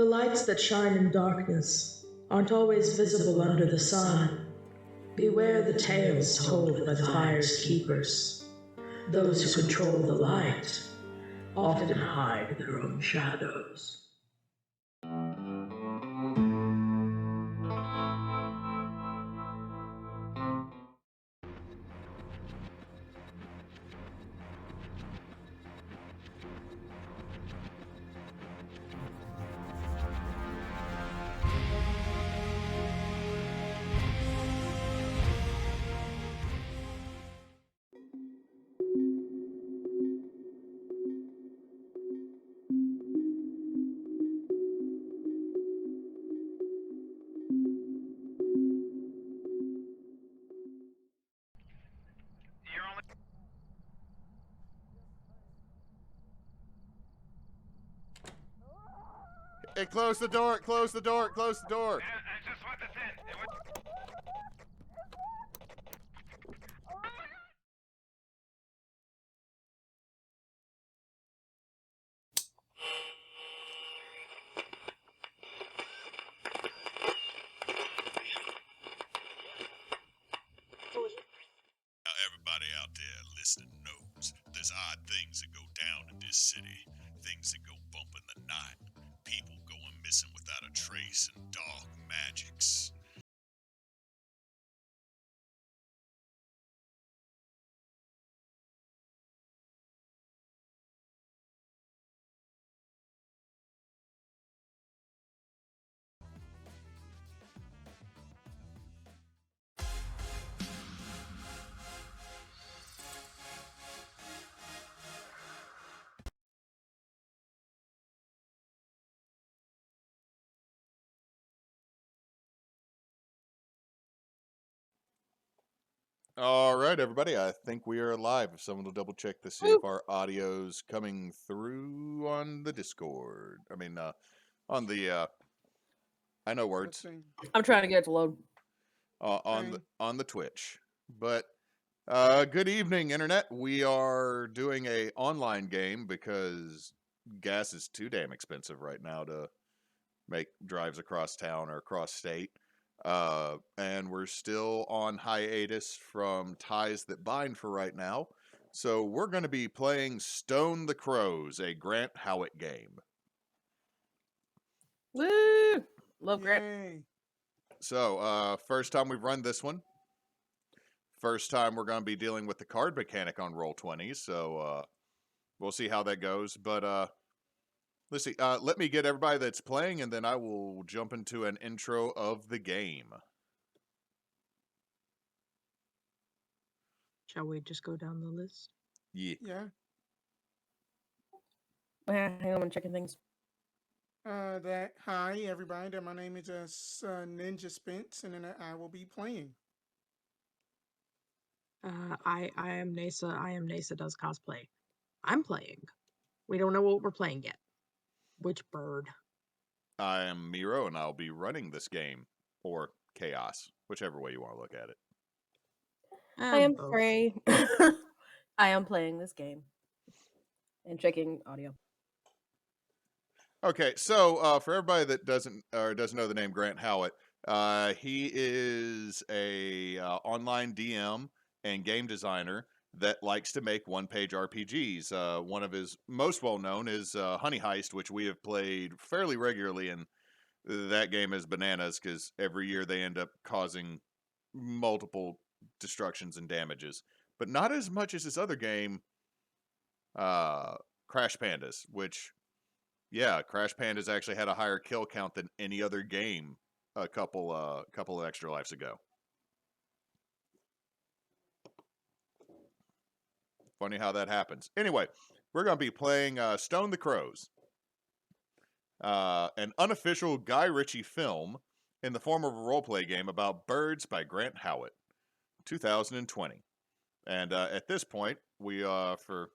The lights that shine in darkness aren't always visible under the sun. Beware the tales told by the fire's keepers. Those who control the light often hide their own shadows. Hey, close the door, close the door, close the door. I just want this in. Now everybody out there listening knows there's odd things that go down in this city. Things that go bump in the night. People going missing without a trace and dark magics. All right, everybody. I think we are live. If someone will double check to see if our audio's coming through on the Discord. I mean, on the I know words. I'm trying to get it to load. On the Twitch. But good evening, internet. We are doing a online game because gas is too damn expensive right now to make drives across town or across state. And we're still on hiatus from Ties That Bind for right now. So we're going to be playing Stone the Crows, a Grant Howitt game. Woo! Love Grant. So, first time we've run this one. First time we're going to be dealing with the card mechanic on Roll20, so we'll see how that goes. But let's see. Let me get everybody that's playing, and then I will jump into an intro of the game. Shall we just go down the list? Yeah. Hang on, I'm checking things. Hi everybody. My name is Ninjaspence, and then I will be playing. I am Neysa. I am Neysa does cosplay. I'm playing. We don't know what we're playing yet. Which bird? I am Miro, and I'll be running this game, or Chaos, whichever way you want to look at it. I am Both. Frey. I am playing this game and checking audio. Okay, so for everybody that doesn't know the name Grant Howitt, he is a online DM and game designer that likes to make one-page RPGs. One of his most well-known is Honey Heist, which we have played fairly regularly, and that game is bananas because every year they end up causing multiple destructions and damages. But not as much as this other game, Crash Pandas, which... Yeah, Crash Pandas actually had a higher kill count than any other game a couple of extra lives ago. Funny how that happens. Anyway, we're going to be playing Stone the Crows, an unofficial Guy Ritchie film in the form of a roleplay game about birds by Grant Howitt, 2020. And at this point, we for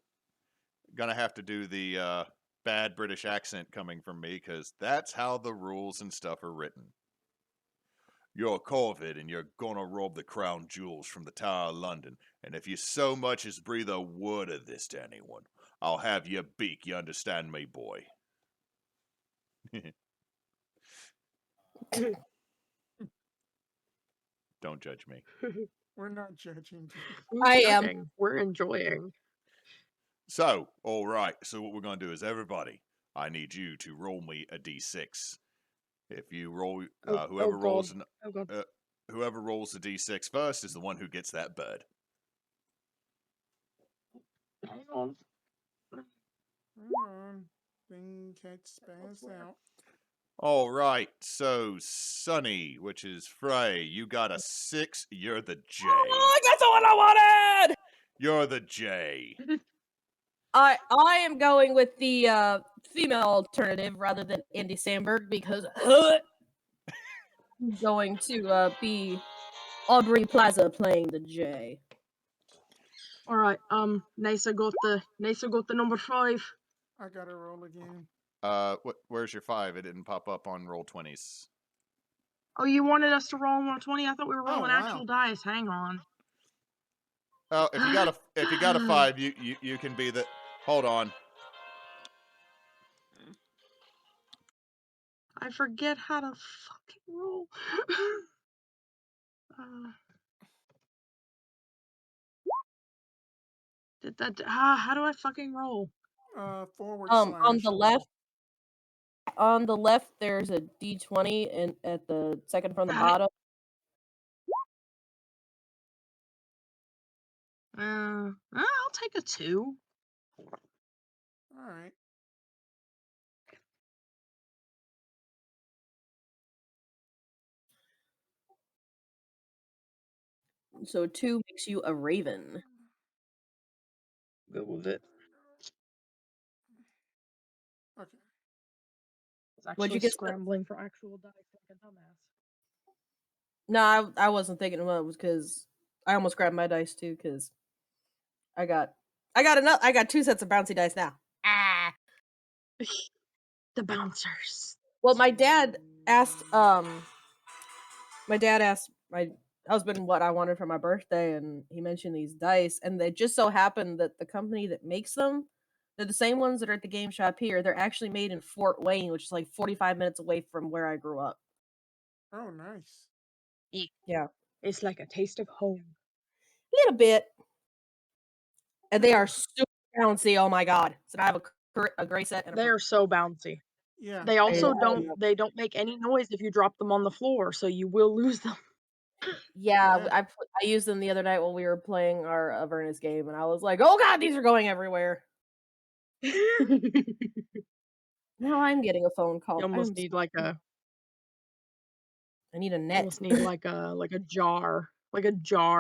gonna have to do the bad British accent coming from me, because that's how the rules and stuff are written. You're a corvid, and you're gonna rob the crown jewels from the Tower of London, and if you so much as breathe a word of this to anyone, I'll have your beak, you understand me, boy? Don't judge me. We're not judging you. Who's I am. judging? We're enjoying. So, all right. So what we're going to do is everybody, I need you to roll me a d6. If you roll, whoever rolls, whoever rolls the d6 first is the one who gets that bird. Hang on. Hold on. Thing catch spaz out. All right. So, Sunny, which is Frey, you got a 6. You're the J. Oh, that's the one I wanted! You're the J. I am going with the female alternative rather than Andy Samberg because I'm going to be Aubrey Plaza playing the J. All right. Neysa got the number 5. I gotta roll again. Where's your 5? It didn't pop up on roll 20s. Oh, you wanted us to roll 120? I thought we were rolling wow. actual dice. Hang on. Oh, if you got a 5, you can be the. Hold on. I forget how to fucking roll. How do I fucking roll? Forward On slash. the left. On the left, there's a D20, and at the second from the bottom. I'll take a 2. All right. So 2 makes you a raven. Good with it. Okay. I was What'd actually you get? scrambling for actual dice like a dumbass. No, I wasn't thinking about it. Was because I almost grabbed my dice too because I got 2 sets of bouncy dice now. The bouncers. Well, my dad asked my husband what I wanted for my birthday, and he mentioned these dice, and they just so happened that the company that makes them, they're the same ones that are at the game shop here. They're actually made in Fort Wayne, which is like 45 minutes away from where I grew up. Oh, nice. Yeah. It's like a taste of home. A little bit. And they are super bouncy. Oh my god! So I have a gray set. And They are so bouncy. Yeah. They also don't make any noise if you drop them on the floor, so you will lose them. Yeah, I used them the other night while we were playing our Avernus game, and I was like, "Oh god, these are going everywhere." Now I'm getting a phone call. You almost need like a. I need a net. Almost need like a jar,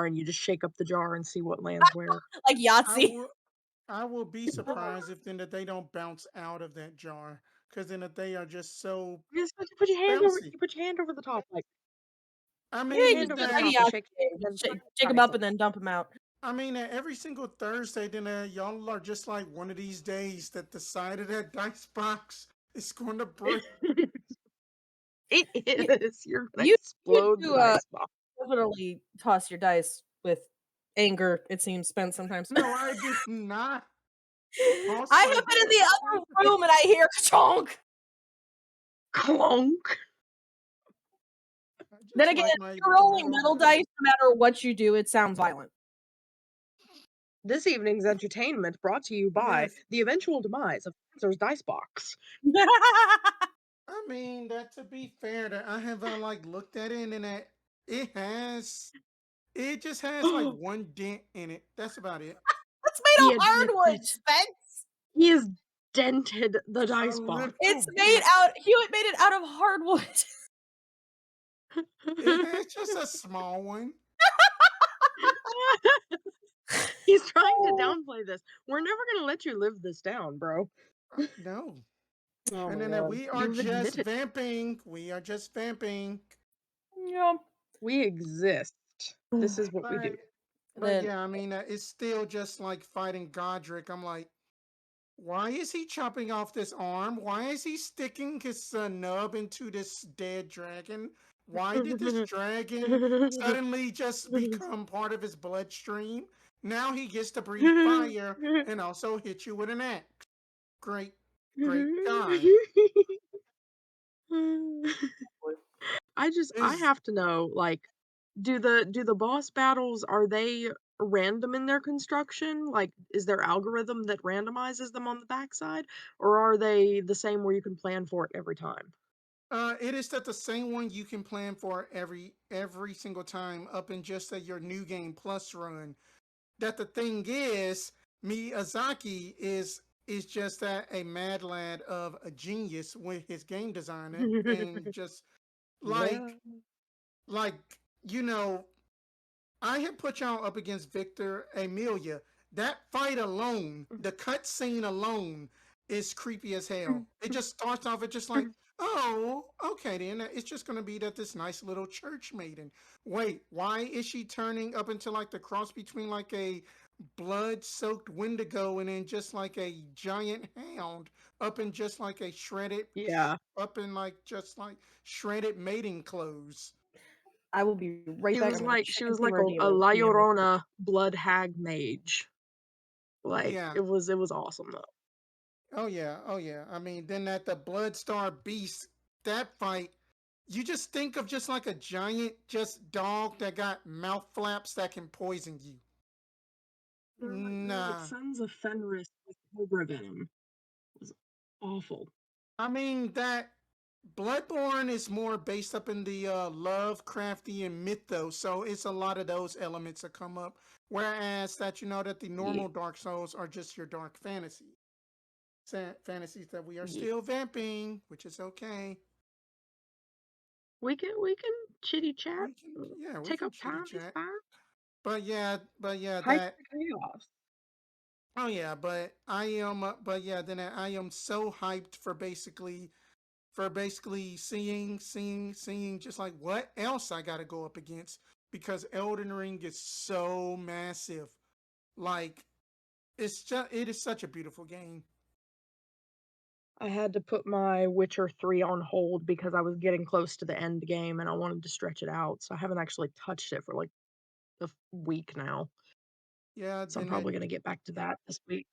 and you just shake up the jar and see what lands where. Like Yahtzee. I will be surprised if then that they don't bounce out of that jar, because then that they are just so. You just put your hand over. bouncy. You put your hand over the top, like. I Yeah, mean, you just that, like a Yahtzee game. Shake them up and then dump them out. I mean, every single Thursday, then y'all are just like one of these days that the side of that dice box is going to break. It is. You're gonna explode the dice box. Definitely toss your dice with anger. It seems Spence sometimes. No, I did not. I have been in the other room and I hear chonk. Clonk. Then again, if you're rolling metal dice, no matter what you do, it sounds violent. This evening's entertainment brought to you by the eventual demise of Spencer's dice box. I mean, that to be fair, that I have like looked at it and that it just has like one dent in it. That's about it. It's made of hardwood, Spence. He has dented the dice box. It's made out. Hewitt made it out of hardwood. It's just a small one. He's trying to downplay this. We're never gonna let you live this down, bro. No. Oh and then we are just vamping. We are just vamping. Yeah. We exist. This is what we do. But yeah, I mean, it's still just like fighting Godric. I'm like, why is he chopping off this arm? Why is he sticking his nub into this dead dragon? Why did this dragon suddenly just become part of his bloodstream? Now he gets to breathe fire and also hit you with an axe. Great guy. I Is have to know, like, do the boss battles, are they random in their construction? Like, is there algorithm that randomizes them on the backside, or are they the same where you can plan for it every time? it is that the same one you can plan for every single time up in just your new game plus run. That the thing is, Miyazaki is just that a mad lad of a genius with his game design and just Yeah. like you know I had put y'all up against Victor Amelia. That fight alone, the cutscene alone, is creepy as hell. It just starts off at just like, oh, okay then. It's just gonna be that this nice little church maiden. Wait, why is she turning up into like the cross between like a blood-soaked Wendigo and then just like a giant hound up in just like a Yeah. up in like just like shredded mating clothes? I will be right back. I'm gonna She check and was see like where a Nero La Nero is. Llorona blood hag mage. Like, Yeah. it was awesome though. Oh yeah, oh yeah. I mean, then at the Bloodstar Beast, that fight, you just think of just like a giant just dog that got mouth flaps that can poison you. They're like Nah. sons of Fenris with cobra venom. It was awful. I mean that Bloodborne is more based up in the Lovecraftian mythos, so it's a lot of those elements that come up. Whereas that that the Yeah. normal Dark Souls are just your dark fantasies that we are Yeah. still vamping, which is okay. We can chitty chat. We Take can up chitty time, it's chat. fine. But yeah, Hyper that. chaos. Oh yeah, but I am. But yeah, then I am so hyped for basically seeing just like what else I got to go up against because Elden Ring is so massive. Like it is such a beautiful game. I had to put my Witcher 3 on hold because I was getting close to the end game and I wanted to stretch it out. So I haven't actually touched it for like week now. Yeah, So I'm probably gonna get back to that this week.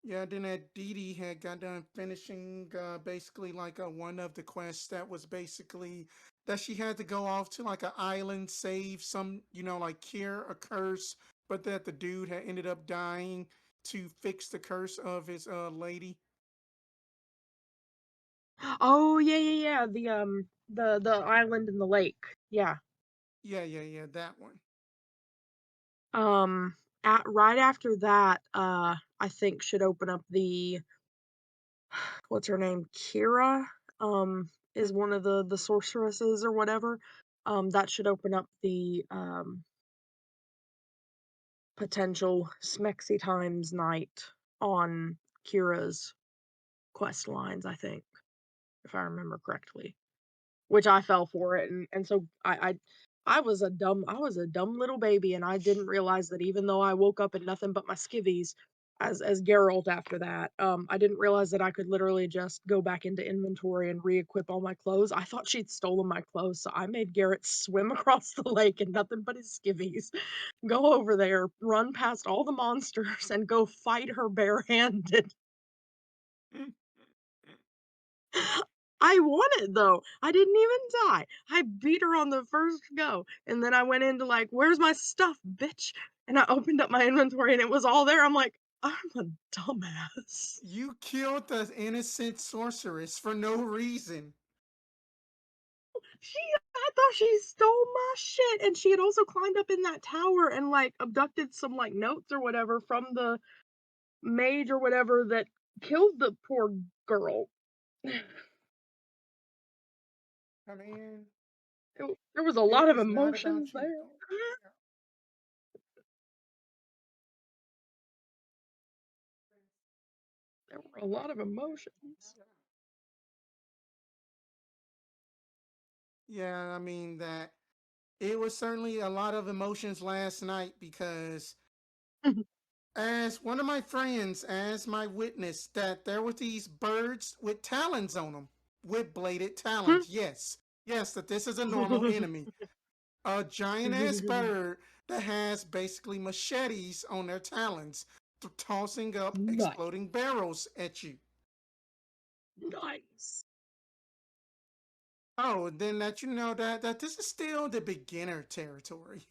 then that Dee Dee had got done finishing basically like one of the quests that was basically that she had to go off to like an island, save some, like cure a curse, but that the dude had ended up dying to fix the curse of his lady. Oh yeah. The island in the lake. Yeah. Yeah, that one. Um at right after that, I think should open up the what's her name? Kira, is one of the sorceresses or whatever. That should open up the potential Smexy Times night on Kira's quest lines, I think, if I remember correctly. Which I fell for it, and so I was a dumb little baby, and I didn't realize that even though I woke up in nothing but my skivvies as Geralt after that, I didn't realize that I could literally just go back into inventory and re-equip all my clothes. I thought she'd stolen my clothes, so I made Garrett swim across the lake in nothing but his skivvies, go over there, run past all the monsters, and go fight her barehanded. I won it though. I didn't even die. I beat her on the first go. And then I went into like, where's my stuff, bitch? And I opened up my inventory and it was all there. I'm like, I'm a dumbass. You killed the innocent sorceress for no reason. I thought she stole my shit. And she had also climbed up in that tower and like abducted some like notes or whatever from the mage or whatever that killed the poor girl. I mean, There was a it lot of was not emotions about you. there. There were a lot of emotions. Yeah, I mean that it was certainly a lot of emotions last night because as one of my friends, as my witness, that there were these birds with talons on them, with bladed talons. Yes, that this is a normal enemy. A giant ass bird that has basically machetes on their talons, tossing up Nice. exploding barrels at you. Nice. Oh, then that you know that this is still the beginner territory.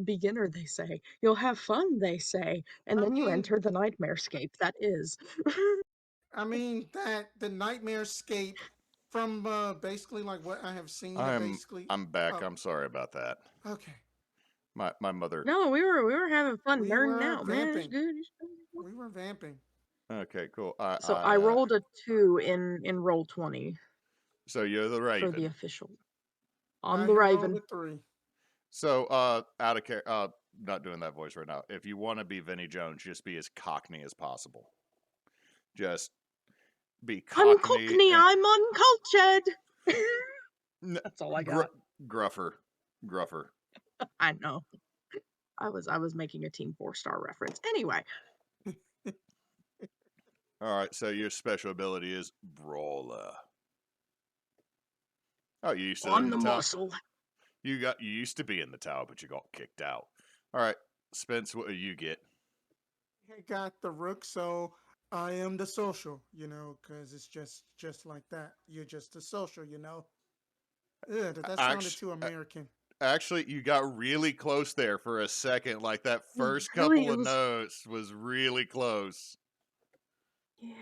Beginner, they say. You'll have fun, they say. And I then you mean, enter the nightmarescape, that is. I mean that the nightmare scape from basically like what I have seen. Basically, I'm back. oh, I'm sorry about that. okay. My mother. No, we were having fun We nerding were out, man. It's vamping. good. It's good. We were vamping. Okay, cool. So I rolled a 2 in roll 20 So you're the for the Raven. official. I'm I the have rolled Raven. a 3. So out of care. Not doing that voice right now. If you want to be Vinnie Jones, just be as cockney as possible. Just be I'm cockney. Cockney, And, I'm uncultured. That's all I gr- got. gruffer. I know. I was making a Team 4-star reference. Anyway. All right. So your special ability is brawler. Oh, you used to live I'm in the the tower. muscle. You used to be in the tower, but you got kicked out. All right, Spence, what do you get? I got the Rook, so I am the social. Because it's just like that. You're just the social. Ugh, that sounded too American. Actually, you got really close there for a second. Like that first Really, couple it of was. notes was really close. Yeah.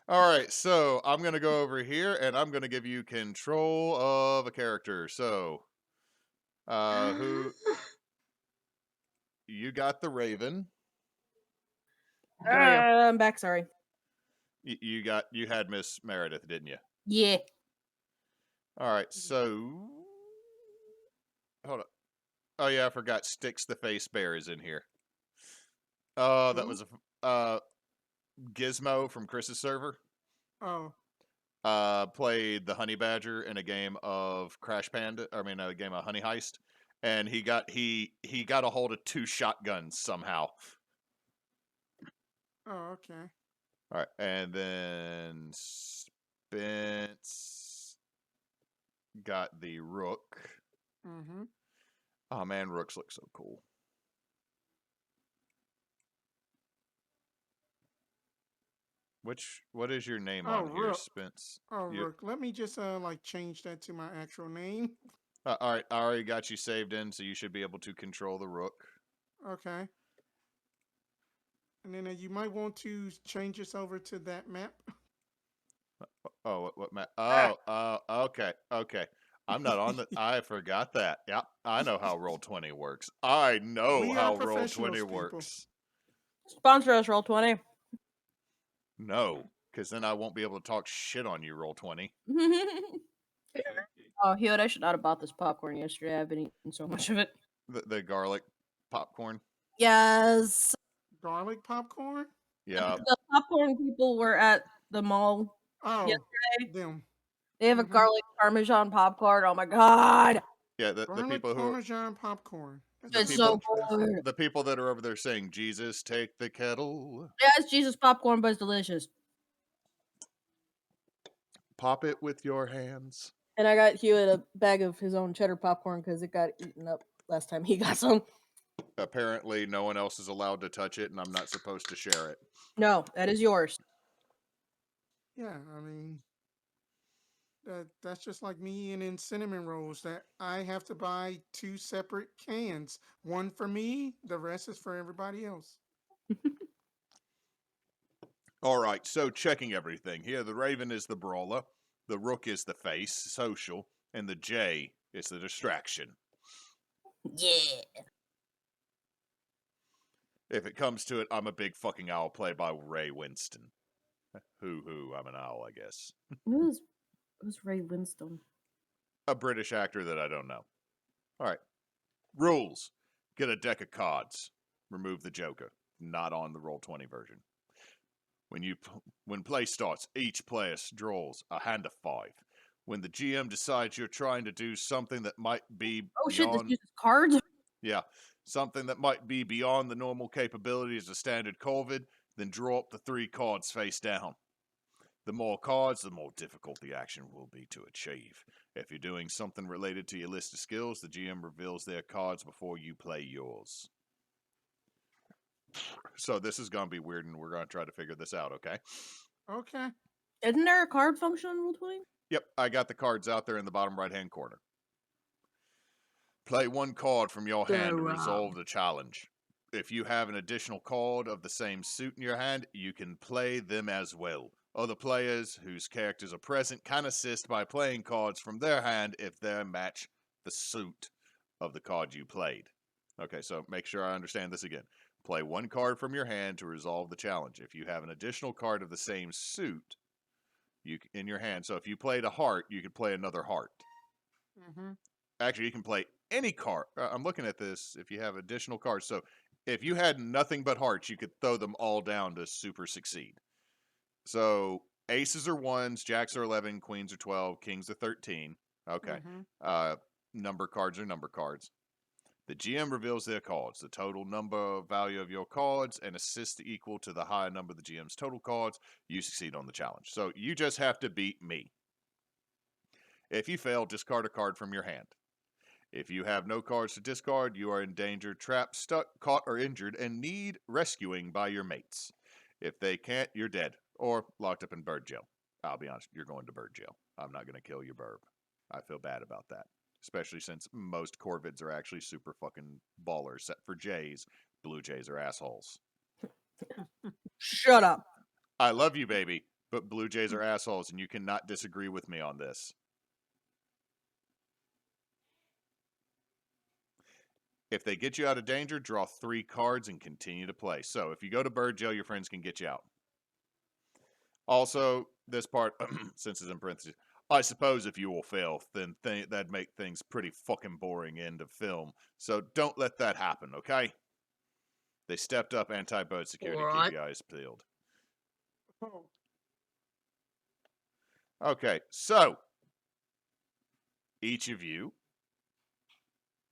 All right, so I'm going to go over here and I'm going to give you control of a character. So, who you got the Raven. I'm back. Sorry. You had Miss Meredith, didn't you? Yeah. All right, so hold on. Oh yeah, I forgot. Sticks the Face Bear is in here. Oh, that Who? was Gizmo from Chris's server. Oh, Played the Honey Badger in a game of Crash Panda. I mean, a game of Honey Heist, and he got a hold of 2 shotguns somehow. oh, okay. All right, and then Spence got the Rook. Mm-hmm. Oh man, Rooks look so cool. What is your name Oh, on here, Rook. Spence? Oh, You, Rook. Let me just like change that to my actual name. all right, I already got you saved in, so you should be able to control the Rook. Okay. And then you might want to change this over to that map. Oh, what map? Oh, okay. I'm not on the. I forgot that. Yep, I know how Roll20 works. I know We are how professionals, Roll20 people. works. Sponsor us, Roll20. No, because then I won't be able to talk shit on you, Roll20. Oh, Hewitt, I should not have bought this popcorn yesterday. I've been eating so much of it. The garlic popcorn. Yes. Garlic popcorn? Yeah, The popcorn people were at the mall Oh, yesterday. them. They have a garlic parmesan popcorn. Oh my god. yeah. The Garlic people who Parmesan popcorn. That the It's sounds so people good. the people that are over there saying Jesus take the kettle, Yeah, it's Jesus popcorn, but it's delicious. pop it with your hands. And I got Hewitt a bag of his own cheddar popcorn because it got eaten up last time he got some. Apparently, no one else is allowed to touch it, and I'm not supposed to share it. No, that is yours. Yeah, I mean, that's just like me and in cinnamon rolls that I have to buy 2 separate cans. One for me, the rest is for everybody else. All right, so checking everything here. The Raven is the brawler, the Rook is the face, social, and the J is the distraction. Yeah. If it comes to it, I'm a big fucking owl played by Ray Winston. I'm an owl, I guess. Who's Ray Winston? A British actor that I don't know. All right. Rules. Get a deck of cards. Remove the Joker. Not on the Roll20 version. When play starts, each player draws a hand of 5. When the GM decides you're trying to do something that might be Shit, this beyond uses cards? Yeah, something that might be beyond the normal capabilities of standard COVID, then draw up the 3 cards face down. The more cards, the more difficult the action will be to achieve. If you're doing something related to your list of skills, the GM reveals their cards before you play yours. So this is going to be weird, and we're going to try to figure this out, okay? Okay. Isn't there a card function on Roll20? Yep, I got the cards out there in the bottom right-hand corner. Play one card from your hand to resolve the challenge. If you have an additional card of the same suit in your hand, you can play them as well. Other players whose characters are present can assist by playing cards from their hand if they match the suit of the card you played. Okay, so make sure I understand this again. Play one card from your hand to resolve the challenge. If you have an additional card of the same suit in your hand, so if you played a heart, you could play another heart. Mm-hmm. Actually, you can play any card. I'm looking at this. If you have additional cards, so if you had nothing but hearts, you could throw them all down to super succeed. So aces are 1s, jacks are 11, queens are 12, kings are 13. Okay. Mm-hmm. Number cards are number cards. The GM reveals their cards, the total number value of your cards, and assist equal to the higher number of the GM's total cards. You succeed on the challenge. So you just have to beat me. If you fail, discard a card from your hand. If you have no cards to discard, you are in danger, trapped, stuck, caught, or injured, and need rescuing by your mates. If they can't, you're dead, or locked up in bird jail. I'll be honest, you're going to bird jail. I'm not going to kill your burb. I feel bad about that. Especially since most corvids are actually super fucking ballers, except for jays. Blue jays are assholes. Shut up. I love you, baby, but blue jays are assholes, and you cannot disagree with me on this. If they get you out of danger, draw 3 cards and continue to play. So if you go to bird jail, your friends can get you out. Also, this part, since it's in parentheses, I suppose if you will fail, then that'd make things pretty fucking boring end of film. So don't let that happen, okay? They stepped up anti-boat security, keep your eyes peeled. Okay, so each of you,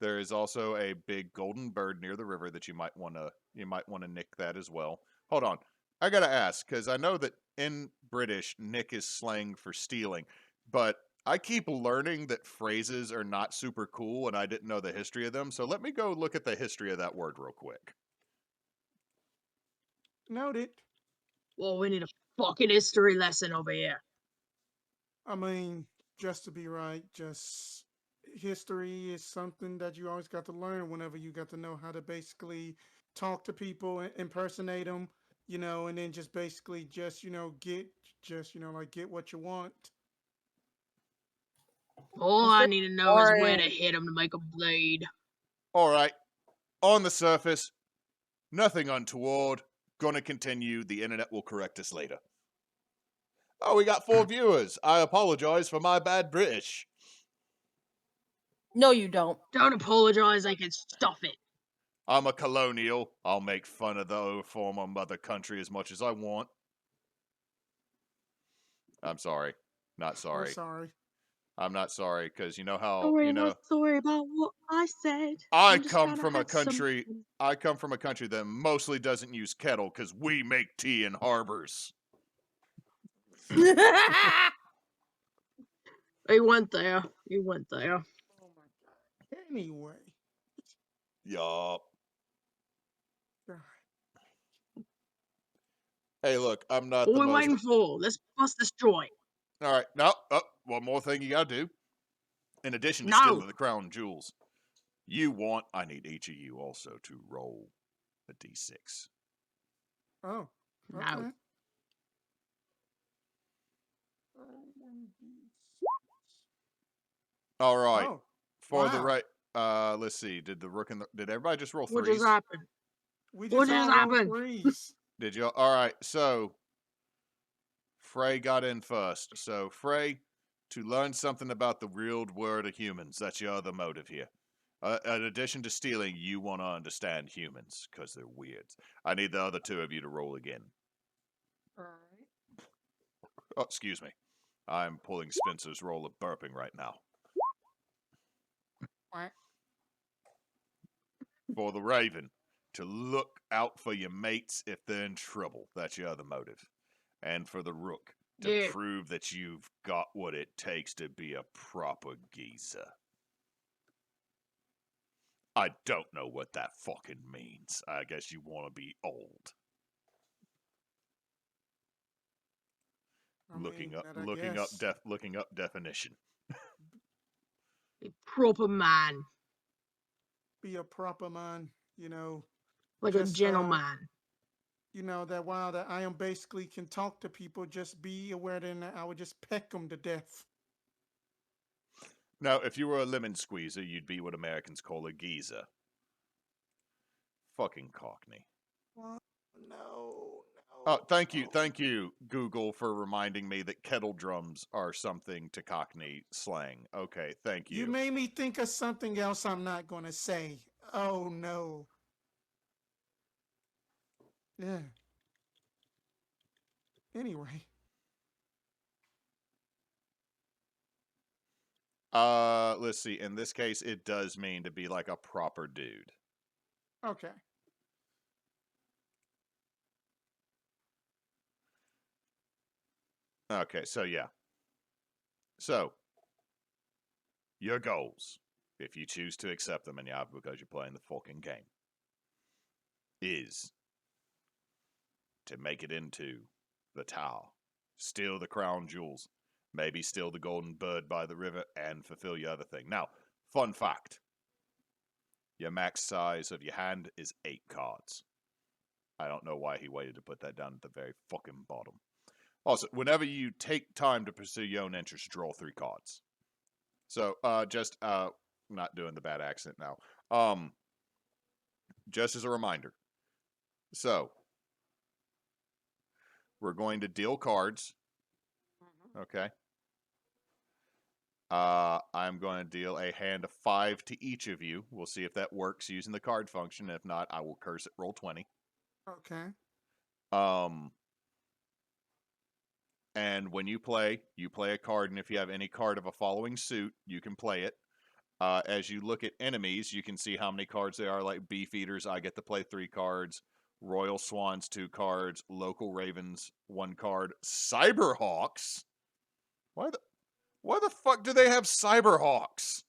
there is also a big golden bird near the river that you might want to nick that as well. Hold on, I gotta ask because I know that in British, nick is slang for stealing, but I keep learning that phrases are not super cool, and I didn't know the history of them. So let me go look at the history of that word real quick. Noted. Well, we need a fucking history lesson over here. I mean, just to be right, just history is something that you always got to learn whenever you got to know how to basically talk to people, impersonate them, and then just basically just, get what you want. All I need to know is where to hit him to make him bleed. All right. On the surface, nothing untoward. Gonna continue. The internet will correct us later. Oh, we got 4 viewers. I apologize for my bad British. No, you don't. Don't apologize, I can stuff it. I'm a colonial. I'll make fun of the former mother country as much as I want. I'm sorry. Not sorry. We're sorry. I'm not sorry, because you know how, Sorry, not sorry about what I said. I come from a country that mostly doesn't use kettle because we make tea in harbors. He went there. He went there. Oh my god. Anyway. Yup. Hey, look, I'm not What the we most... waiting for? Let's bust this joint. All right, no, one more thing you gotta do. In addition to stealing the crown jewels, I need each of you also to roll a d6. Oh, okay. No. All right. Oh, For the right, let's see. Did everybody just roll 3s? What just happened? We just happened? 3s. Did you? All right. So Frey got in first. So Frey, to learn something about the real world of humans. That's your other motive here. In addition to stealing, you want to understand humans because they're weird. I need the other 2 of you to roll again. All right. Oh, excuse me. I'm pulling Spencer's roll of burping right now. What? For the Raven, to look out for your mates if they're in trouble. That's your other motive. And for the Rook, to prove that you've got what it takes to be a proper geezer. I don't know what that fucking means. I guess you want to be old. I Looking mean, up, that I looking up, guess. looking up definition. A proper man, Be a proper man, you know. like a Just gentleman. you know, that while that I am basically can talk to people, just be aware that I would just peck them to death. Now, if you were a lemon squeezer, you'd be what Americans call a geezer. Fucking Cockney. What? No, Oh, thank no. you, Google, for reminding me that kettle drums are something to Cockney slang. Okay, thank You you. made me think of something else I'm not going to say. Oh, no. Yeah. Anyway. Let's see. In this case, it does mean to be like a proper dude. Okay. Okay, so yeah. So, your goals, if you choose to accept them, and yeah, because you're playing the fucking game, is to make it into the tower, steal the crown jewels, maybe steal the golden bird by the river, and fulfill your other thing. Now, fun fact. Your max size of your hand is 8 cards. I don't know why he waited to put that down at the very fucking bottom. Also, whenever you take time to pursue your own interest, draw 3 cards. So, not doing the bad accent now. Just as a reminder. So, we're going to deal cards. Okay. I'm going to deal a hand of 5 to each of you. We'll see if that works using the card function. If not, I will curse it. Roll 20. Okay. And when you play a card, and if you have any card of a following suit, you can play it. As you look at enemies, you can see how many cards there are. Like Beefeaters, I get to play 3 cards. Royal Swans, 2 cards. Local Ravens, 1 card. Cyberhawks? Why the fuck do they have Cyberhawks?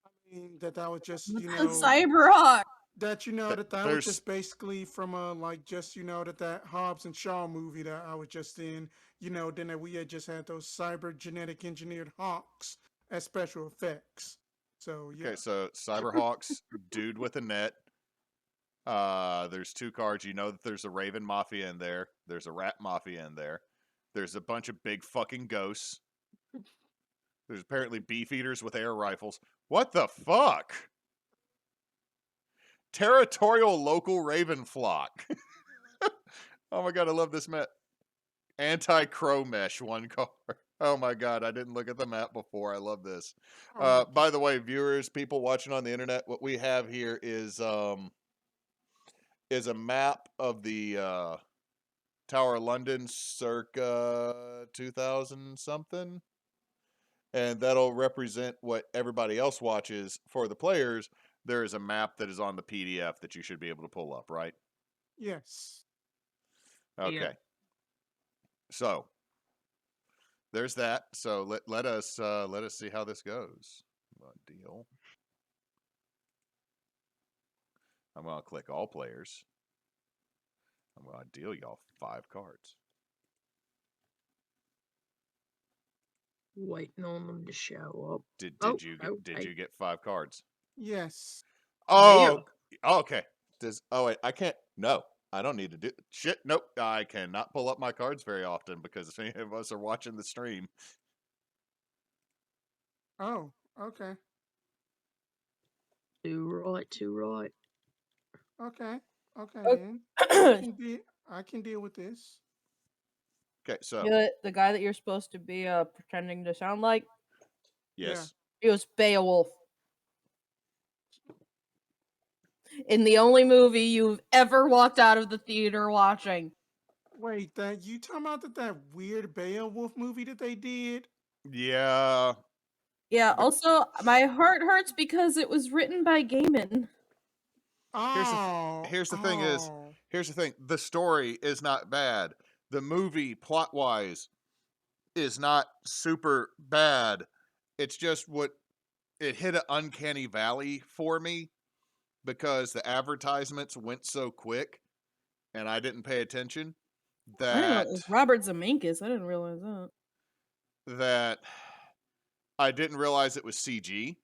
I mean, that was just, you The know, Cyberhawk. that, you know, that was There's just basically from like just, you know, that Hobbs and Shaw movie that I was just in, you know, then that we had just had those cyber genetic engineered hawks as special effects. So yeah. okay. So Cyberhawks, dude with a net. There's 2 cards. You know that there's a Raven Mafia in there. There's a Rat Mafia in there. There's a bunch of big fucking ghosts. There's apparently Beefeaters with air rifles. What the fuck? Territorial local Raven flock. Oh my god, I love this map. Anti-crow mesh, 1 card. Oh my god, I didn't look at the map before. I love this. Oh, By the way, viewers, people watching on the internet, what we have here is a map of the Tower of London circa 2000 something. And that'll represent what everybody else watches for the players. There is a map that is on the PDF that you should be able to pull up, right? yes. Okay. Yeah. So there's that. So let us see how this goes. Deal. I'm gonna click all players. I'm gonna deal y'all 5 cards. Waiting on them to show up. Did Oh, you okay. get 5 cards? Yes. Oh, okay. Wait, I can't. No, I don't need to do shit. Nope, I cannot pull up my cards very often because if any of us are watching the stream. Oh, okay. 2 right, 2 right. Okay. Okay, Oh. then. I can deal with this. Okay, so The guy that you're supposed to be pretending to sound like, yes, he was Beowulf. In the only movie you've ever walked out of the theater watching. Wait, that you talking about that weird Beowulf movie that they did? yeah. Yeah, The- also, my heart hurts because it was written by Gaiman. Oh, Here's the thing is, oh. here's the thing. The story is not bad. The movie, plot wise, is not super bad. It's just it hit an uncanny valley for me because the advertisements went so quick and I didn't pay attention. I didn't know that it was Robert Zemeckis. I didn't realize that. that I didn't realize it was CG.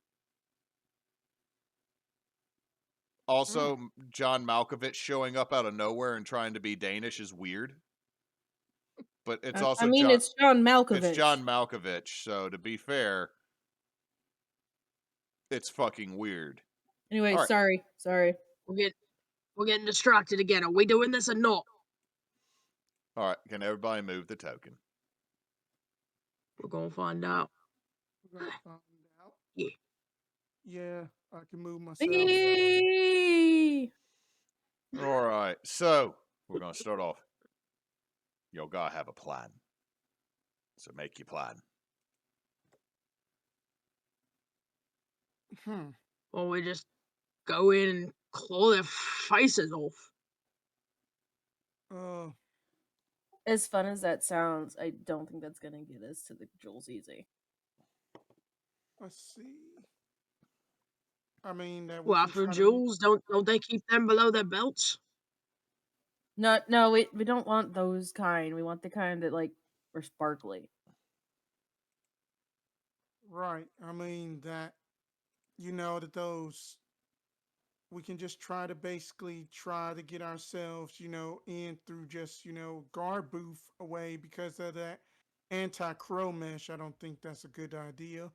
Also, John Malkovich showing up out of nowhere and trying to be Danish is weird. But it's also I mean, it's John Malkovich. It's John Malkovich, so to be fair, it's fucking weird. Anyway, All right. sorry. We're getting distracted again. Are we doing this or not? All right, can everybody move the token? We're gonna find out. We're gonna find out. Yeah. Yeah, I can move myself. Eee! All right, so we're gonna start off. Y'all gotta have a plan. So make your plan. Well, we just go in and claw their faces off. As fun as that sounds, I don't think that's gonna get us to the Jules easy. Let's see. I mean, that Well, after Jules, don't they keep them below their belts? No, we don't want those kind. We want the kind that like are sparkly. Right. I mean that that those we can just try to get ourselves, in through just, guard booth away because of that anti-crow mesh. I don't think that's a good idea.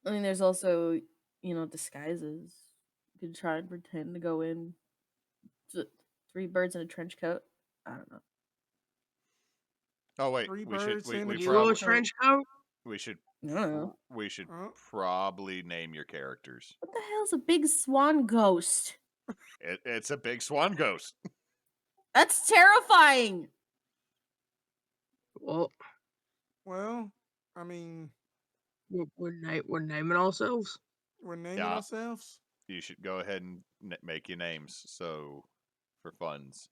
I mean, there's also, disguises. You could try and pretend to go in. 3 birds in a trench coat. I don't know. Oh wait, 3 we should birds in a we You probably a trench coat? we should I don't know. we should probably name your characters. What the hell's a big swan ghost? It's a big swan ghost. That's terrifying. Well, I mean, we're naming ourselves. We're naming ourselves. You should go ahead and make your names. So, for funds.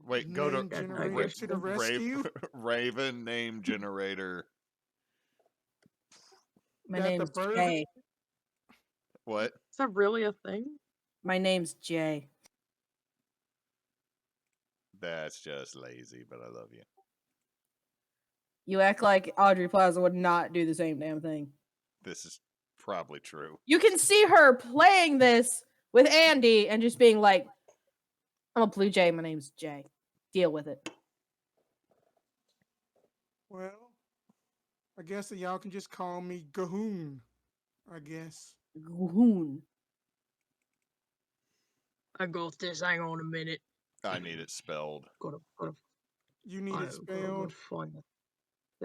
Wait, go to the rescue. Raven name generator. My name's Jay. What? Is that really a thing? My name's Jay. That's just lazy, but I love you. You act like Audrey Plaza would not do the same damn thing. This is probably true. You can see her playing this with Andy and just being like, I'm a Blue Jay, my name's Jay. Deal with it. Well, I guess that y'all can just call me Gahoon, I guess. Gahoon. I got this. Hang on a minute. I need it spelled. You need it spelled? Find the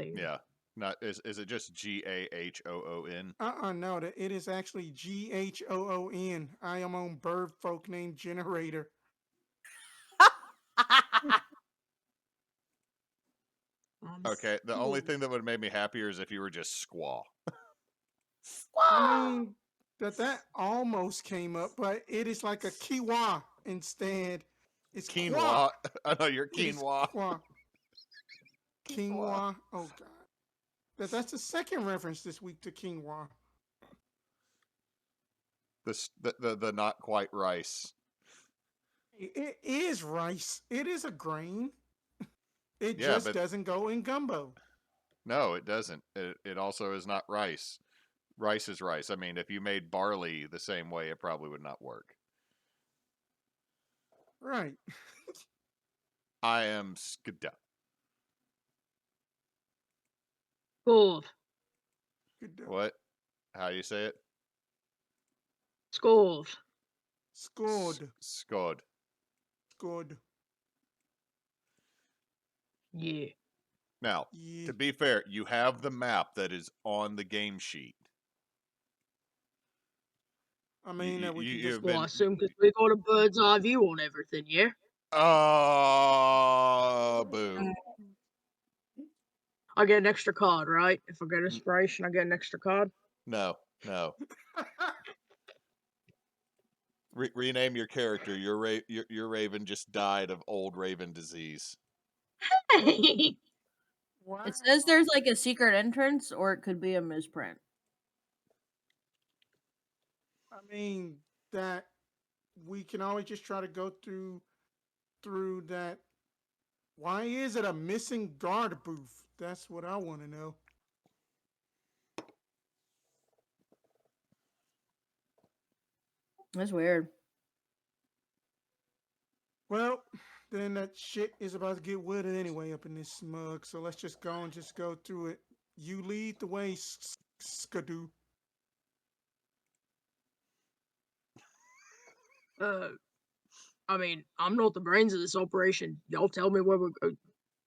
thing. Yeah. Not is it just Gahoon? No, it is actually Ghoon. I am on Bird Folk Name Generator. Okay, the only thing that would have made me happier is if you were just Squaw. I mean, that almost came up, but it is like a Kiwa instead. It's quinoa. I know you're quinoa. Quinoa. Oh God, that's the second reference this week to quinoa. The not quite rice. It is rice. It is a grain. It just doesn't go in gumbo. No, it doesn't. It also is not rice. Rice is rice. I mean, if you made barley the same way, it probably would not work. Right. I am Skida. Gold. What? How do you say it? Scored. Scored. Yeah. Now, to be fair, you have the map that is on the game sheet. I mean, I assume because we got a bird's eye view on everything, yeah? Boo. I get an extra card, right? If I get inspiration, I get an extra card? No. Rename your character. Your Raven just died of old Raven disease. Hey! Wow. It says there's like a secret entrance, or it could be a misprint. I mean that we can always just try to go through that. Why is it a missing guard booth? That's what I want to know. That's weird. Well, then that shit is about to get wooded anyway up in this smug. So let's just go through it. You lead the way, Skadoo. I mean, I'm not the brains of this operation. Y'all tell me where we're going.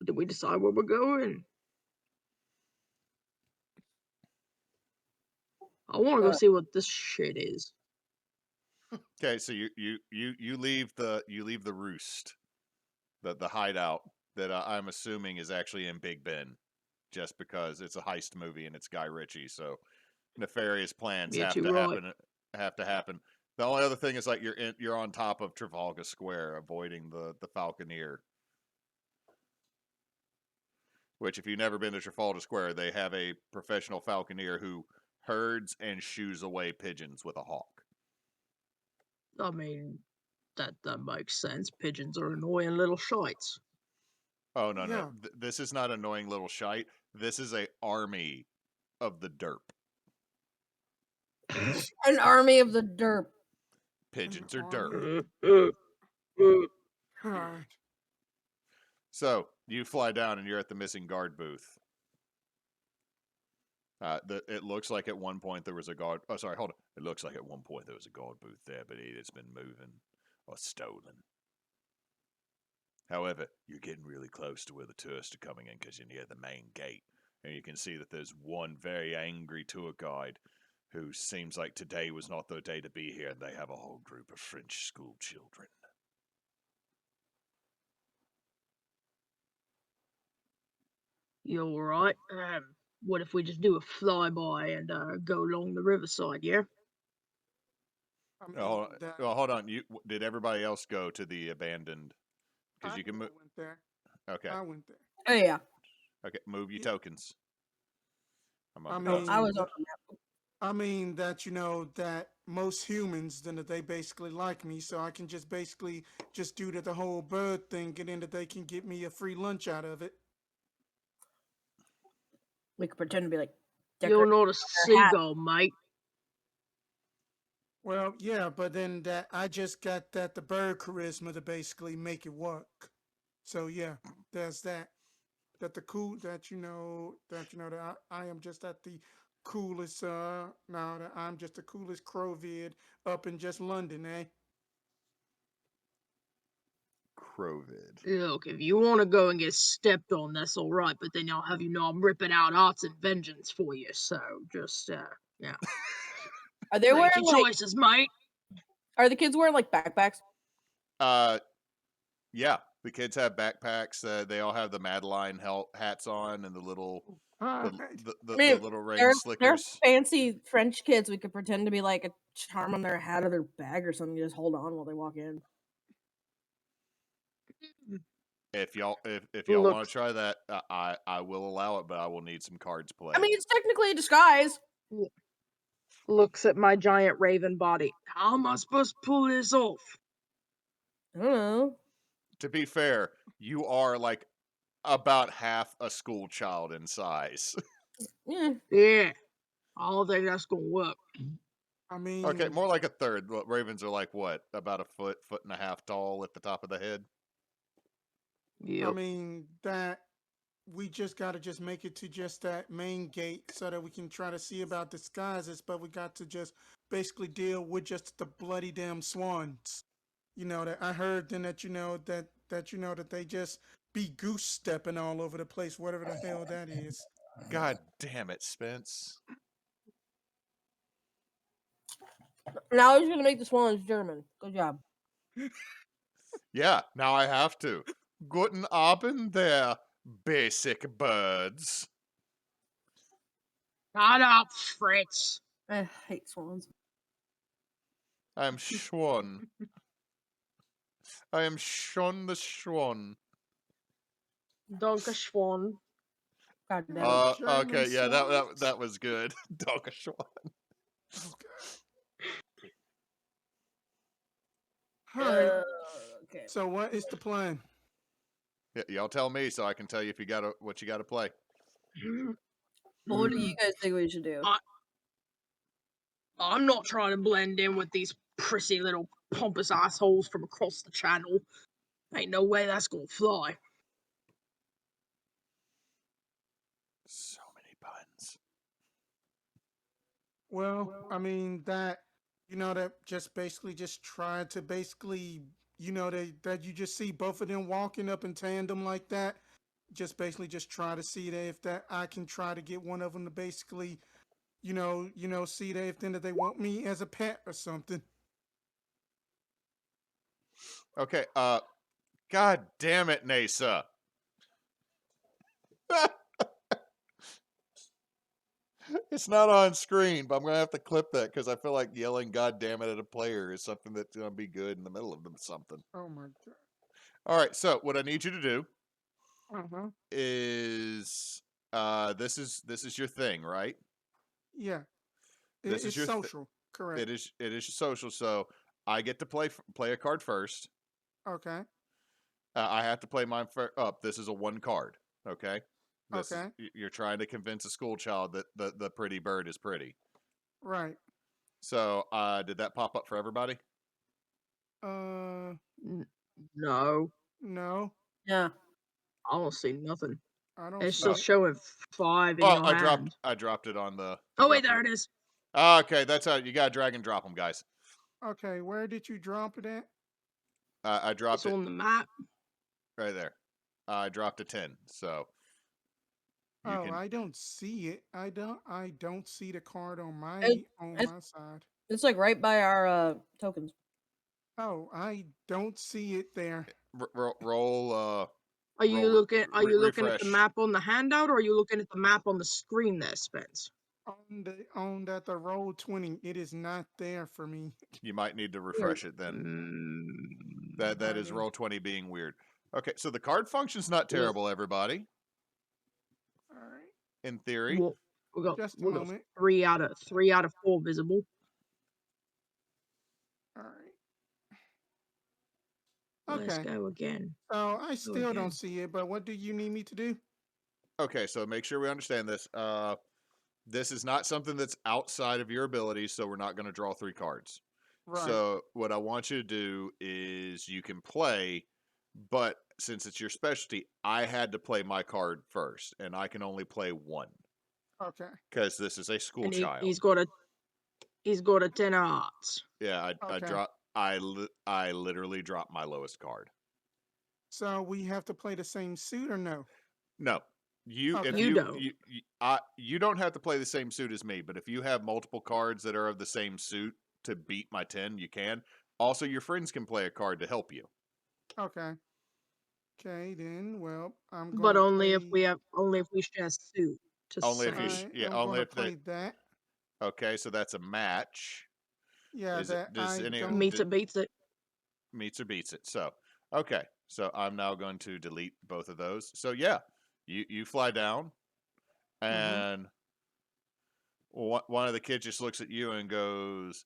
Did we decide where we're going? I want to go see what this shit is. Okay, so you leave the roost, the hideout that I'm assuming is actually in Big Ben, just because it's a heist movie and it's Guy Ritchie, so nefarious plans You're have too to right. happen. The only other thing is like you're on top of Trafalgar Square, avoiding the Falconeer. Which, if you've never been to Trafalgar Square, they have a professional falconeer who herds and shoos away pigeons with a hawk. I mean, that makes sense. Pigeons are annoying little shites. Oh no, Yeah. this is not annoying little shite. This is a army of the derp. An army of the derp. Pigeons are army derp. God. So you fly down and you're at the missing guard booth. It looks like at one point there was a guard. Oh, sorry, hold on. It looks like at one point there was a guard booth there, but it's been moving or stolen. However, you're getting really close to where the tourists are coming in because you're near the main gate, and you can see that there's one very angry tour guide who seems like today was not their day to be here, and they have a whole group of French school children. You alright? What if we just do a flyby and go along the riverside, yeah? I mean, Oh, that, well, hold on. Did everybody else go to the abandoned? Because I you can move. went there. Okay. I went there. Oh yeah. Okay. Move your Yeah. tokens. I about I mean, was on I mean that that most humans then that they basically like me, so I can just basically just do the whole bird thing, get in that they can get me a free lunch out of it. We could pretend to be like You're not a their hat. seagull, mate. Well, yeah, but then that I just got the bird charisma to basically make it work. So yeah, there's that. That the cool that that I am just at the coolest now that I'm just the coolest crowvid up in just London, eh? Crovid. Look, if you want to go and get stepped on, that's alright, but then I'll have you know I'm ripping out arts and vengeance for you, so just, yeah. Are they Make wearing your like? choices, mate. Are the kids wearing like backpacks? Yeah. The kids have backpacks. They all have the Madeline hats on and the little Alright. the I mean, little rain they're slickers. fancy French kids. We could pretend to be like a charm on their hat or their bag or something. You just hold on while they walk in. If y'all want Looks- to try that, I will allow it, but I will need some cards played. I mean, it's technically a disguise. Looks at my giant raven body. How am I supposed to pull this off? I don't know. To be fair, you are like about half a school child in size. Yeah. Yeah. I don't think that's gonna work. I mean, Okay, more like a third. Ravens are like what? About a foot and a half tall at the top of the head. Yep. I mean that we just gotta just make it to just that main gate so that we can try to see about disguises, but we got to just basically deal with just the bloody damn swans. You know that I heard then that that they just be goose stepping all over the place, whatever the hell that is. God damn it, Spence. Now he's gonna make the swans German. Good job. Yeah, now I have to. Guten Abend there, basic birds. Shut up, Fritz. I hate swans. I'm Schwan. I am Schwan the Schwan. Danke, Schwan. God damn it. German Okay, yeah, swans. that was good. Dog Schwan. All right. Okay. So what is the plan? Y'all tell me so I can tell you if you got what you got to play. Well, what do you guys think we should do? I'm not trying to blend in with these prissy little pompous assholes from across the channel. Ain't no way that's gonna fly. So many puns. Well, I mean that that just basically just try to basically that you just see both of them walking up in tandem like that. Just basically just try to see that if that I can try to get one of them to basically see that if then that they want me as a pet or something. Okay. God damn it, Neysa. It's not on screen, but I'm gonna have to clip that because I feel like yelling "God damn it" at a player is something that's gonna be good in the middle of something. Oh my god. All right. So what I need you to do Uh-huh. is this is your thing, right? Yeah. This is It's your social. Correct. it is social. So I get to play a card first. Okay. I have to play mine up. This is a one card. Okay. Okay. You're trying to convince a school child that the pretty bird is pretty. Right. So did that pop up for everybody? No, No. Yeah. I don't see nothing. I don't It's see still it. showing 5 in Oh, your hand. I dropped it on the. Oh wait, there it is. Okay, that's how you got to drag and drop them, guys. Okay, where did you drop it at? I dropped It's it on the map. right there. I dropped a 10, so you Oh, can. I don't see it. I don't see the card on my It's side. it's like right by our tokens. Oh, I don't see it there. Roll. Are you Roll looking? Are you looking at the refresh. map on the handout, or are you looking at the map on the screen there, Spence? On the roll 20, it is not there for me. You might need to refresh it then. That is roll 20 being weird. Okay, so the card function's not terrible, everybody. All right. In theory. Well, we got Just a moment. 3 out of 4 visible. All right. Let's Okay. go again. So I still again. don't see it, but what do you need me to do? Okay, so make sure we understand this. This is not something that's outside of your ability, so we're not going to draw 3 cards. Right. So what I want you to do is you can play, but since it's your specialty, I had to play my card first, and I can only play 1 Okay. because this is a school And child. he's got a 10 of hearts. Yeah, Okay. I literally dropped my lowest card. So we have to play the same suit or no? No. You Okay. if You you don't. you don't have to play the same suit as me, but if you have multiple cards that are of the same suit to beat my 10, you can. Also, your friends can play a card to help you. Okay. Okay, then. Well, I'm going But to only play. if we share suit to Only if say. you Alright, yeah, I'm only going to if they play that. Okay, so that's a match. Yeah, that Does I any don't. Meets it, beats it. meets or beats it? So, okay. So I'm now going to delete both of those. So yeah, you fly down and one of the kids just looks at you and goes,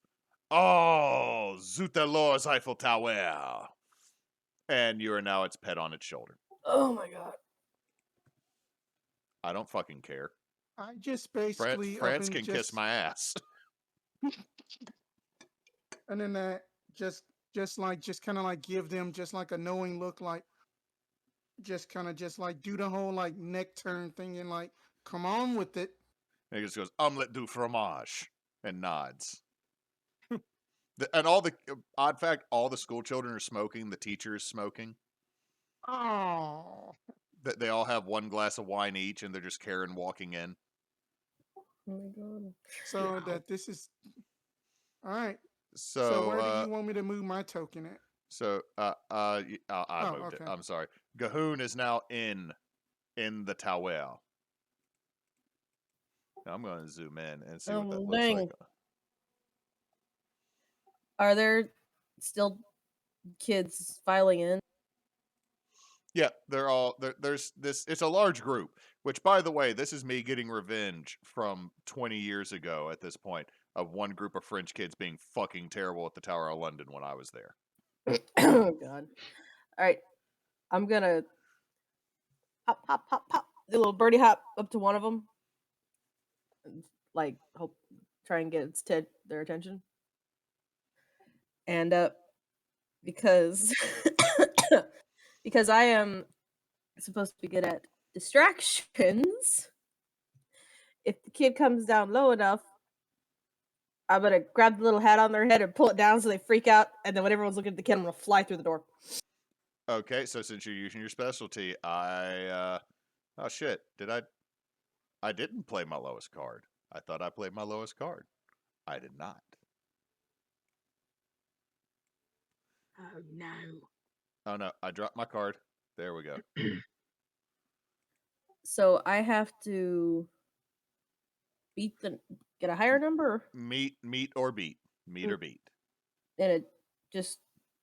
"Oh, zut alors Eiffel Tower." And you are now its pet on its shoulder. Oh my god. I don't fucking care. I just basically France can kiss my ass. and then that just kind of like give them just like a knowing look, like just kind of just like do the whole like neck turn thing and like come on with it. And he just goes, "Omelette du fromage," and nods. And all the odd fact, all the school children are smoking. The teacher is smoking. Oh, They all have 1 glass of wine each, and they're just Karen walking in. Oh my god. so Wow. that this is all right. So, So where do you want me to move my token at? So, I moved it. Okay. I'm sorry. Gahoon is now in the tower. Now I'm going to zoom in and see what that looks Dang. like. Are there still kids filing in? Yeah, they're all there's this. It's a large group. Which, by the way, this is me getting revenge from 20 years ago. At this point, of one group of French kids being fucking terrible at the Tower of London when I was there. Oh god. All right, I'm gonna hop, hop, hop, hop. Do a little birdie hop up to one of them, like hope try and get their attention. And because because I am supposed to be good at distractions, if the kid comes down low enough, I'm gonna grab the little hat on their head and pull it down so they freak out, and then when everyone's looking at the kid, I'm gonna fly through the door. Okay, so since you're using your specialty, oh shit, I didn't play my lowest card. I thought I played my lowest card. I did not. Oh no. Oh no, I dropped my card. There we go. So I have to get a higher number, Meet or beat. Meet or beat. and it just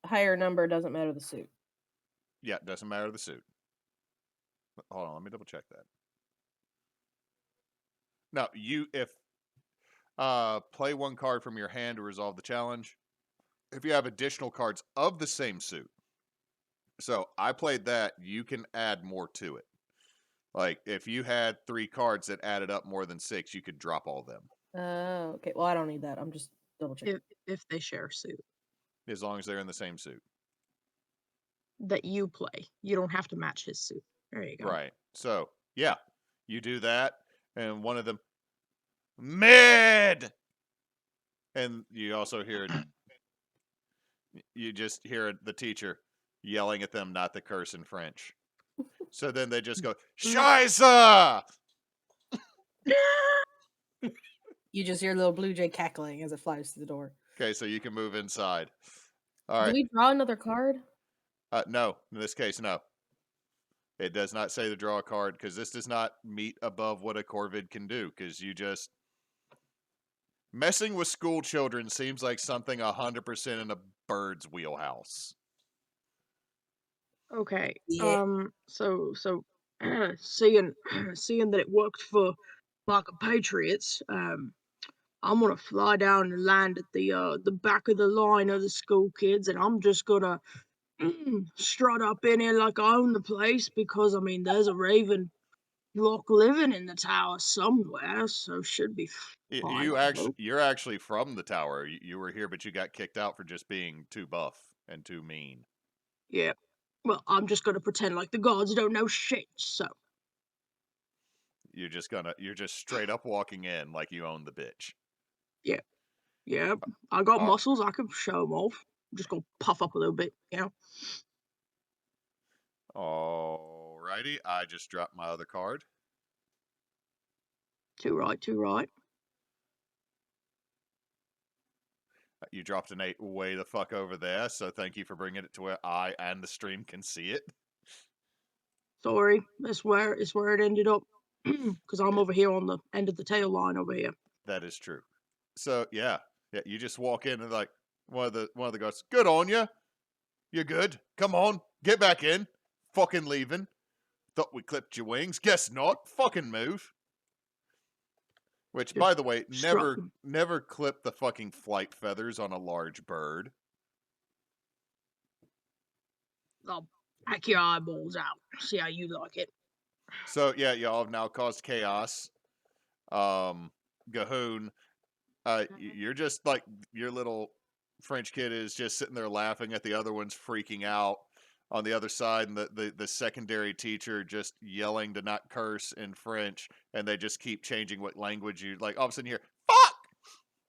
higher number doesn't matter the suit. Yeah, doesn't matter the suit. Hold on, let me double check that. Now, if play one card from your hand to resolve the challenge. If you have additional cards of the same suit, so I played that, you can add more to it. Like if you had 3 cards that added up more than 6, you could drop all of them. Okay. Well, I don't need that. I'm just double checking. If they share a suit As long as they're in the same suit. that you play, you don't have to match his suit. There you go. Right. So, yeah, you do that, and one of them, mid! And you also hear, you just hear the teacher yelling at them not to curse in French. So then they just go, Scheisse! You just hear a little blue jay cackling as it flies through the door. Okay, so you can move inside. All Do right. we draw another card? No, in this case, no. It does not say to draw a card because this does not meet above what a Corvid can do because you just... Messing with school children seems like something 100% in a bird's wheelhouse. Okay. Yeah. So seeing that it worked for like Patriots, I'm gonna fly down and land at the back of the line of the school kids, and I'm just gonna strut up in here like I own the place because I mean there's a Raven Rook living in the tower somewhere, so should be fine. I hope. You're actually from the tower. You were here, but you got kicked out for just being too buff and too mean. Yeah. Well, I'm just gonna pretend like the gods don't know shit. So You're just straight up walking in like you own the bitch. yeah, I got Uh, muscles. I can show them off. I'm just gonna puff up a little bit, you know. Alrighty, I just dropped my other card. Too right, too right. You dropped an 8 way the fuck over there, so thank you for bringing it to where I and the stream can see it. Sorry, it's where it ended up. Because I'm over here on the end of the tail line over here. That is true. So yeah, you just walk in and like one of the guys, good on you. You're good. Come on, get back in. Fucking leaving. Thought we clipped your wings. Guess not. Fucking move. Which, Just by the way, strut. never clip the fucking flight feathers on a large bird. I'll hack your eyeballs out. See how you like it. So yeah, y'all have now caused chaos. Gahoon, you're just like your little French kid is just sitting there laughing at the other ones freaking out on the other side, and the secondary teacher just yelling to not curse in French, and they just keep changing what language you like. All of a sudden, you hear "fuck"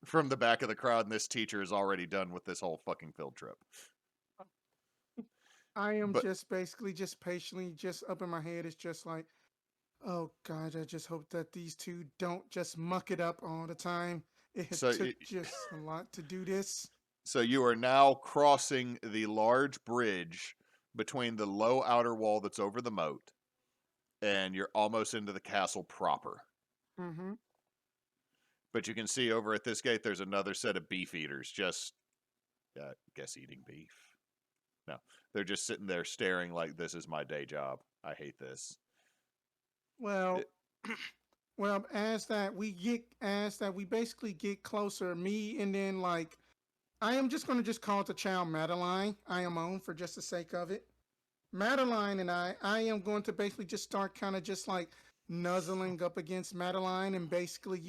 from the back of the crowd, and this teacher is already done with this whole fucking field trip. I am just basically just patiently just up in my head. It's just like, oh God, I just hope that these two don't just muck it up all the time. It took just a lot to do this. So you are now crossing the large bridge between the low outer wall that's over the moat, and you're almost into the castle proper. Mm-hmm. But you can see over at this gate, there's another set of beef eaters, just, guess eating beef. No, they're just sitting there staring like, this is my day job. I hate this. Well, well, as that we basically get closer, me and then like I am just going to just call the child Madeline. I am on for just the sake of it. Madeline and I am going to basically just start kind of just like nuzzling up against Madeline and basically,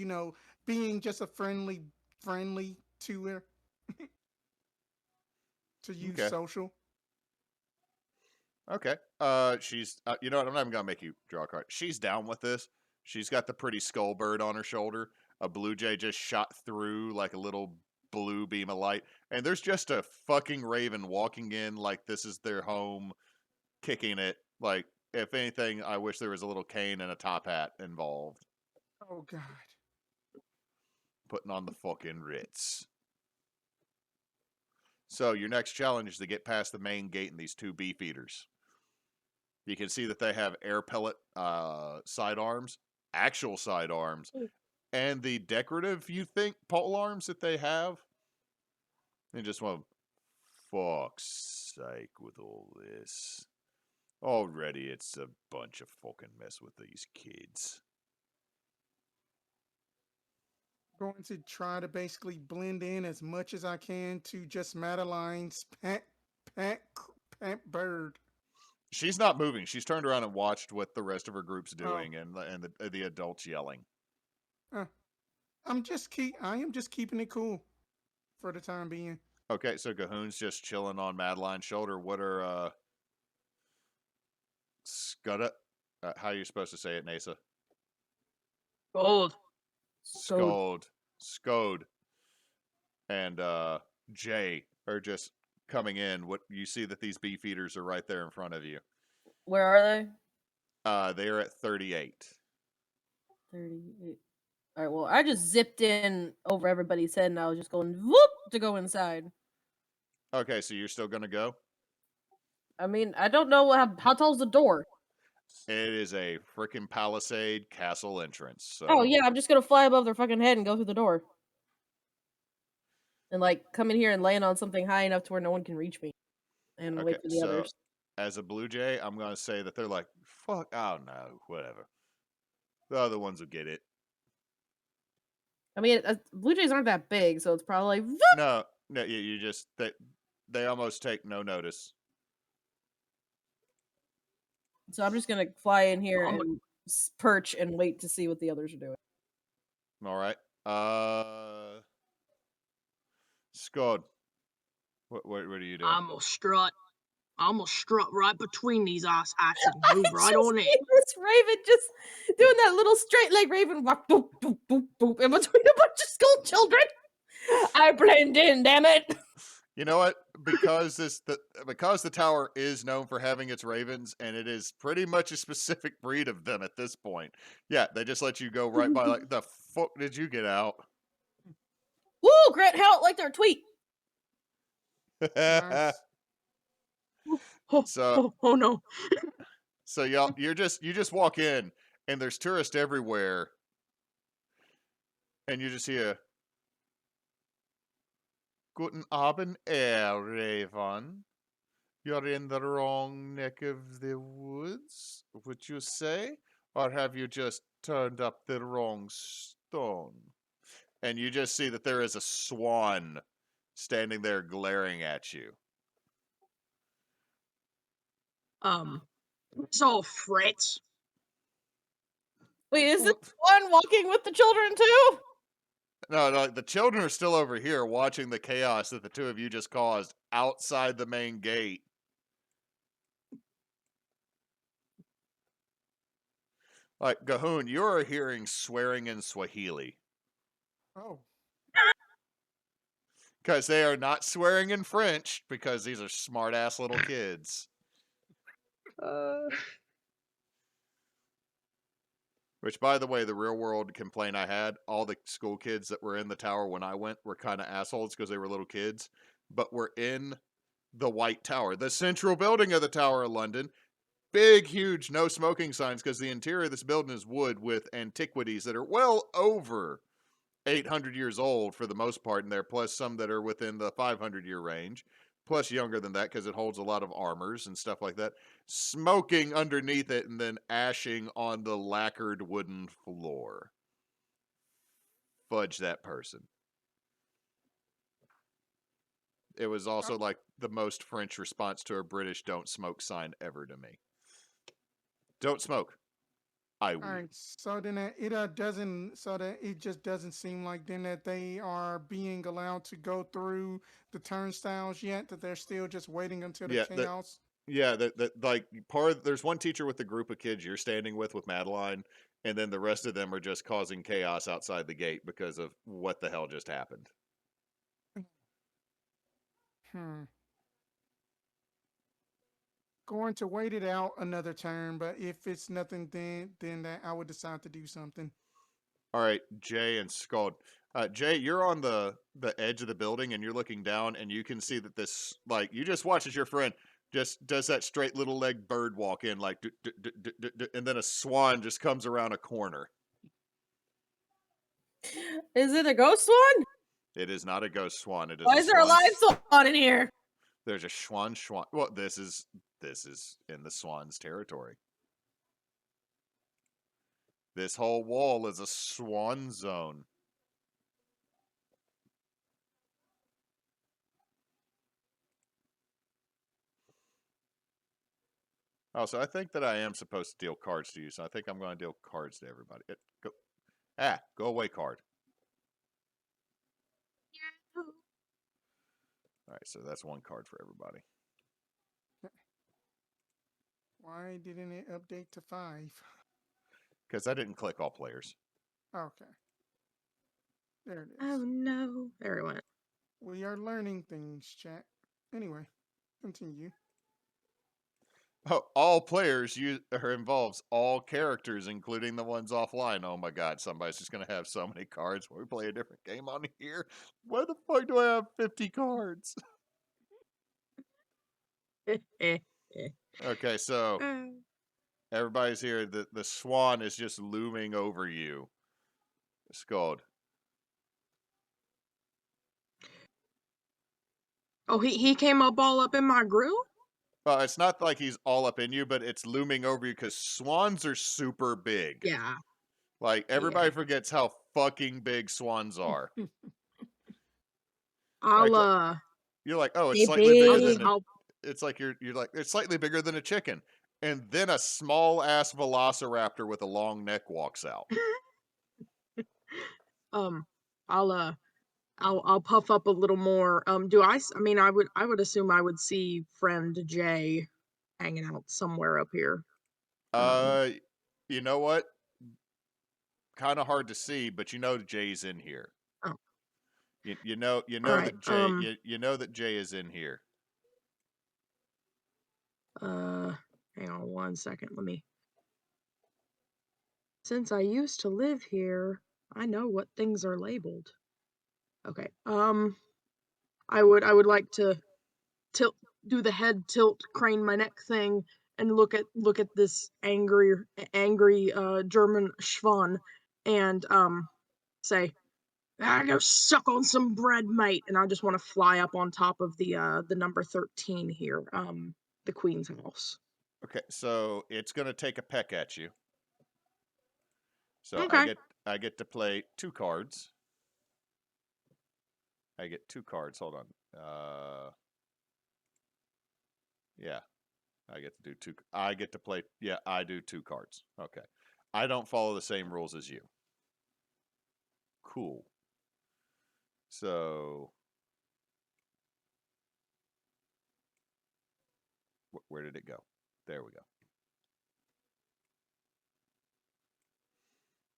being just a friendly to her to use Okay. social. Okay. She's. You know what? I'm not even gonna make you draw a card. She's down with this. She's got the pretty skull bird on her shoulder. A blue jay just shot through like a little blue beam of light, and there's just a fucking raven walking in like this is their home, kicking it. Like, if anything, I wish there was a little cane and a top hat involved. Oh God. Putting on the fucking Ritz. So your next challenge is to get past the main gate in these two beefeaters. You can see that they have air pellet sidearms, actual sidearms, and the decorative, you think, pole arms that they have. And just went, fuck's sake with all this. Already it's a bunch of fucking mess with these kids. Going to try to basically blend in as much as I can to just Madeline's pet bird. She's not moving. She's turned around and watched what the rest of her group's Oh. doing, and the adults yelling. I am just keeping it cool for the time being. Okay, so Gahoon's just chilling on Madeline's shoulder. What are Scudda? How are you supposed to say it, Neysa? Gold. Scode, and Jay are just coming in. What you see that these beefeaters are right there in front of you. Where are they? They are at 38. 38. All right. Well, I just zipped in over everybody's head, and I was just going whoop to go inside. Okay, so you're still gonna go? I mean, I don't know how tall's the door. It is a freaking palisade castle entrance. So. Oh yeah, I'm just gonna fly above their fucking head and go through the door, and like come in here and land on something high enough to where no one can reach me, and wait for the others. As a blue jay, I'm gonna say that they're like, fuck, oh no, whatever. The other ones will get it. I mean, blue jays aren't that big, so it's probably like, no. You just they almost take no notice. So I'm just gonna fly in here and perch and wait to see what the others are doing. All right. Scud. What are you doing? I'm gonna strut right between these ass and move right on in. This raven just doing that little straight leg raven walk, boop, boop, boop, boop, in between a bunch of school children. I blend in, damn it. You know what? Because the tower is known for having its ravens, and it is pretty much a specific breed of them at this point. Yeah, they just let you go right by. Like, the fuck did you get out? Woo! Grant Howard like their tweet. Nice. Oh no. So you just walk in, and there's tourists everywhere, and you just hear, Guten Abend, Herr Raven. You're in the wrong neck of the woods, would you say? Or have you just turned up the wrong stone? And you just see that there is a swan standing there glaring at you. It's all Fritz. Wait, is this one walking with the children too? No, the children are still over here watching the chaos that the two of you just caused outside the main gate. Like, Gahoon, you are hearing swearing in Swahili. Oh. Because they are not swearing in French, because these are smart-ass little kids. Which, by the way, the real-world complaint I had, all the school kids that were in the tower when I went were kind of assholes because they were little kids. But we're in the White Tower, the central building of the Tower of London. Big, huge, no smoking signs, because the interior of this building is wood with antiquities that are well over 800 years old for the most part in there, plus some that are within the 500-year range, plus younger than that because it holds a lot of armors and stuff like that. Smoking underneath it and then ashing on the lacquered wooden floor. Fudge that person. it was also like the most French response to a British "don't smoke" sign ever to me. Don't smoke. I will. All right, so then it just doesn't seem like then that they are being allowed to go through the turnstiles yet. That they're still just waiting until the chaos. That like there's one teacher with the group of kids you're standing with Madeline, and then the rest of them are just causing chaos outside the gate because of what the hell just happened. Going to wait it out another turn, but if it's nothing, then that I would decide to do something. All right, Jay and Scald. Jay, you're on the edge of the building, and you're looking down, and you can see that this, like, you just watch as your friend just does that straight little leg bird walk in, like, and then a swan just comes around a corner. Is it a ghost swan? It is not a ghost swan. It is. Why is there a live swan in here? There's a swan. Well, this is in the swan's territory. This whole wall is a swan zone. Also, I think that I am supposed to deal cards to you, so I think I'm going to deal cards to everybody. Go away, card. All right, so that's one card for everybody. Why didn't it update to 5? Because I didn't click all players. Okay. There it is. Oh no. There it went. We are learning things, chat. Anyway, continue. Oh, all players involves all characters, including the ones offline. Oh my god, somebody's just going to have so many cards when we play a different game on here. Why the fuck do I have 50 cards? Okay, so everybody's here. The swan is just looming over you. Scald. Oh, he came all up in my grill? Well, it's not like he's all up in you, but it's looming over you because swans are super big. Yeah. Like, everybody forgets how fucking big swans are. You're like, oh, it's slightly bigger than it's like you're like, it's slightly bigger than a chicken. And then a small ass velociraptor with a long neck walks out. I'll puff up a little more. I would assume I would see friend Jay hanging out somewhere up here. You know what? Kind of hard to see, but you know Jay's in here. Oh. You know right, that Jay you know that Jay is in here. Hang on 1 second. Since I used to live here, I know what things are labeled. Okay. I would like to do the head tilt, crane my neck thing, and look at this angry German Schwan, and say, go suck on some bread, mate. And I just want to fly up on top of the number 13 here, the Queen's house. Okay, so it's gonna take a peck at you. So okay. I get to play 2 cards. I get 2 cards. Hold on. Yeah. I get to do 2. I get to play. Yeah, I do 2 cards. Okay. I don't follow the same rules as you. Cool. So where did it go? There we go.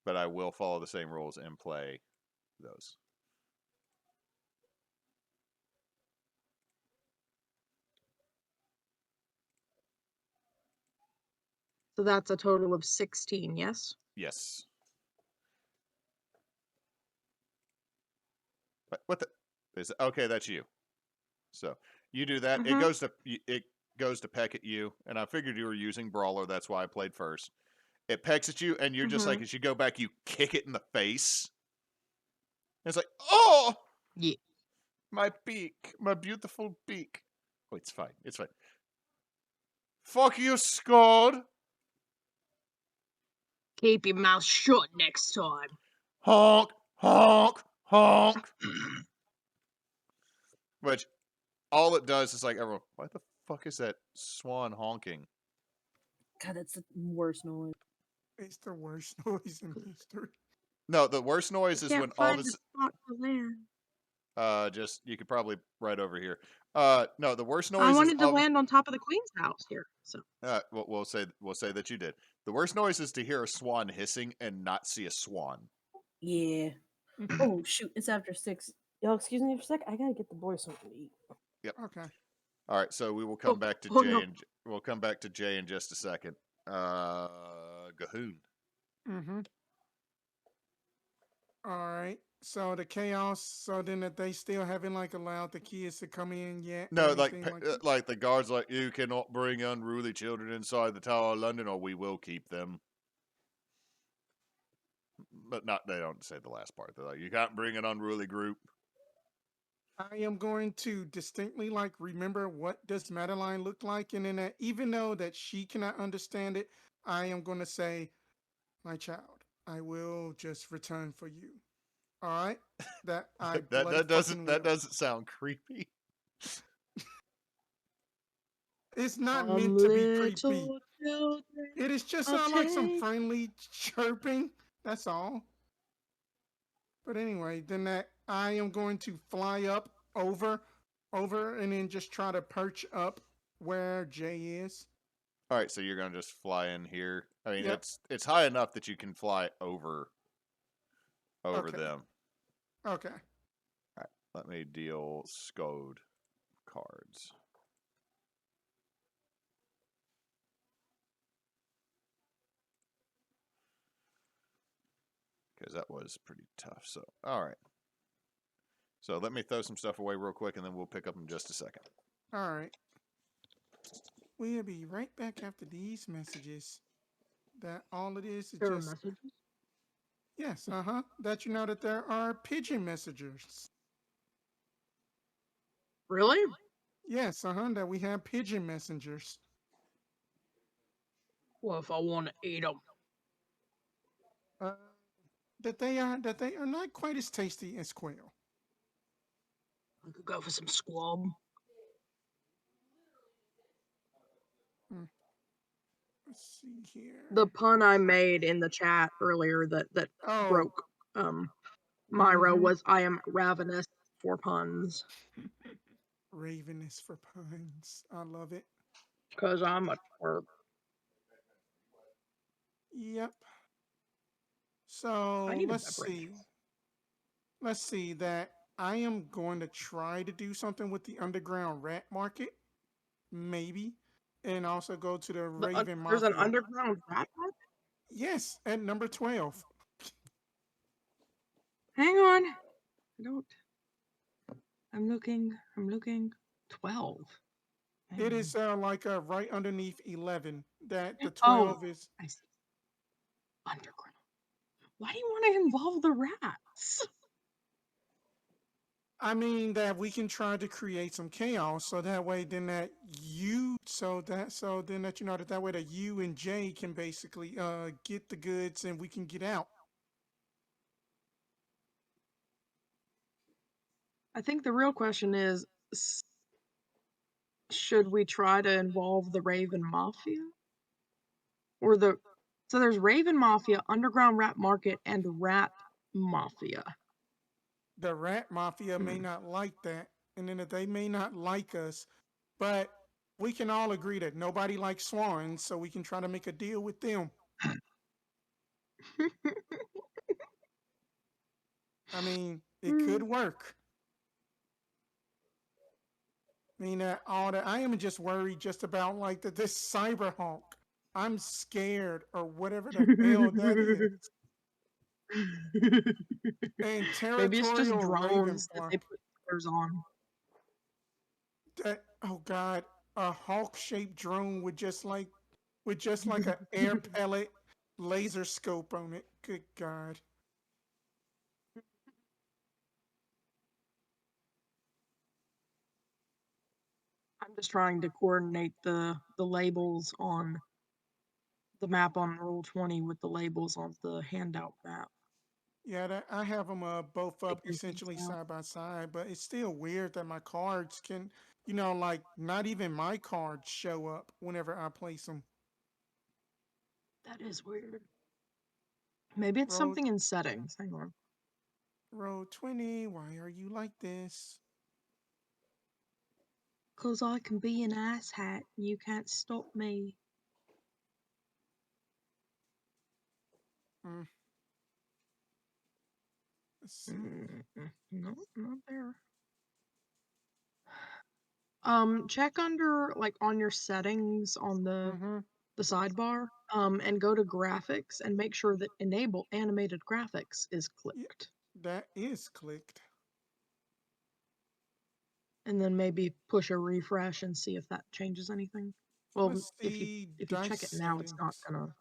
But I will follow the same rules and play those. So that's a total of 16, yes? Yes. What the? Okay, that's you. So you do that. It goes to peck at you, and I figured you were using Brawler. That's why I played first. It pecks at you, and you're just like, as you go back, you kick it in the face. And it's like, oh, yeah, my beak, my beautiful beak. Oh, it's fine. It's fine. Fuck you, Scald. Keep your mouth shut next time. Honk, honk, honk. Which, all it does is like everyone, what the fuck is that swan honking? God, that's the worst noise. It's the worst noise in history. No, the worst noise is when Can't all of find a a spot to land. just you could probably right over here. No, the worst I noise is wanted to all of land on top of the queen's house here. So we'll say that you did. The worst noise is to hear a swan hissing and not see a swan. Yeah. Oh shoot, it's after 6. Y'all, excuse me for a sec. I gotta get the boys something to eat. Yep. Okay. All right, so we will come back to oh Jay no. and we'll come back to Jay in just a second. Gahoon. Mm-hmm. All right. So the chaos. So then that they still haven't like allowed the kids to come in yet. No, or anything like that? like the guards, like you cannot bring unruly children inside the Tower of London, or we will keep them. But not they don't say the last part. They're like, you can't bring an unruly group. I am going to distinctly like remember what does Madeline look like, and then even though that she cannot understand it, I am going to say, my child, I will just return for you. All right, that I bloody fucking will. That doesn't sound creepy. It's not Some meant to be creepy. little children. It is just I'll like some take- friendly chirping. That's all. But anyway, then that I am going to fly up over, and then just try to perch up where Jay is. All right, so you're gonna just fly in here. I mean, Yep. it's high enough that you can fly over Okay. them. Okay. All right, let me deal Scode cards. Because that was pretty tough. So, all right. So let me throw some stuff away real quick, and then we'll pick up in just a second. All right. We'll be right back after these messages. That all it is There are just messages. yes, that you know that there are pigeon messengers. Really? Yes, that we have pigeon messengers. Well, if I want to eat them. That they are not quite as tasty as quail. I could go for some squab. Let's see here. The pun I made in the chat earlier that Oh. broke Miro Mhm. was I am ravenous for puns. Ravenous for puns. I love it. Because I'm a twerp. Yep. So I need a let's beverage. see. Let's see that I am going to try to do something with the underground rat market, maybe, and also go to the Raven There's Mafia. an underground rat market? Yes, at number 12. Hang on. I don't. I'm looking. 12. Hang It on. is like right underneath 11. That the 12 is. I see. Underground. Why do you want to involve the rats? I mean that we can try to create some chaos, so that way then that you, then that you know that way that you and Jay can basically get the goods and we can get out. I think the real question is, should we try to involve the Raven Mafia? So there's Raven Mafia, Underground Rat Market, and Rat Mafia. The rat mafia may not like that, and then that they may not like us, but we can all agree that nobody likes swans, so we can try to make a deal with them. I mean, it could work. I mean, all that I am just worried just about like this Cyberhawk. I'm scared, or whatever the hell that is. And Maybe it's just territorial drones that Ravenfly. they put stickers on. That, oh god, a hawk-shaped drone with just like an air pellet laser scope on it. Good god. I'm just trying to coordinate the labels on the map on Roll 20 with the labels on the handout map. Yeah, I have them both up Figure things essentially out. side by side, but it's still weird that my cards can, like not even my cards show up whenever I place them. That is weird. Maybe it's Roll, something in settings. Hang on. roll 20. Why are you like this? 'Cause I can be an asshat and you can't stop me. Mm, let's see. No, not there. Check under like on your settings on Mm-hmm. the sidebar, and go to graphics and make sure that enable animated graphics is Yeah, clicked. that is clicked. And then maybe push a refresh and see if that changes anything. Well, Let's if you see check dice it now, it's not settings. gonna.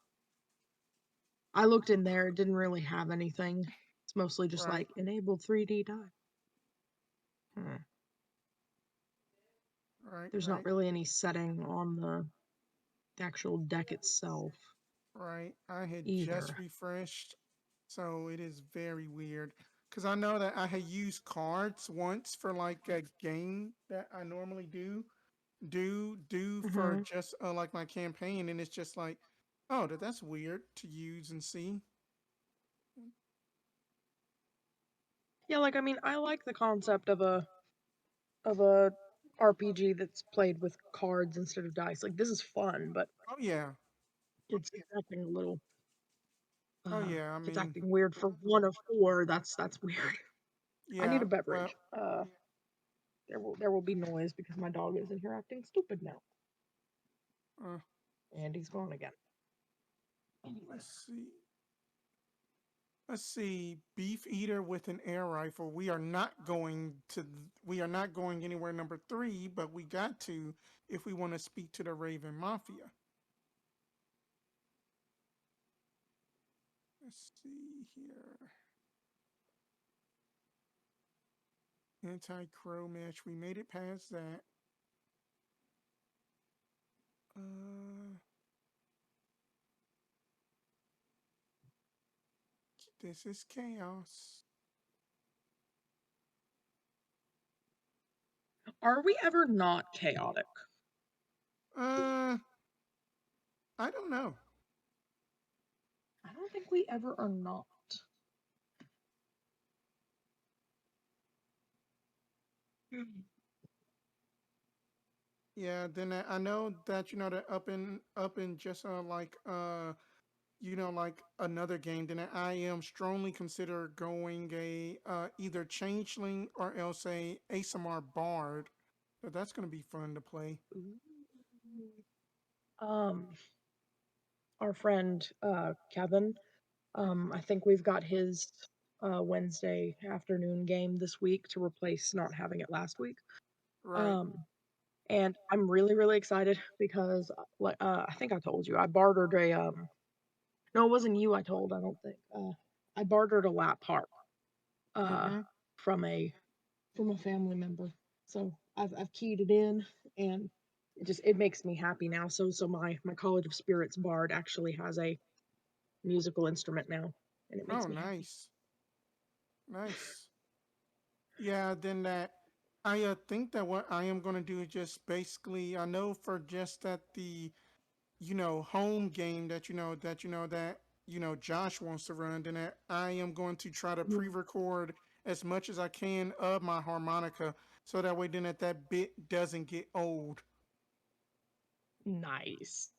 I looked in there, it didn't really have anything. It's mostly just Right, like enable 3D die. right, There's not right, really any setting on the actual deck itself right. I had just either. refreshed, so it is very weird. Because I know that I had used cards once for like a game that I normally do for hmm just like my campaign, and it's just like, oh, that's weird to use and see. Yeah, like I mean, I like the concept of a RPG that's played with cards instead of dice. Like this is fun, but Oh yeah, it's acting a little oh yeah. I it's mean, acting weird for one of four. That's weird. I need yeah. a Well, beverage. There will be noise because my dog is in here acting stupid now. uh, And he's gone again. let's see. Let's see. Beef eater with an air rifle. We are not going to. We are not going anywhere number 3, but we got to if we want to speak to the Raven Mafia. Let's see here. Anti-crow match. We made it past that. This is chaos. Are we ever not chaotic? Uh, I don't know. I don't think we ever are not. Yeah, then I know that that up in just like another game, then I am strongly consider going a either changeling or else a ASMR bard. So that's gonna be fun to play. Um, our friend Kevin, I think we've got his Wednesday afternoon game this week to replace not having it last week. Right. Um, and I'm really really excited because I think I told you I bartered a no, it wasn't you I told, I don't think. I bartered a lap harp uh Mm-hmm. from a family member. So I've keyed it in and it makes me happy now. So my College of Spirits bard actually has a musical instrument now and it Oh, makes me happy. nice, nice. Yeah. Then that I think that what I am gonna do is just basically I know for just that the home game that Josh wants to run, then I am going to try to Mhm. pre-record as much as I can of my harmonica, so that way then that bit doesn't get old. Nice.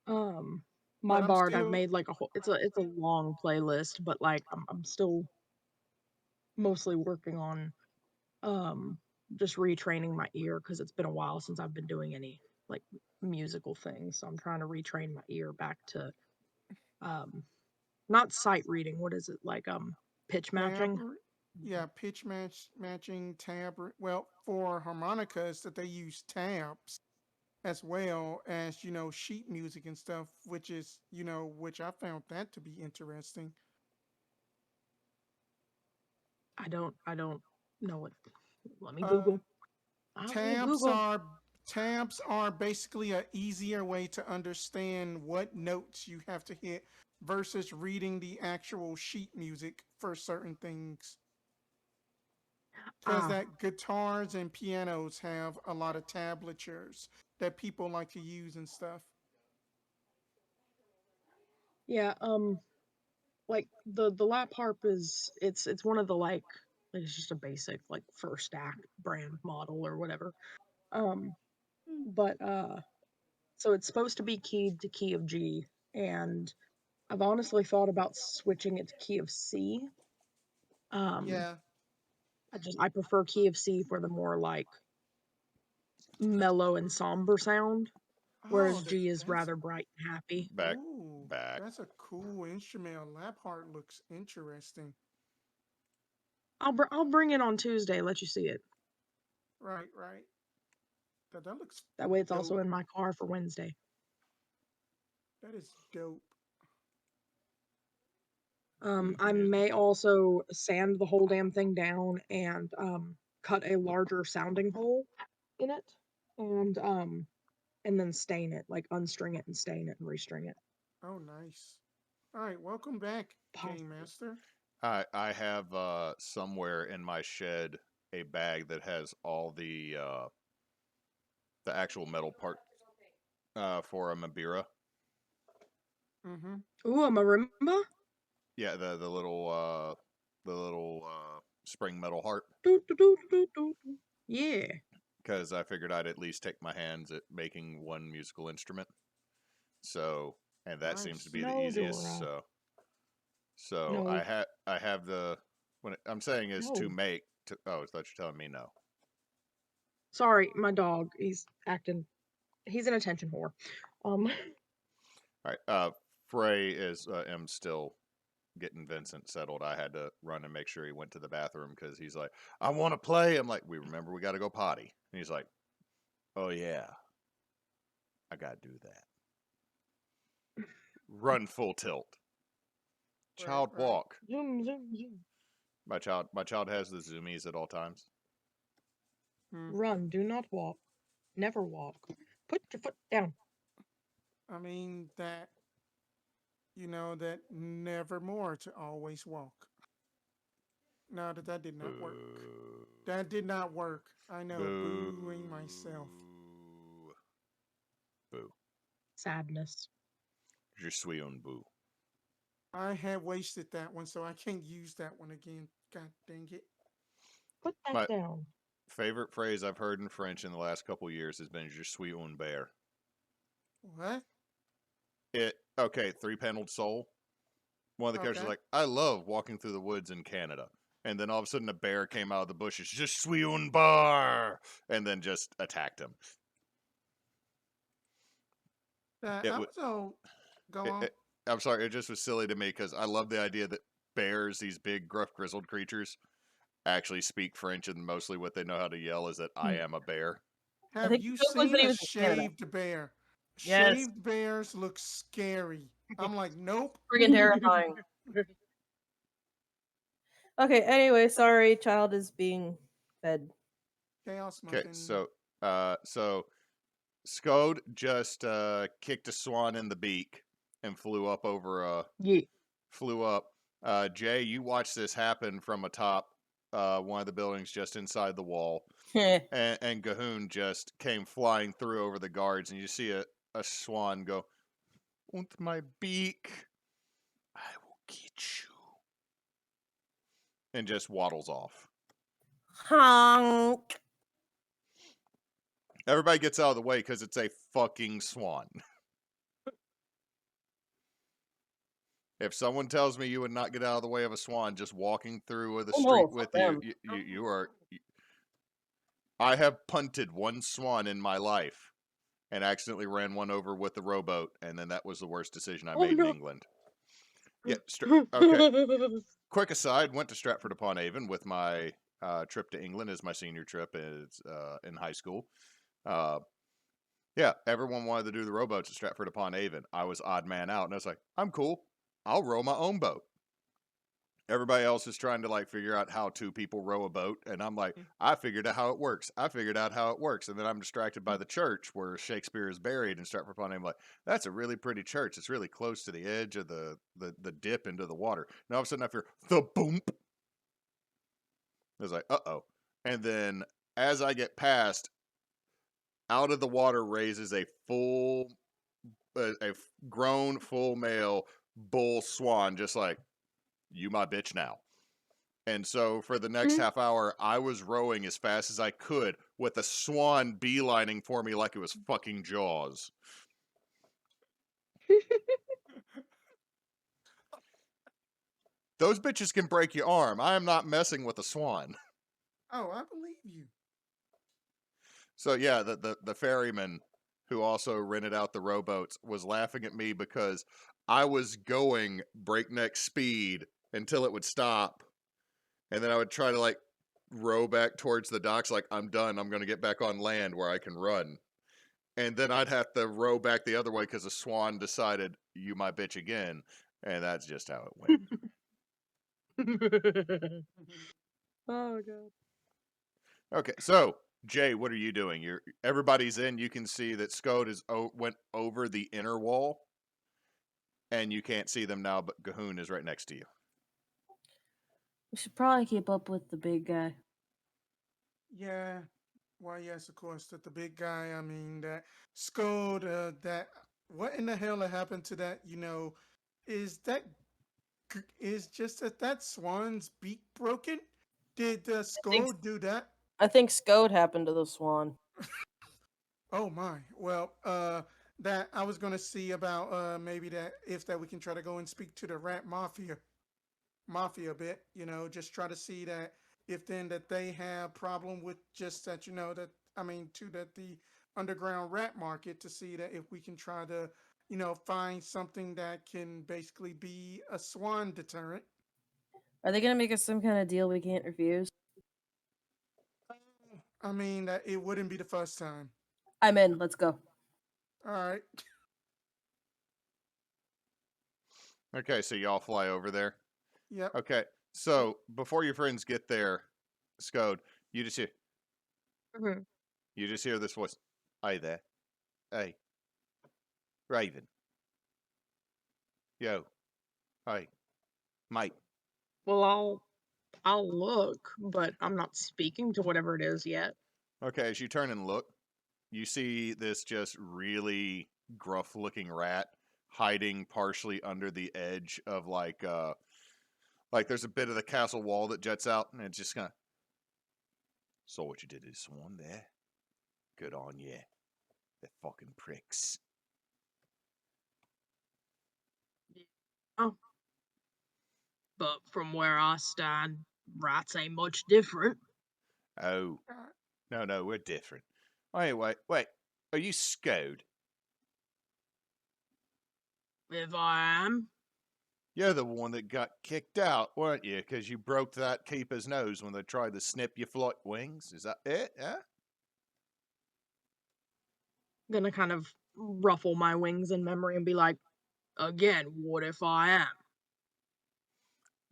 Um my But I'm bard I've still made like a whole it's a long playlist, but like I'm still mostly working on um just retraining my ear because it's been a while since I've been doing any like musical things. So I'm trying to retrain my ear back to um not sight reading. What is it like? Pitch tab, matching. yeah, matching tab. Well, for harmonicas that they use tabs as well as sheet music and stuff, which is which I found that to be interesting. I don't know what. Let me Uh, Google. I will tabs Google. are tabs are basically a easier way to understand what notes you have to hit versus reading the actual sheet music for certain things. Because Ah, that guitars and pianos have a lot of tablatures that people like to use and stuff. yeah. Like the lap harp is it's one of the like it's just a basic like first act brand model or whatever. Um, but so it's supposed to be keyed to key of G, and I've honestly thought about switching it to key of C. Um, Yeah. I prefer key of C for the more like mellow and somber sound, Oh, whereas G is that's rather bright and happy. Back, ooh, back. that's a cool instrument. A lap harp looks interesting. I'll bring it on Tuesday, let you see it. Right, right. That looks That way it's dope. also in my car for Wednesday. That is dope. I may also sand the whole damn thing down and cut a larger sounding hole in it and then stain it, like unstring it and stain it and restring it. Oh, nice. All right, welcome back, Game Possibly. Master. I have somewhere in my shed a bag that has all the actual metal part for a Mabira. Mm-hmm. Ooh, a marimba? Yeah, the little spring metal harp. Doo, doo, doo, doo, doo, doo. Yeah. Because I figured I'd at least take my hands at making one musical instrument. So, and that seems to Nice. be the No, easiest. Dora. So No. I have the I'm saying is to No. make. Oh, I thought you're telling me no. Sorry, my dog. He's an attention whore. All right. Frey is am still getting Vincent settled. I had to run and make sure he went to the bathroom because he's like, I want to play. I'm like, we got to go potty. And he's like, oh yeah, I got to do that. Run full tilt. Child Right. walk. Zoom, zoom, zoom. My child has the zoomies at all times. Hmm. Run, do not walk. Never walk. Put your foot down. I mean that that nevermore to always walk. No, that did not work. Boo. That did not work. I know, Boo. booing myself. Boo. Sadness. Je suis un boo. I had wasted that one, so I can't use that one again. God dang it. Put that My down. favorite phrase I've heard in French in the last couple years has been je suis un bear. What? Okay, 3-paneled soul. One of the characters Okay. is like, I love walking through the woods in Canada. And then all of a sudden a bear came out of the bushes, je suis un bear, and then just attacked him. Go on. I'm sorry, it just was silly to me because I love the idea that bears, these big, gruff, grizzled creatures, actually speak French, and mostly what they know how to yell is that I am a bear. I Have think you the joke was seen that he a was in Canada. shaved bear? Yes. Shaved bears look scary. I'm like, nope. Friggin' terrifying. Okay, anyway, sorry, child is being fed. Chaos Okay, muffin. so Skode just kicked a swan in the beak and flew up over Yeah. flew up. Jay, you watched this happen from atop one of the buildings just inside the wall. And Gahoon just came flying through over the guards, and you see a swan go, "Und my beak, I will get you," and just waddles off. Honk. Everybody gets out of the way because it's a fucking swan. If someone tells me you would not get out of the way of a swan just walking through the Oh, street no, with fuck you, them. you are. I have punted one swan in my life and accidentally ran one over with the rowboat, and then that was the worst decision I Oh, made no. in England. Yeah, okay. Quick aside, went to Stratford upon Avon with my trip to England as my senior trip in high school. Yeah, everyone wanted to do the rowboats at Stratford upon Avon. I was odd man out, and I was like, I'm cool. I'll row my own boat. Everybody else is trying to figure out how two people row a boat, and I'm like, I figured out how it works. And then I'm distracted by the church where Shakespeare is buried in Stratford upon Avon. Like, that's a really pretty church. It's really close to the edge of the dip into the water. And all of a sudden I hear the boom. I was like, uh-oh. And then as I get past, out of the water raises a grown full male bull swan, just like, you my bitch now. And so for the next half hour, I was rowing as fast as I could with a swan beelining for me like it was fucking Jaws. Those bitches can break your arm. I am not messing with a swan. Oh, I believe you. So yeah, the ferryman who also rented out the rowboats was laughing at me because I was going breakneck speed until it would stop. And then I would try to like row back towards the docks like, I'm done. I'm going to get back on land where I can run. And then I'd have to row back the other way because the swan decided, you my bitch again. And that's just how it went. Oh god. Okay, so Jay, what are you doing? Everybody's in. You can see that Scode went over the inner wall, and you can't see them now. But Gahoon is right next to you. We should probably keep up with the big guy. Yeah. Why, yes, of course, that the big guy, I mean, that Scode, that, what in the hell happened to that, is just that swan's beak broken? Did Scode do that? I think Scode happened to the swan. Oh my. Well, that I was gonna see about maybe that if that we can try to go and speak to the rat mafia a bit, just try to see that if then that they have problem with just that, that I mean to that the underground rat market to see that if we can try to, find something that can basically be a swan deterrent. Are they gonna make us some kind of deal we can't refuse? I mean that it wouldn't be the first time. I'm in. Let's go. All right. Okay, so y'all fly over there. Yep. Okay, so before your friends get there, Scode, you just hear. Mhm. You just hear this voice. Hey there. Hey. Raven. Yo. Hey. Mate. Well, I'll look, but I'm not speaking to whatever it is yet. Okay, as you turn and look, you see this just really gruff looking rat hiding partially under the edge of like there's a bit of the castle wall that juts out, and it's just kind of. Saw what you did to this swan there. Good on you. They're fucking pricks. Oh. But from where I stand, rats ain't much different. Oh. No, we're different. Wait. Are you Scode? If I am, You're the one that got kicked out, weren't you? Because you broke that keeper's nose when they tried to snip your flight wings. Is that it? Yeah? gonna kind of ruffle my wings in memory and be like, again, what if I am?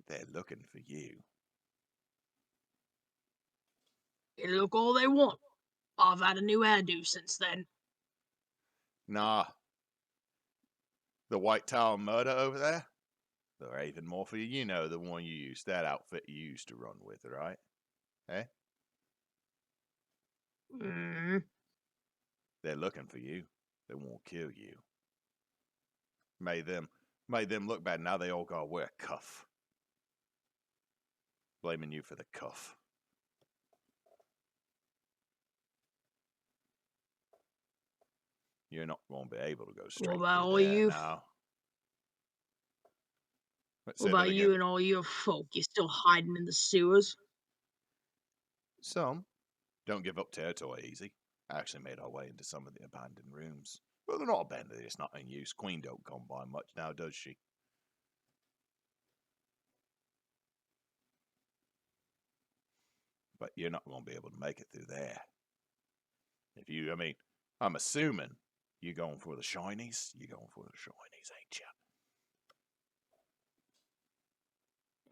They're looking for you. They look all they want. I've had a new hairdo since then. Nah. The white towel murder over there? They're even more for you. You know the one you used, that outfit you used to run with, right? Eh? They're looking for you. They won't kill you. Made them look bad. Now they all gotta wear a cuff. Blaming you for the cuff. You're not going to be able to go straight about through all there you? now. What about you and all your folk? You still hiding in the sewers? Some. Don't give up territory easy. I actually made our way into some of the abandoned rooms. Well, they're not abandoned, it's not in use. Queen don't come by much now, does she? But you're not going to be able to make it through there. I'm assuming you're going for the shinies. You're going for the shinies, ain't you?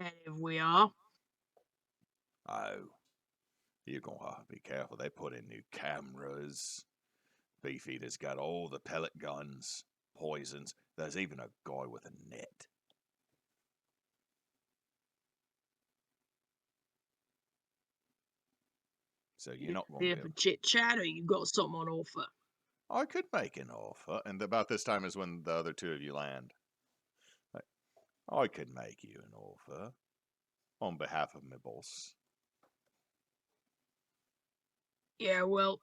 And if we are? Oh, you're going to have to be careful. They put in new cameras. Beefeater's got all the pellet guns, poisons. There's even a guy with a net. So you're not going to Here be for able. chit chat, or you got something on offer? I could make an offer, and about this time is when the other two of you land. Like, I could make you an offer on behalf of my boss. Yeah, well,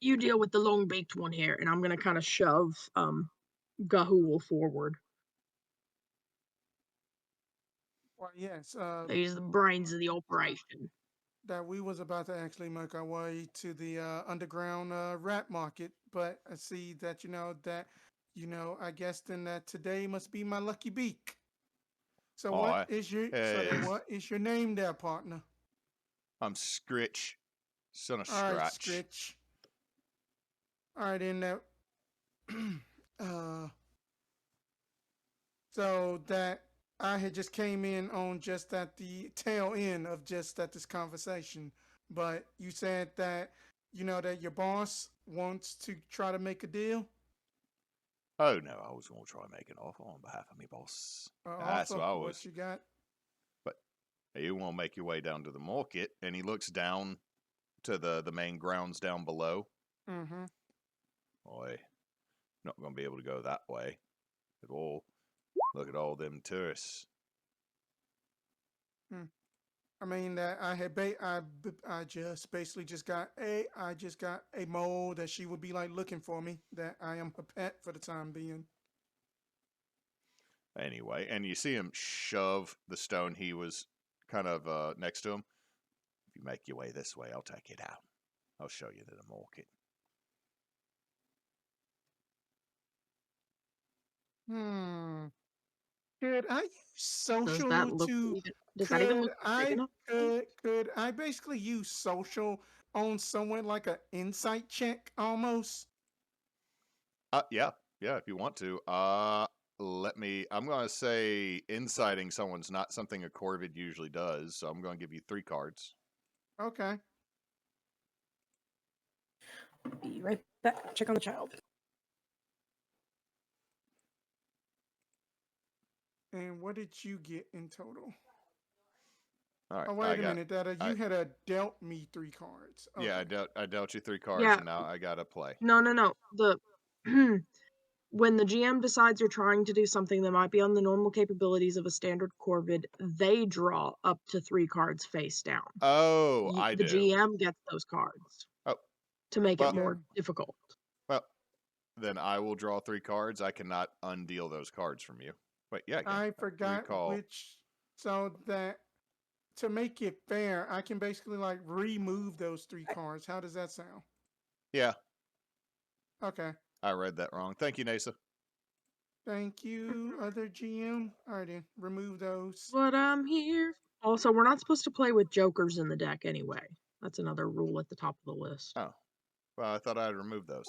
you deal with the long baked one here, and I'm gonna kind of shove Gahul forward. Well, yes, He's the brains of the operation. that we was about to actually make our way to the underground rat market, but I see that I guess then that today must be my lucky beak. So Oh, what is your name there, partner? I'm Scritch, son of All right, Scratch. Scritch. All right, then that. So that I had just came in on just at the tail end of just at this conversation, but you said that that your boss wants to try to make a deal. Oh no, I was going to try and make an offer on behalf of my boss. That's Offer what I what was. you got. But you want to make your way down to the market, and he looks down to the main grounds down below. Mm-hmm. Boy, not going to be able to go that way at all. Look at all them tourists. I mean that I just basically just got a mole that she would be like looking for me, that I am her pet for the time being. Anyway, and you see him shove the stone he was kind of next to him. If you make your way this way, I'll take it out. I'll show you to the market. Could I use Does social that look to even? Does that even look big enough? could I basically use social on someone like an insight check almost? Yeah, if you want to. I'm going to say inciting someone's not something a Corvid usually does, so I'm going to give you 3 cards. Okay. Be right back. Check on the child. And what did you get in total? All right. Oh, wait a minute, Dada. You had dealt me 3 cards. Okay. Yeah, I dealt you 3 cards, Yeah. and now I got to play. No. The when the GM decides you're trying to do something that might be on the normal capabilities of a standard Corvid, they draw up to 3 cards face down. Oh, I The do. GM gets those cards. Oh, to make well- it more difficult. Well, then I will draw 3 cards. I cannot undeal those cards from you. Wait, yeah, I forgot recall. which. So that to make it fair, I can basically like remove those 3 cards. How does that sound? Yeah, Okay. I read that wrong. Thank you, Neysa. Thank you, other GM. All right, then remove those. But I'm here. Also, we're not supposed to play with jokers in the deck anyway. That's another rule at the top of the list. Oh, well, I thought I'd remove those.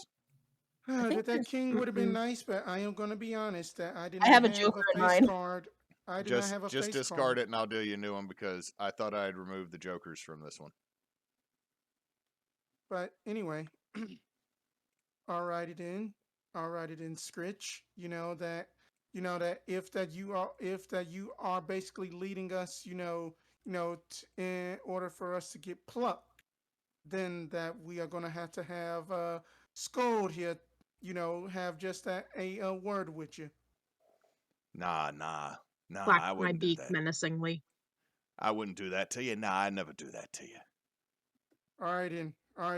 That king would have been nice, but I am going to be honest that I did I not have a have Joker a in face mine. card. I did not have a Just face discard card. it, and I'll deal you a new one because I thought I'd remove the jokers from this one. But anyway, alrighty then, Scritch. You know that if that you are basically leading us, in order for us to get plucked, then that we are gonna have Scold here, have just a word with you. Nah, Clack I my wouldn't do beak that. menacingly. I wouldn't do that to you. Nah, I'd never do that to you. All right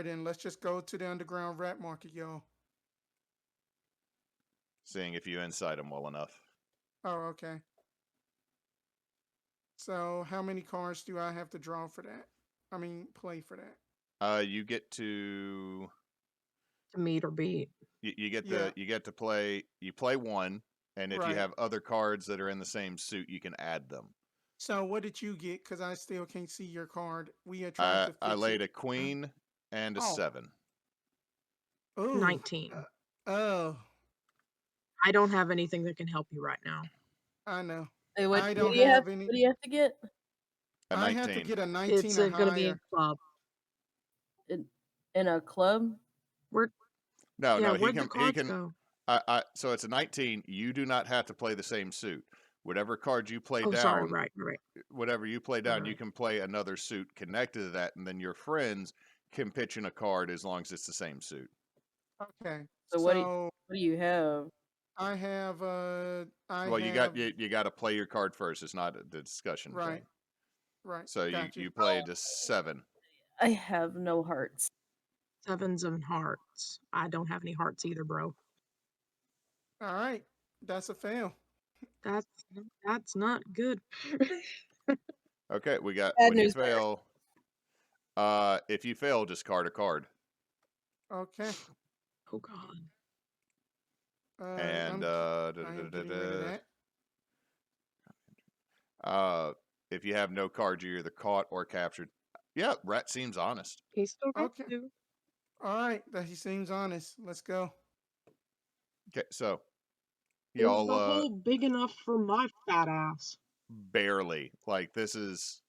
then, let's just go to the underground rat market, y'all. Seeing if you incite them well enough. Oh, okay. So how many cards do I have to draw for that? I mean, play for that. You get to Meet or beat. you get Yeah. you get to play. You play 1, and if you Right. have other cards that are in the same suit, you can add them. So what did you get? Because I still can't see your card. We had tried to fix I laid it. a queen and a Oh. 7. Ooh. 19. Oh, I don't have anything that can help you right now. I know. Wait, I don't what do you have have any. What do you have to get? A 19. I have to get a 19 It's or going to be a higher. club. In a club? No, Yeah, he where'd the can cards go? so it's a 19. You do not have to play the same suit. Whatever card you play Oh, down, sorry, right. whatever you play down, you Right. can play another suit connected to that, and then your friends can pitch in a card as long as it's the same suit. Okay. So what do you have? I have Well, you got to play your card first. It's not the discussion right, thing. right. So Got you played a 7. I have no hearts. 7s and hearts. I don't have any hearts either, bro. All right, that's a fail. That's not good. Okay, we got Bad when you news bears. fail. If you fail, discard a card. Okay. Oh God. And I am getting rid of that. if you have no cards, you're either caught or captured. Yeah, Rat seems honest. He still got Okay. 2. All right, that he seems honest. Let's go. Okay, so Is y'all the hole big enough for my fat ass? barely, like this is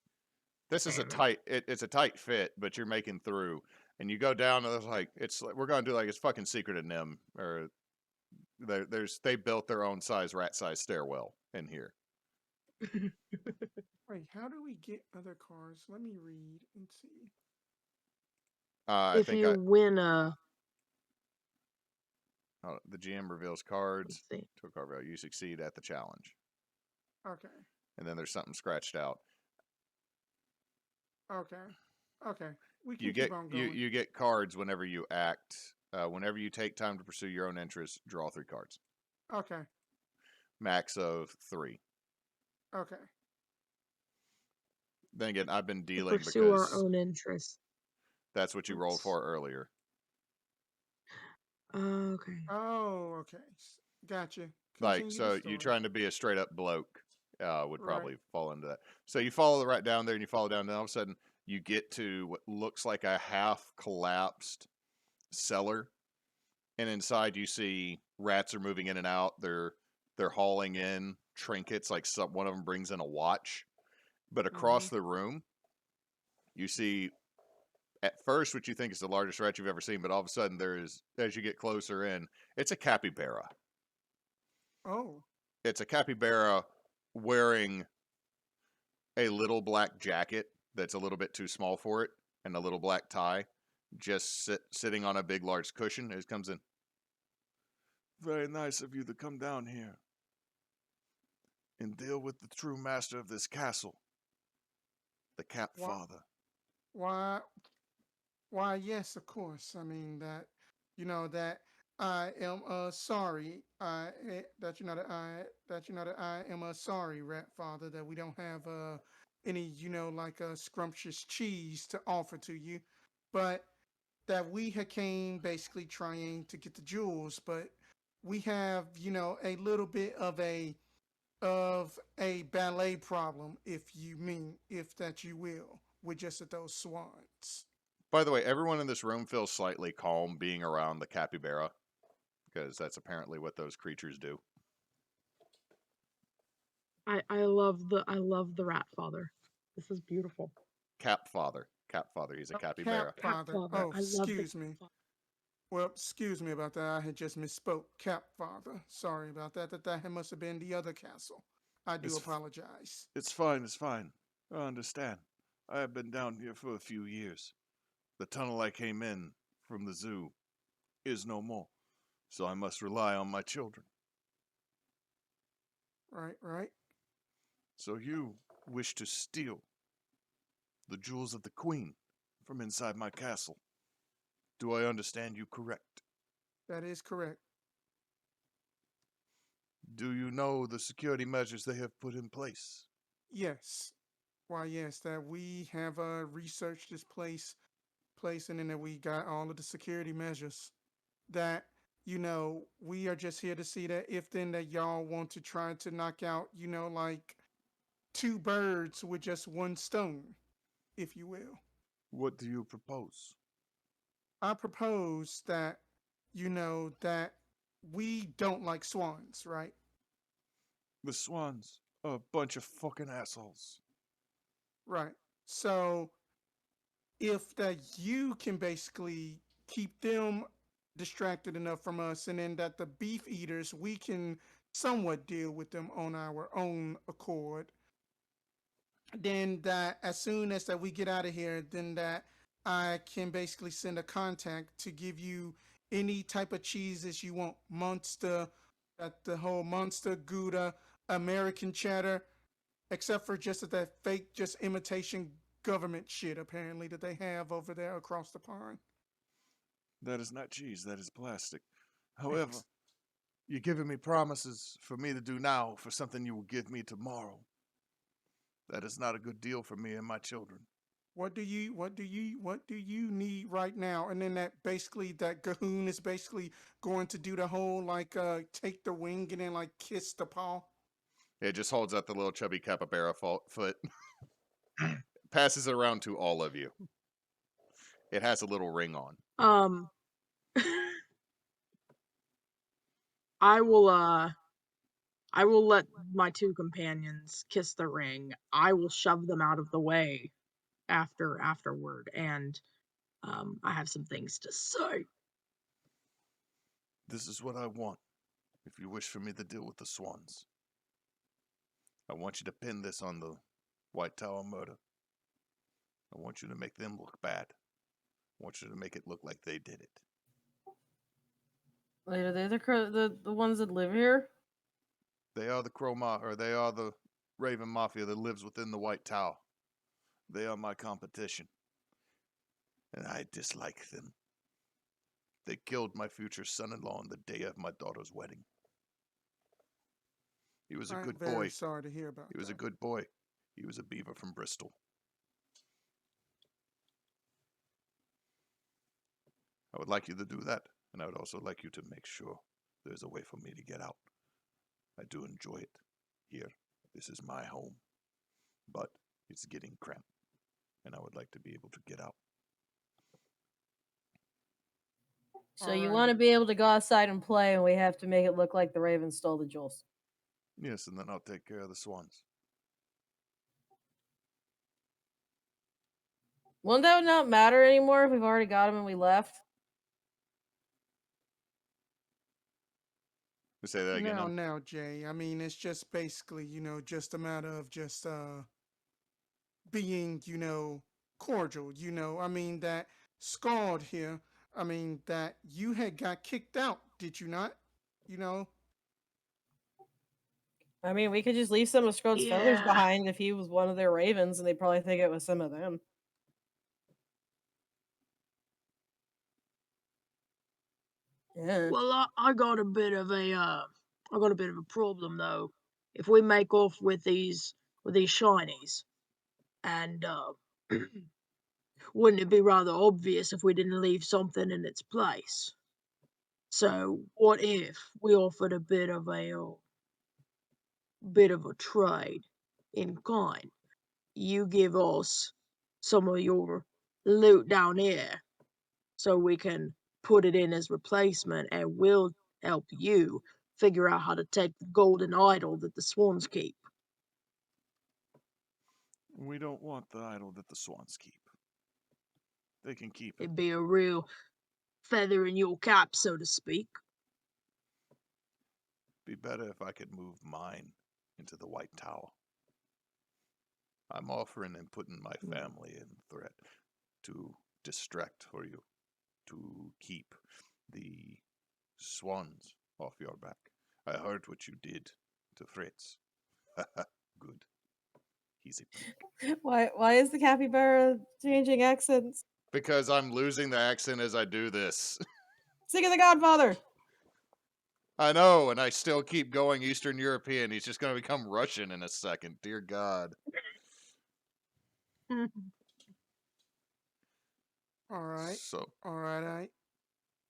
a Damn it. tight it's a tight fit, but you're making through, and you go down and it's like we're gonna do like it's fucking Secret of Nim, or they built their own rat size stairwell in here. Wait, how do we get other cards? Let me read and see. If you win a the GM reveals cards let's see. to a card value. You succeed at the challenge. Okay. And then there's something scratched out. Okay. Okay. We can You keep get on going. you get cards whenever you act. Whenever you take time to pursue your own interests, draw 3 cards. Okay. Max of 3. Okay. Then again, I've been To dealing pursue our because own interests. that's what you rolled for earlier. Okay. Oh, okay. Gotcha. Like, Continue so the you story. trying to be a straight up bloke would Right. probably fall into that. So you follow right down there and you follow down, and all of a sudden you get to what looks like a half collapsed cellar. And inside you see rats are moving in and out. They're hauling in trinkets, like one of them brings in a watch. But across the room, you see at first what you think is the largest rat you've ever seen, but all of a sudden there is, as you get closer in, it's a capybara. Oh. It's a capybara wearing a little black jacket that's a little bit too small for it, and a little black tie, just sitting on a big large cushion. It comes in. Very nice of you to come down here and deal with the true master of this castle, the Cap Father. Why, yes, of course. I mean that, that I am sorry. That I am sorry, Rat Father, that we don't have any, like a scrumptious cheese to offer to you, but that we had came basically trying to get the jewels, but we have, a little bit of a ballet problem, if that you will, with just those swans. By the way, everyone in this room feels slightly calm being around the capybara, because that's apparently what those creatures do. I love the Rat Father. This is beautiful. Cap Father. He's a capybara. Cap Father. Oh, excuse me. Well, excuse me about that. I had just misspoke. Cap Father. Sorry about that. That must have been the other castle. I do apologize. It's fine. I understand. I have been down here for a few years. The tunnel I came in from the zoo is no more, so I must rely on my children. Right. So you wish to steal the jewels of the queen from inside my castle. Do I understand you correct? That is correct. Do you know the security measures they have put in place? Yes. Why, yes, that we have researched this place, and then that we got all of the security measures. That, we are just here to see that if then that y'all want to try to knock out, like 2 birds with just 1 stone, if you will. What do you propose? I propose that, that we don't like swans, right? The swans are a bunch of fucking assholes. Right. So, if that you can basically keep them distracted enough from us, and then that the beef eaters, we can somewhat deal with them on our own accord, then that as soon as that we get out of here, then that I can basically send a contact to give you any type of cheeses you want. Munster, the whole Munster, Gouda, American cheddar, except for just that fake, just imitation government shit apparently that they have over there across the pond. That is not cheese, that is plastic. However, you're giving me promises for me to do now for something you will give me tomorrow. That is not a good deal for me and my children. What do you need right now? And then that Gahoon is basically going to do the whole take the wing and then kiss the paw. It just holds out the little chubby capybara foot. Passes it around to all of you. It has a little ring on. I will let my two companions kiss the ring. I will shove them out of the way afterward, and I have some things to say. This is what I want. If you wish for me to deal with the swans, I want you to pin this on the White Tower murder. I want you to make them look bad. I want you to make it look like they did it. Wait, are they the ones that live here? They are they are the Raven Mafia that lives within the White Tower. They are my competition. And I dislike them. They killed my future son-in-law on the day of my daughter's wedding. He was a good boy. I'm very sorry to hear about that. He was a good boy. He was a beaver from Bristol. I would like you to do that, and I would also like you to make sure there's a way for me to get out. I do enjoy it here. This is my home. But it's getting cramped, and I would like to be able to get out. So you want to be able to go outside and play, and we have to make it look like the Raven stole the jewels. Yes, and then I'll take care of the swans. Won't that not matter anymore if we've already got them and we left? We say that again. Now, Jay. I mean, it's just basically, just a matter of just being, cordial. I mean, that Scald here. I mean, that you had got kicked out, did you not? I mean, we could just leave some of Scrode's feathers Yeah. behind if he was one of their ravens, and they'd probably think it was some of them. Yeah. Well, I got a bit of a problem though. If we make off with these shinies, and wouldn't it be rather obvious if we didn't leave something in its place? So what if we offered a bit of a trade in kind? You give us some of your loot down here, so we can put it in as replacement, and we'll help you figure out how to take the golden idol that the swans keep. We don't want the idol that the swans keep. They can keep it. It'd be a real feather in your cap, so to speak. Be better if I could move mine into the White Tower. I'm offering and putting my family in threat to distract for you, to keep the swans off your back. I heard what you did to Fritz. Good. He's a pig. Why is the capybara changing accents? Because I'm losing the accent as I do this. Sing of the Godfather! I know, and I still keep going Eastern European. He's just going to become Russian in a second. Dear God. All right. So. All right.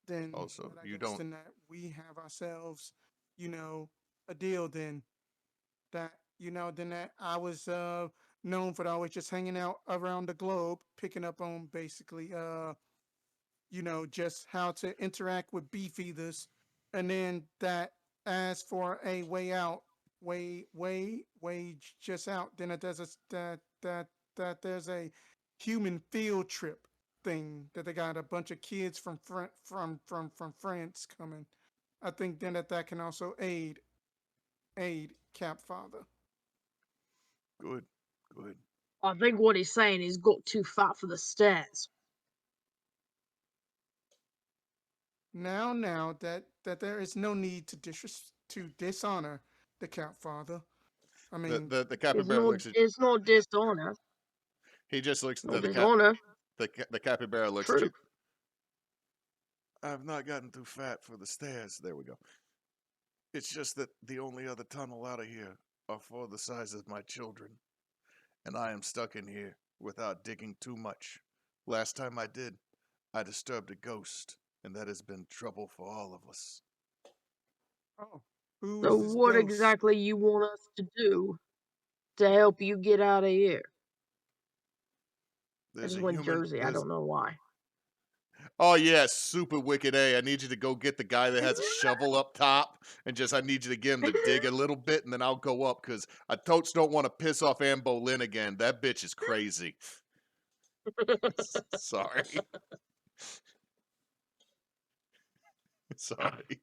Then Also, you guess don't. Then that we have ourselves, a deal. Then that then that I was known for always just hanging out around the globe, picking up on basically just how to interact with beefeaters, and then that as for a way out, just out. Then that there's a human field trip thing that they got a bunch of kids from France coming. I think then that can also aid Capfather. Good. I think what he's saying is got too fat for the stairs. Now that there is no need to dishonor the Count Father. I mean, The capybara looks at It's no dishonor. he just looks No the dishonor. the capybara looks at True. you. I've not gotten too fat for the stairs. There we go. It's just that the only other tunnel out of here are for the size of my children, and I am stuck in here without digging too much. Last time I did, I disturbed a ghost, and that has been trouble for all of us. oh, who So is this what ghost? exactly you want us to do to help you get out of here? I There's just a went human. Jersey. I there's- don't know why. Oh yeah, super wicked A. I need you to go get the guy that has a shovel up top, and I need you to get him to dig a little bit, and then I'll go up because I totes don't want to piss off Anne Boleyn again. That bitch is crazy. Sorry. Sorry.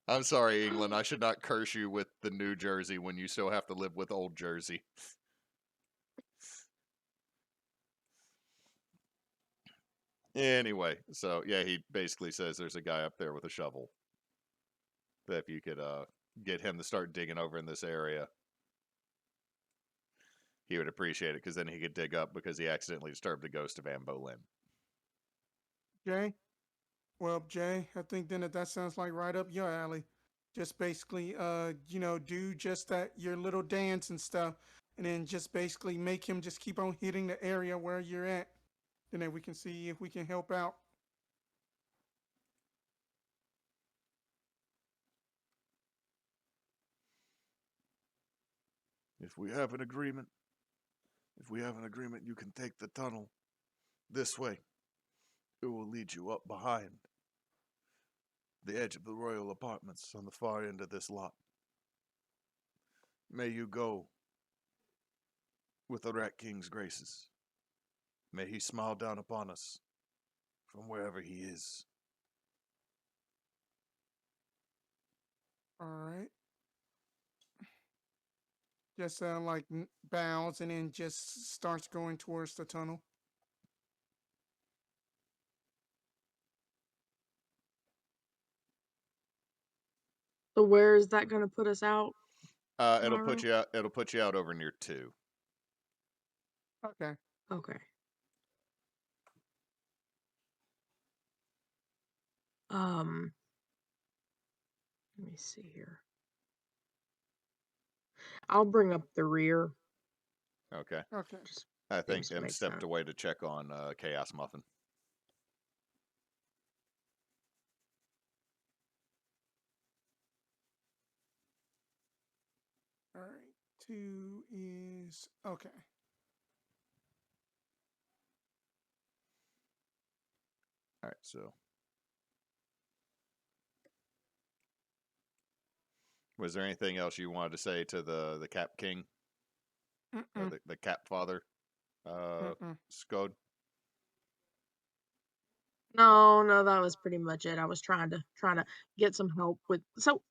I'm sorry, England. I should not curse you with the New Jersey when you still have to live with Old Jersey. Anyway, so yeah, he basically says there's a guy up there with a shovel. That if you could get him to start digging over in this area, he would appreciate it because then he could dig up because he accidentally disturbed the ghost of Anne Boleyn. Jay? Well, Jay, I think then that sounds like right up your alley. Just basically, do just that, your little dance and stuff, and then just basically make him just keep on hitting the area where you're at. And then we can see if we can help out. If we have an agreement, you can take the tunnel this way. It will lead you up behind the edge of the royal apartments on the far end of this lot. May you go with the Rat King's graces. May he smile down upon us from wherever he is. All right. Just bows and then just starts going towards the tunnel. So where is that going to put us out? It'll Myro? put you out. It'll put you out over near 2. Okay. Okay. Let me see here. I'll bring up the rear. Okay. Okay. Just I think seems to M make stepped sense. away to check on Chaos Muffin. All right. 2 is okay. All right, so was there anything else you wanted to say to the Cap King, or the Cap Father, Scode? No, that was pretty much it. I was trying to get some help with. So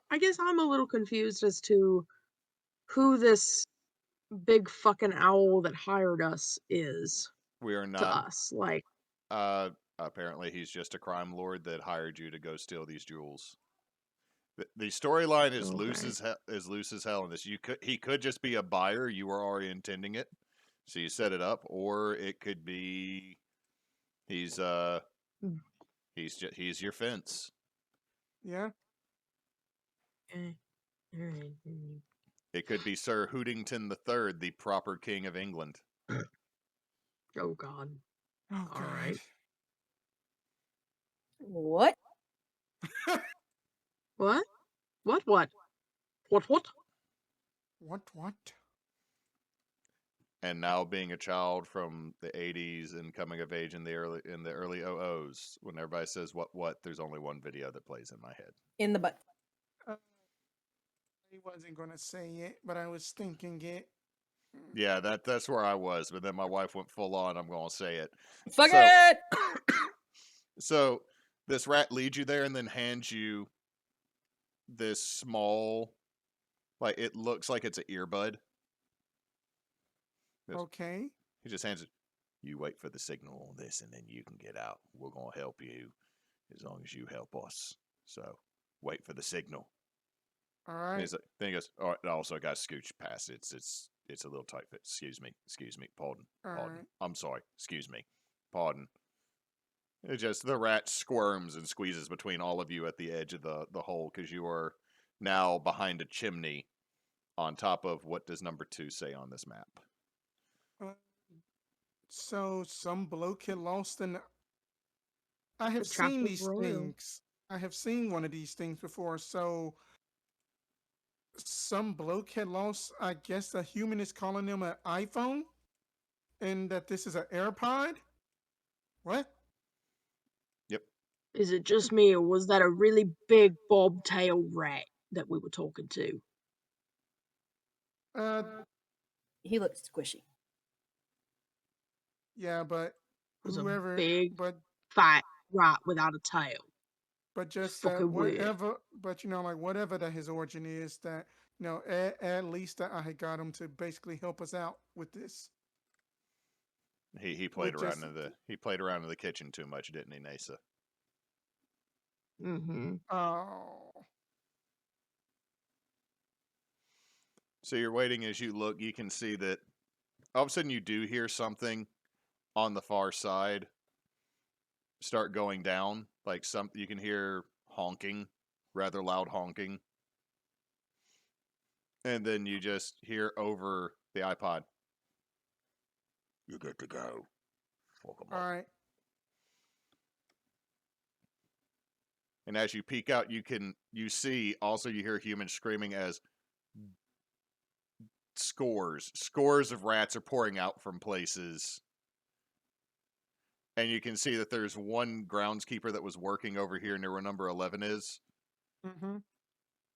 I guess I'm a little confused as to who this big fucking owl that hired us is We are to not. us. Like, Apparently, he's just a crime lord that hired you to go steal these jewels. The storyline is loose okay. as hell in this. He could just be a buyer. You were already intending it, so you set it up, or it could be he's your fence. Yeah. Okay. All right. It could be Sir Hootington III, the proper king of England. Oh God. Oh All God. right. What? What? What? What? What? What? And now, being a child from the '80s and coming of age in the early 00s, when everybody says what, there's only one video that plays in my head. In the butt. I wasn't gonna say it, but I was thinking it. Yeah, that's where I was, but then my wife went full on. I'm gonna say it. Fuck it! So this rat leads you there and then hands you this small, like it looks like it's an earbud. Okay. He just hands it. You wait for the signal on this, and then you can get out. We're gonna help you as long as you help us. So wait for the signal. All And right. then he goes, all right, also got scooch past. It's a little tight fit. Excuse me. Pardon. All Pardon. right. I'm sorry. Excuse me. Pardon. It just the rat squirms and squeezes between all of you at the edge of the hole because you are now behind a chimney on top of what does number 2 say on this map? Uh, so some bloke had lost an. I The have trap seen was these royal. things. I have seen one of these things before. So some bloke had lost. I guess a human is calling them an iPhone, and that this is an AirPod. What? Yep. Is it just me, or was that a really big bobtail rat that we were talking to? He looks squishy. Yeah, but It was a whoever, big, but fat rat without a tail. just Fucking weird. whatever. But like whatever that his origin is, that at least that I had got him to basically help us out with this. He played With around just- he played around in the kitchen too much, didn't he, Neysa? Mm-hmm. Oh. So you're waiting as you look. You can see that all of a sudden you do hear something on the far side start going down. Like you can hear honking, rather loud honking. And then you just hear over the iPod. You're good to go. Fuck 'em All up. right. And as you peek out, you see also you hear humans screaming as scores of rats are pouring out from places. And you can see that there's one groundskeeper that was working over here near where number 11 is. Mm-hmm.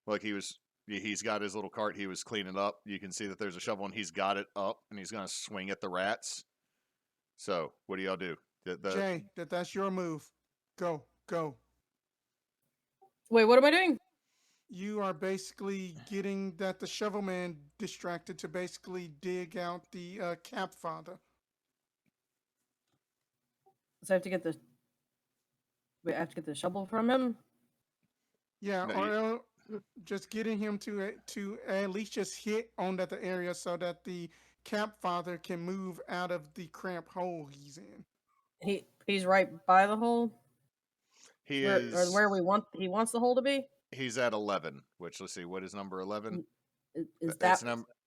Like he's got his little cart he was cleaning up. You can see that there's a shovel and he's got it up and he's going to swing at the rats. So, what do y'all do? Jay, that's your move. Go. Wait, what am I doing? You are basically getting the shovel man distracted to basically dig out the cap father. So I have to get the. Wait, I have to get the shovel from him. Yeah, No, or just getting him to at least just hit on the area so that the cap father can move out of the cramped hole he's in. He's right by the hole. he Where he wants the hole to be. He's at 11. Which let's see, what is number 11? Is that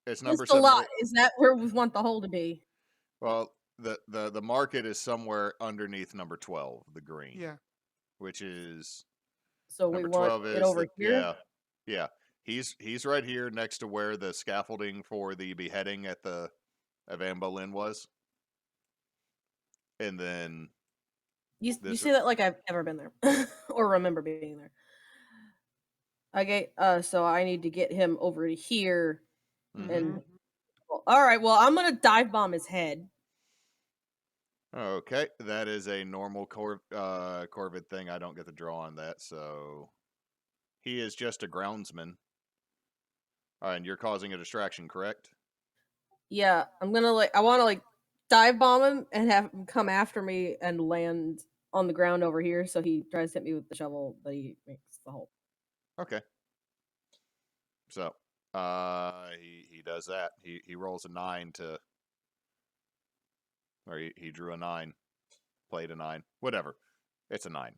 it's number just a 7. lot? Is that where we want the hole to be? Well, the market is somewhere underneath number 12, the green. Yeah. Which is So number we want 12 it over here. Yeah. He's right here next to where the scaffolding for the beheading at the of Anne Boleyn was. And then You say that like I've ever been there or remember being there. Okay, so I need to get him over to here, and all right. Well, I'm gonna dive bomb his head. Okay, that is a normal Corvid thing. I don't get the draw on that, so he is just a groundsman. All right, and you're causing a distraction, correct? Yeah, I'm gonna I want to dive bomb him and have him come after me and land on the ground over here. So he tries to hit me with the shovel, but he makes the hole. Okay. So, he does that. He rolls a 9 to, or he drew a 9, played a 9, whatever. It's a 9.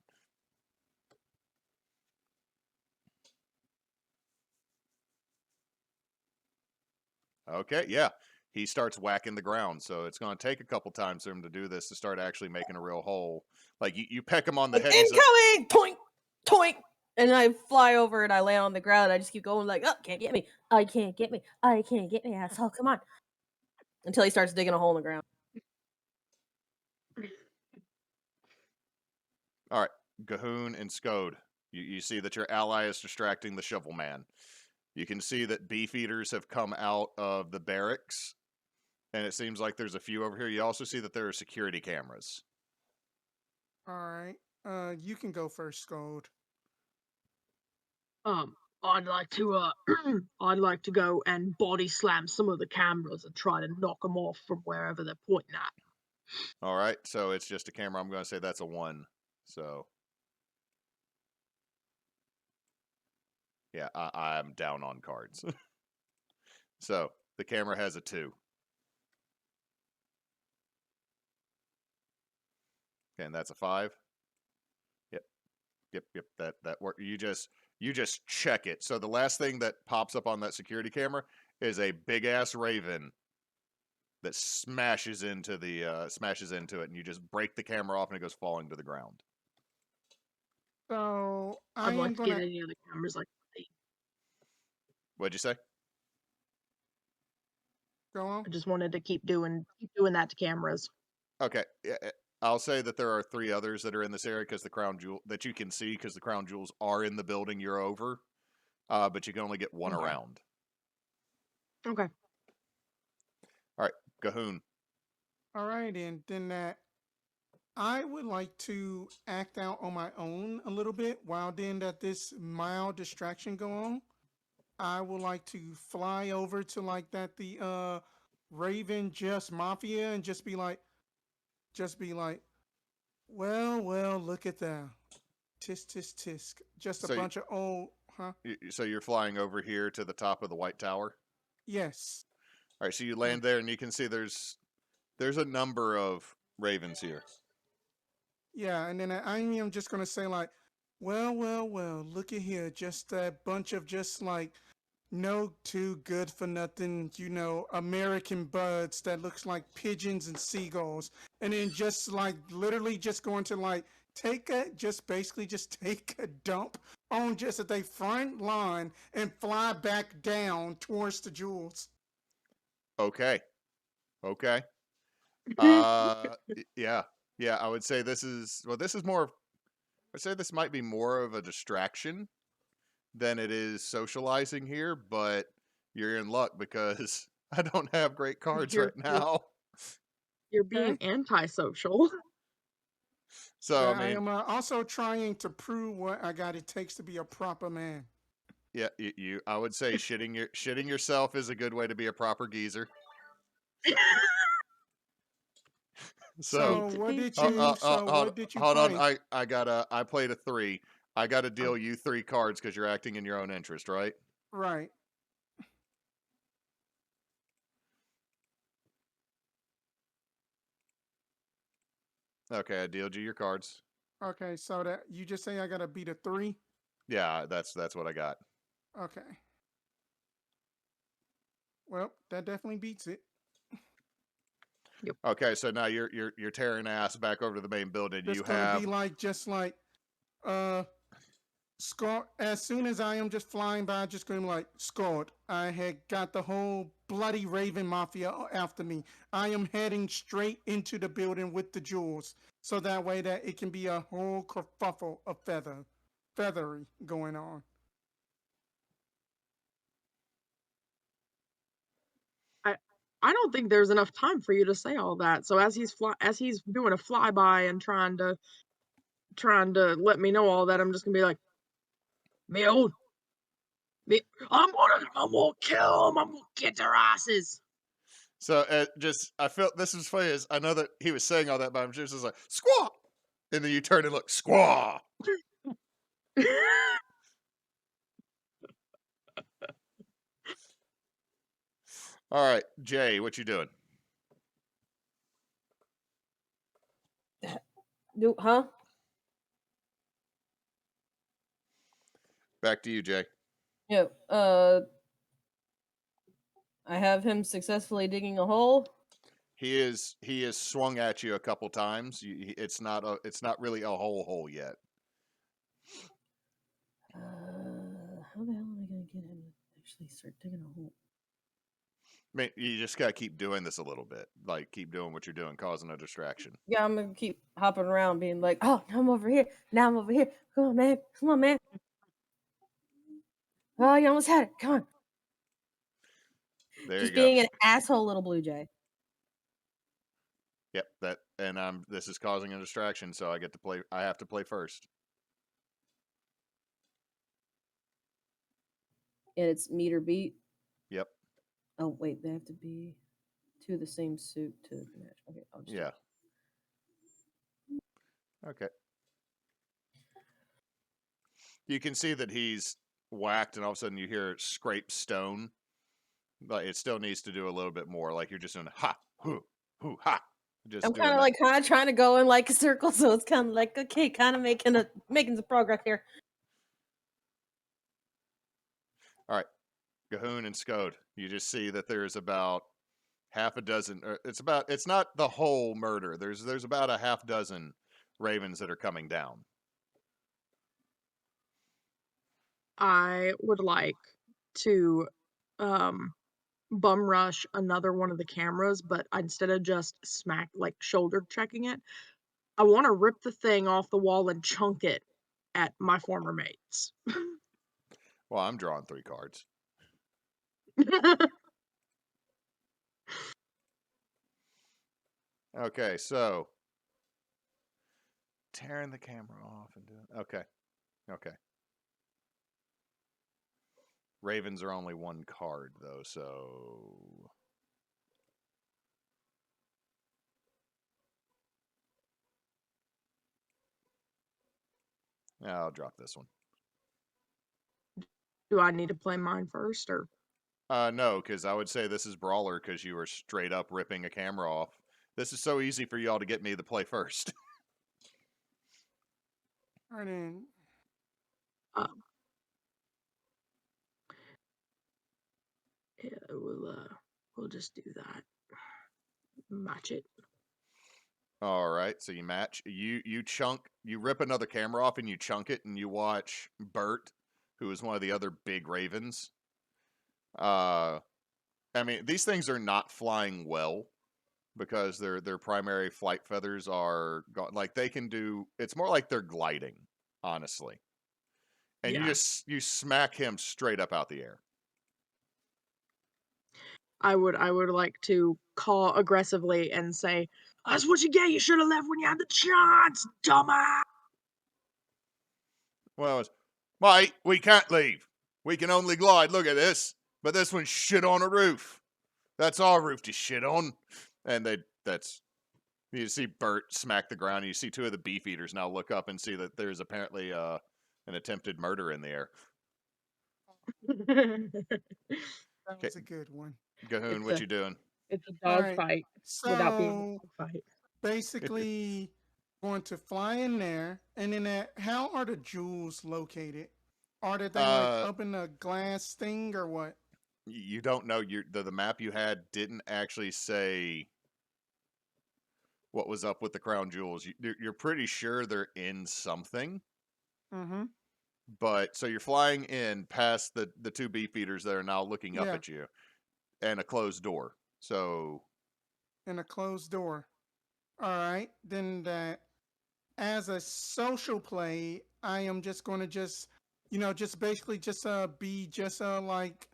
Okay, yeah. He starts whacking the ground, so it's going to take a couple times for him to do this to start actually making a real hole. Like you peck him on the head. Incoming! Toink! Toink! And I fly over and I land on the ground. I just keep going like, oh, can't get me. I can't get me. I can't get me, asshole. Come on. Until he starts digging a hole in the ground. All right, Gahoon and Skode. You see that your ally is distracting the shovel man. You can see that beefeaters have come out of the barracks, and it seems like there's a few over here. You also see that there are security cameras. All right. You can go first, Scold. I'd like to I'd like to go and body slam some of the cameras and try to knock them off from wherever they're pointing at. All right, so it's just a camera. I'm going to say that's a 1. So, yeah, I'm down on cards. So, the camera has a 2. Okay, and that's a 5. Yep. That work. You just check it. So the last thing that pops up on that security camera is a big ass raven that smashes into it, and you just break the camera off, and it goes falling to the ground. So I I'd am like to get gonna any other cameras like that. What'd you say? go on. I just wanted to keep doing that to cameras. Okay, I'll say that there are 3 others that are in this area because the crown jewel that you can see because the crown jewels are in the building you're over, but you can only get 1 Okay. around. Okay. All right, Cahoon. All right, and then that I would like to act out on my own a little bit while then that this mild distraction go on. I would like to fly over to like that the Raven Just Mafia and just be like, well, look at that. Tisk tisk tisk. Just a So, bunch of old huh? so you're flying over here to the top of the White Tower. Yes. All right, so you land there, and you can see there's a number of ravens here. Yeah, and then I am just gonna say like, well, look at here, just a bunch of just like no too good for nothing, American birds that looks like pigeons and seagulls, and then just like literally just going to like basically just take a dump on just at their front lawn and fly back down towards the jewels. Okay. Yeah. I would say this is more. I'd say this might be more of a distraction than it is socializing here, but you're in luck because I don't have great cards You're right now. you're being antisocial. So I I mean, am also trying to prove what I got it takes to be a proper man. yeah, I would say shitting yourself is a good way to be a proper geezer. So So what did you hold on. play? I played a 3. I got to deal you 3 cards because you're acting in your own interest, right? Right. Okay, I dealed you your cards. Okay, so that you just say I gotta beat a 3? Yeah, that's what I got. Okay. Well, that definitely beats it. Yep. Okay, so now you're tearing ass back over to the main building. It's You gonna have be like just like Scott, as soon as I am just flying by, just going like, Scott, I had got the whole bloody Raven Mafia after me. I am heading straight into the building with the jewels. So that way that it can be a whole kerfuffle of feathery going on. I don't think there's enough time for you to say all that. So as he's doing a flyby and trying to let me know all that, I'm just gonna be like, Miro, I'm gonna kill him. I'm gonna get their asses. so I felt this was funny. Is I know that he was saying all that, but I'm just like squaw, and then you turn and look squaw. All right, Jay, what you doing? Huh? Back to you, Jay. Yeah. I have him successfully digging a hole. He is swung at you a couple times. It's not really a hole yet. How the hell am I gonna get him to actually start digging a hole? I mean, you just gotta keep doing this a little bit. Like keep doing what you're doing, causing a distraction. Yeah, I'm gonna keep hopping around, being like, "Oh, now I'm over here. Now I'm over here. Come on, man. Come on, man. Oh, you almost had it. Come on." There Just you go. being an asshole little blue jay. Yep, this is causing a distraction, so I have to play first. And it's meter beat. Yep. Oh wait, they have to be two of the same suit to match. Okay, I'll just Yeah. Okay. You can see that he's whacked, and all of a sudden you hear it scrape stone. But it still needs to do a little bit more. Like you're just doing ha, hoo, ha. Just I'm doing kind that. of trying to go in like a circle, so it's kind of like okay, kind of making some progress here. All right, Gahoon and Skode. You just see that there's about half a dozen. It's not the whole murder. There's about a half dozen ravens that are coming down. I would like to bum rush another one of the cameras, but instead of just shoulder checking it, I want to rip the thing off the wall and chunk it at my former mates. Well, I'm drawing 3 cards. Okay, so tearing the camera off and doing. Okay. Ravens are only 1 card though, so I'll drop this one. Do I need to play mine first, or? No, because I would say this is Brawler because you were straight up ripping a camera off. This is so easy for y'all to get me to play first. All right, then. Yeah, we'll just do that. Match it. All right, so you match. You rip another camera off and you chunk it, and you watch Bert, who is one of the other big ravens. I mean, these things are not flying well because their primary flight feathers are gone. Like they can do. It's more like they're gliding, honestly. And Yeah. you smack him straight up out the air. I would like to call aggressively and say, "That's what you get. You should have left when you had the chance, dumbass." Well, mate, we can't leave. We can only glide. Look at this. But this one's shit on a roof. That's our roof to shit on. And you see Bert smack the ground. And you see 2 of the beef eaters now look up and see that there's apparently an attempted murder in the air. That was a good one. Gahoon, what you doing? It's a All dog right, fight without being a dog fight. Basically, going to fly in there, and then how are the jewels located? Are they like up in a glass thing or what? You don't know. The map you had didn't actually say what was up with the crown jewels. You're pretty sure they're in something. Mm-hmm. But so you're flying in past the 2 beef eaters that are now looking up at you, and a closed door. So, and a closed door. All right, then that as a social play, I am just going to just basically be just like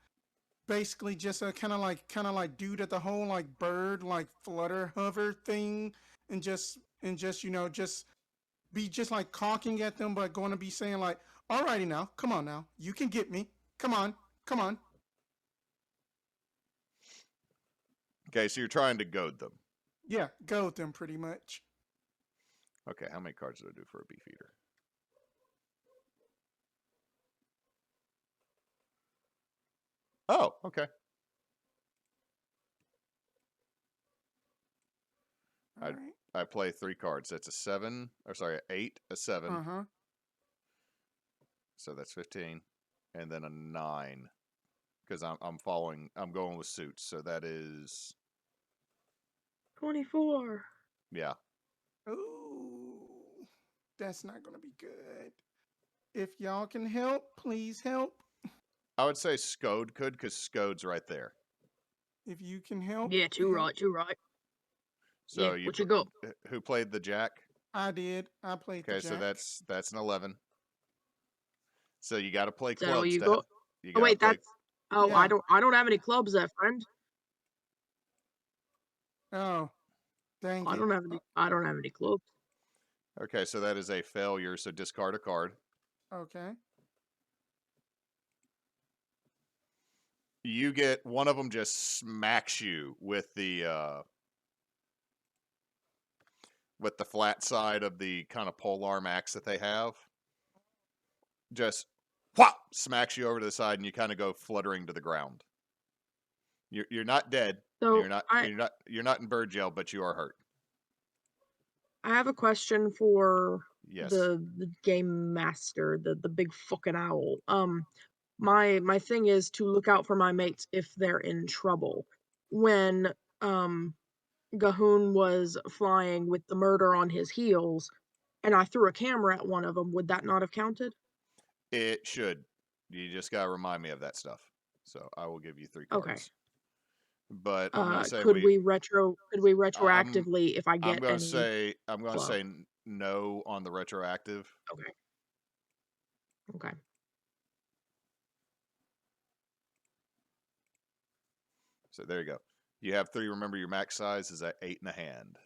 basically just kind of like do the whole like bird like flutter hover thing, and just just be just like caulking at them, but going to be saying like, alrighty now, come on now, you can get me, come on. Okay, so you're trying to goad them. Yeah, goad them pretty much. Okay, how many cards do I do for a beef eater? Oh, okay. I play 3 cards. That's a 7, or sorry, an 8, a 7. Uh-huh. So that's 15, and then a 9, because I'm going with suits. So that is 24. Yeah. Ooh, that's not gonna be good. If y'all can help, please help. I would say Skode could, because Skode's right there. If you can help. Yeah, too right. So yeah, what you go? Who played the jack? I did. I played the jack. Okay, so that's an 11. So you got to play clubs. So you go. Oh wait, that's. Oh, yeah. I don't have any clubs there, friend. Oh, dang it. I don't have any clubs. Okay, so that is a failure. So discard a card. Okay. You get one of them just smacks you with the with the flat side of the kind of polearm axe that they have. Just whop, smacks you over to the side, and you kind of go fluttering to the ground. You're not dead. So You're not in bird jail, but you are hurt. I have a question for Yes. the game master, the big fucking owl. My thing is to look out for my mates if they're in trouble. When Gahoon was flying with the murder on his heels, and I threw a camera at one of them, would that not have counted? It should. You just gotta remind me of that stuff. So I will give you 3 Okay. cards. But I'm gonna say Could we I'm retroactively if I I'm get gonna any say fluff? no on the retroactive. Okay. Okay. So there you go. You have 3. Remember, your max size is at 8 in a hand.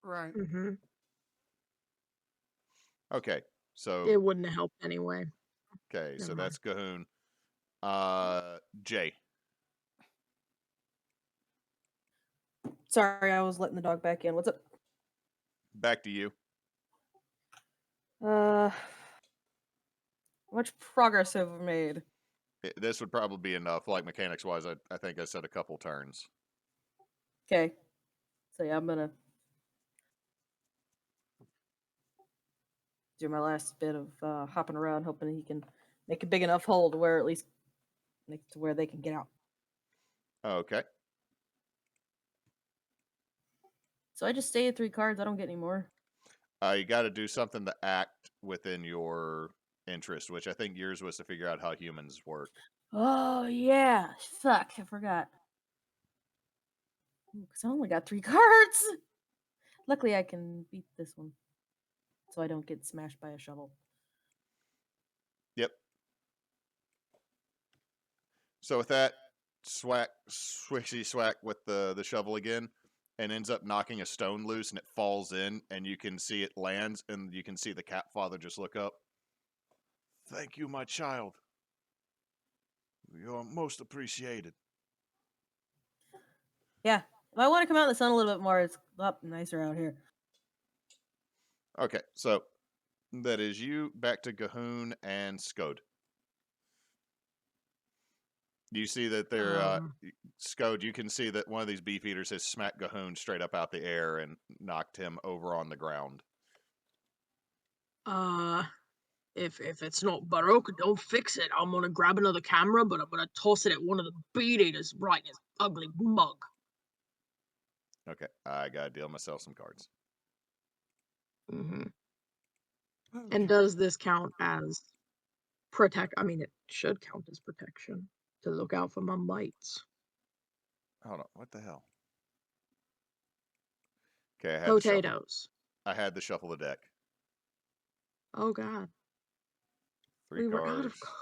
Right. Mm-hmm. Okay. So It wouldn't have helped anyway. okay. So Never mind. that's Gahoon. Jay. Sorry, I was letting the dog back in. What's up? Back to you. How much progress have we made? This would probably be enough. Like mechanics wise, I think I said a couple turns. Okay. So yeah, I'm gonna do my last bit of hopping around, hoping he can make a big enough hole to where at least to where they can get out. Okay. So I just stay at 3 cards. I don't get any more. You got to do something to act within your interest, which I think yours was to figure out how humans work. Oh yeah, fuck, I forgot. Because I only got 3 cards. Luckily, I can beat this one, so I don't get smashed by a shovel. Yep. So with that, swishy swack with the shovel again, and ends up knocking a stone loose, and it falls in, and you can see it lands, and you can see the cat father just look up. Thank you, my child. You're most appreciated. Yeah, if I want to come out in the sun a little bit more, it's a lot nicer out here. Okay, so that is you. Back to Gahoon and Skode. You see that they're Skode. You can see that one of these beefeaters has smacked Gahoon straight up out the air and knocked him over on the ground. If it's not Baroque, don't fix it. I'm gonna grab another camera, but I'm gonna toss it at one of the beat eaters right in his ugly mug. Okay, I gotta deal myself some cards. Mm-hmm. Okay. And does this count as protect? I mean, it should count as protection to look out for my mates. Hold on, what the hell? Okay, I had Potatoes. to shuffle the deck. Oh God. 3 We cards. were out of cards.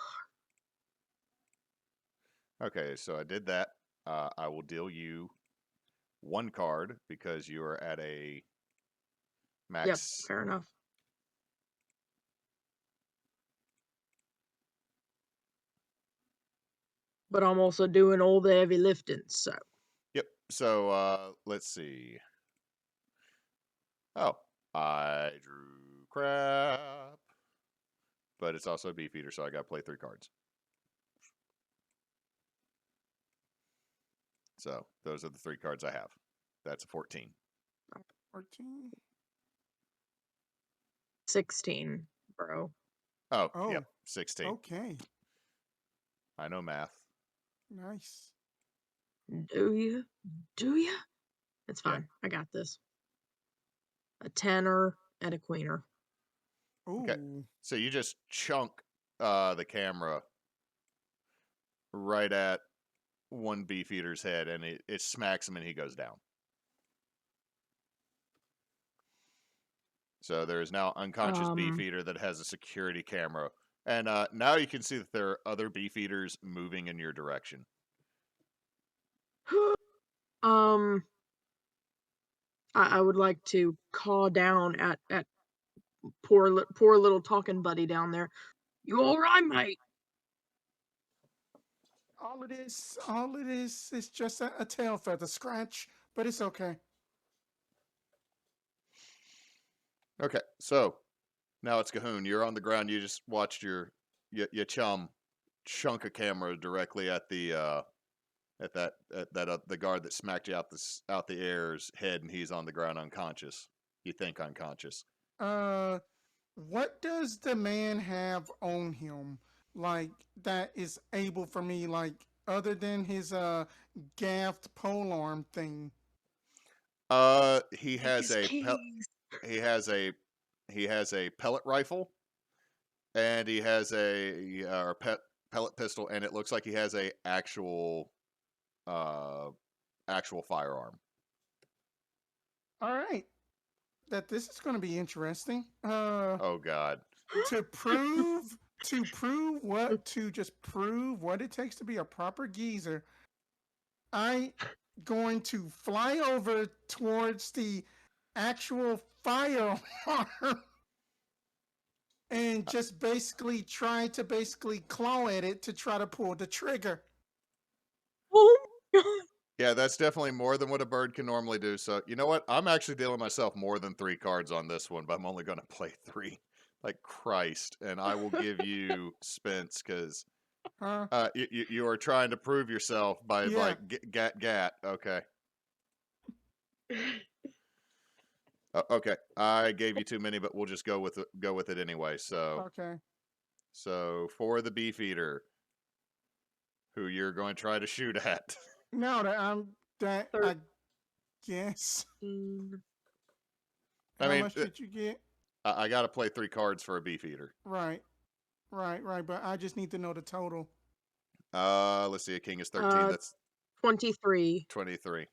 Okay, so I did that. I will deal you 1 card because you are at a max. Yep, fair enough. But I'm also doing all the heavy lifting, so. Yep. So let's see. Oh, I drew crap. But it's also a beefeater, so I gotta play 3 cards. So those are the 3 cards I have. That's a 14. 14. 16, bro. Oh, Oh. yep, 16. Okay. I know math. Nice. Do you? Do you? It's Yeah. fine. I got this. A tenor and a queener. Ooh. Okay. So you just chunk the camera right at one beefeater's head, and it smacks him, and he goes down. So there is now unconscious beefeater that has a security camera, and now you can see that there are other beefeaters moving in your direction. I would like to caw down at poor little talking buddy down there. You all right, mate? All it is just a tail feather scratch, but it's okay. Okay, so now it's Cahoon. You're on the ground. You just watched your chum chunk a camera directly at the the guard that smacked you out the air's head, and he's on the ground unconscious. You think unconscious. What does the man have on him, like, that is able for me, like, other than his gaffed polearm thing? He Take has his a keys. he has a pellet rifle, and he has a pellet pistol, and it looks like he has a actual firearm. All right, this is going to be interesting. Oh God. To prove what it takes to be a proper geezer, I going to fly over towards the actual firearm and just basically try to claw at it to try to pull the trigger. Oh my god. Yeah, that's definitely more than what a bird can normally do. So, you know what? I'm actually dealing myself more than 3 cards on this one, but I'm only going to play 3. Like Christ. And I will give you Spence because Huh? you are trying to prove yourself by Yeah. like gat. Okay. Okay. I gave you too many, but we'll just go with it anyway. So, Okay. so for the Beefeater, who you're going to try to shoot at. No, I guess. I How mean, much did you get? I got to play 3 cards for a Beefeater. Right. But I just need to know the total. Let's see. A king is 13. That's 23. 23.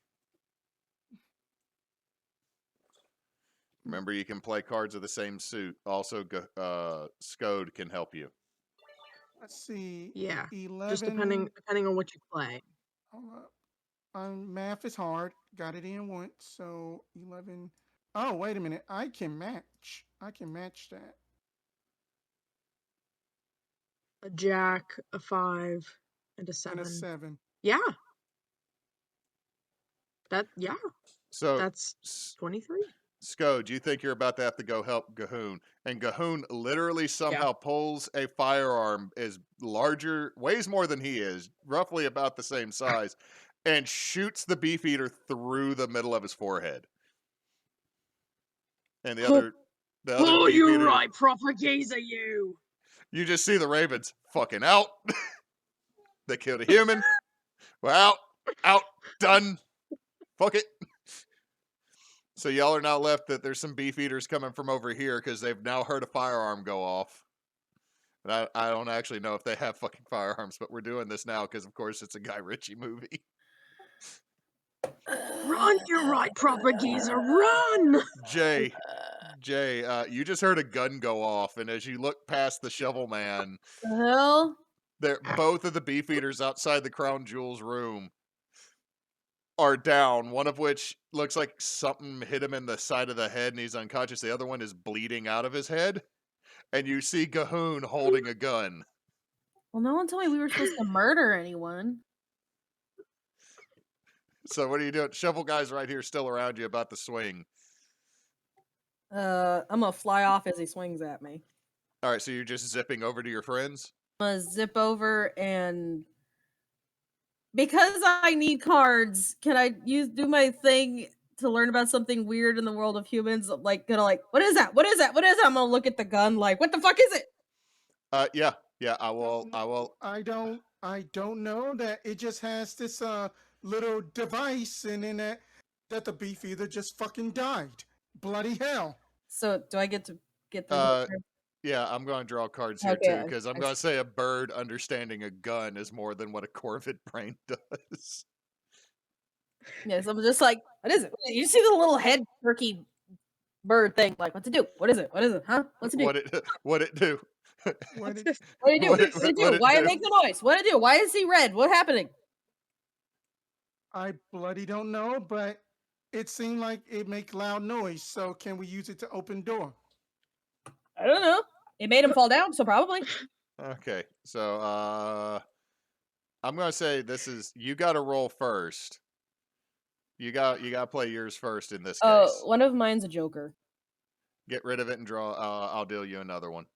Remember, you can play cards of the same suit. Also, Scode can help you. Let's see. Yeah. 11. Just depending on what you play. Hold up. Math is hard. Got it in once. So 11. Oh, wait a minute. I can match that. A jack, a 5, and a 7. And a 7. Yeah. So That's 23. Scode, you think you're about to have to go help Gahoon, and Gahoon literally somehow pulls a firearm weighs more than he is, roughly about the same size, and shoots the Beefeater through the middle of his forehead. And the other You Beefeater, right, proper geezer, you. You just see the Ravens fucking out. They killed a human. We're out, done. Fuck it. So y'all are now left that there's some Beefeaters coming from over here because they've now heard a firearm go off. And I don't actually know if they have fucking firearms, but we're doing this now because, of course, it's a Guy Ritchie movie. Run, you right, proper geezer, run! Jay, you just heard a gun go off, and as you look past the Shovel Man, The hell? both of the Beefeaters outside the Crown Jewels room are down, one of which looks like something hit him in the side of the head and he's unconscious. The other one is bleeding out of his head. And you see Gahoon holding a gun. Well, no one told me we were supposed to murder anyone. So what are you doing? Shovel Guy's right here still around you about to swing. I'm gonna fly off as he swings at me. All right, so you're just zipping over to your friends? I'm gonna zip over, and because I need cards, can I do my thing to learn about something weird in the world of humans? Like, what is that? What is that? What is that? I'm gonna look at the gun like, what the fuck is it? Yeah, I will. I don't know that it just has this little device and in it that the Beefeater just fucking died. Bloody hell. So do I get to get the yeah, I'm going to draw cards here too, because I'm going to say a bird understanding a gun is more than what a Corvid brain does. Yes, I'm just like, what is it? You see the little head turkey bird thing? Like, what's it do? What is it? What is it? Huh? What's it do? What it do? What it do? What it do? Why it make the noise? What it do? Why is he red? What happening? I bloody don't know, but it seemed like it make loud noise. So can we use it to open door? I don't know. It made him fall down, so probably. Okay, so I'm gonna say this is you got to roll first. You got to play yours first in this case. One of mine's a Joker. Get rid of it and draw. I'll deal you another one.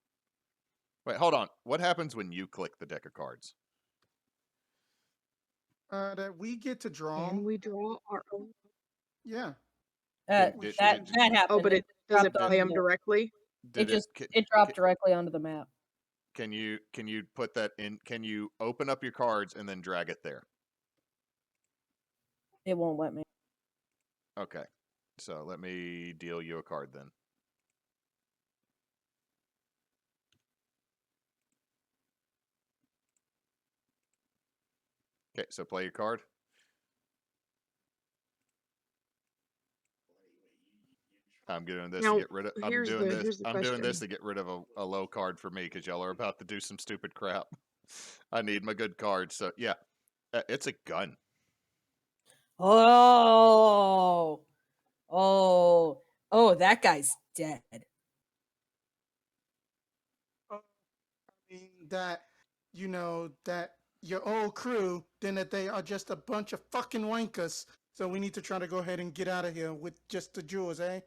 Wait, hold on. What happens when you click the deck of cards? That we get to draw. Can we draw our own? Yeah. Did- we did- That should. happened. Oh, but does it dropped play onto them the- directly? Did It dropped directly onto the map. Can you put that in? Can you open up your cards and then drag it there? It won't let me. Okay, so let me deal you a card then. Okay, so play your card. I'm doing this Now, to get rid of. I'm here's doing the- this. here's the I'm doing this question. to get rid of a low card for me because y'all are about to do some stupid crap. I need my good cards. So yeah, it's a gun. Oh, that guy's dead. I mean that that your old crew, then that they are just a bunch of fucking wankers. So we need to try to go ahead and get out of here with just the jewels, eh?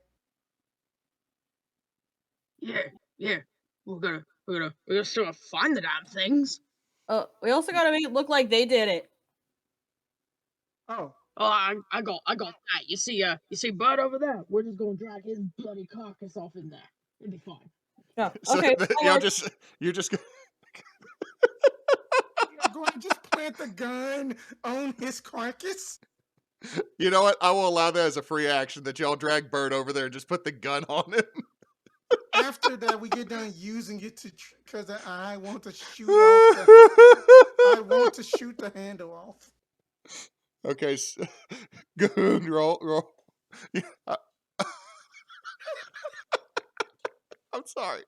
Yeah. We're gonna still find the damn things. We also gotta make it look like they did it. Oh, Oh, I got that. You see Bud over there? We're just gonna drag his bloody carcass off in there. It'll be fine. Yeah. So Okay. you're just. you're going to just plant the gun on his carcass? You know what? I will allow that as a free action that y'all drag Bird over there and just put the gun on him. After that, we get done using it because I want to shoot off. I want to shoot the handle off. Okay, so, good roll. Yeah, I'm sorry.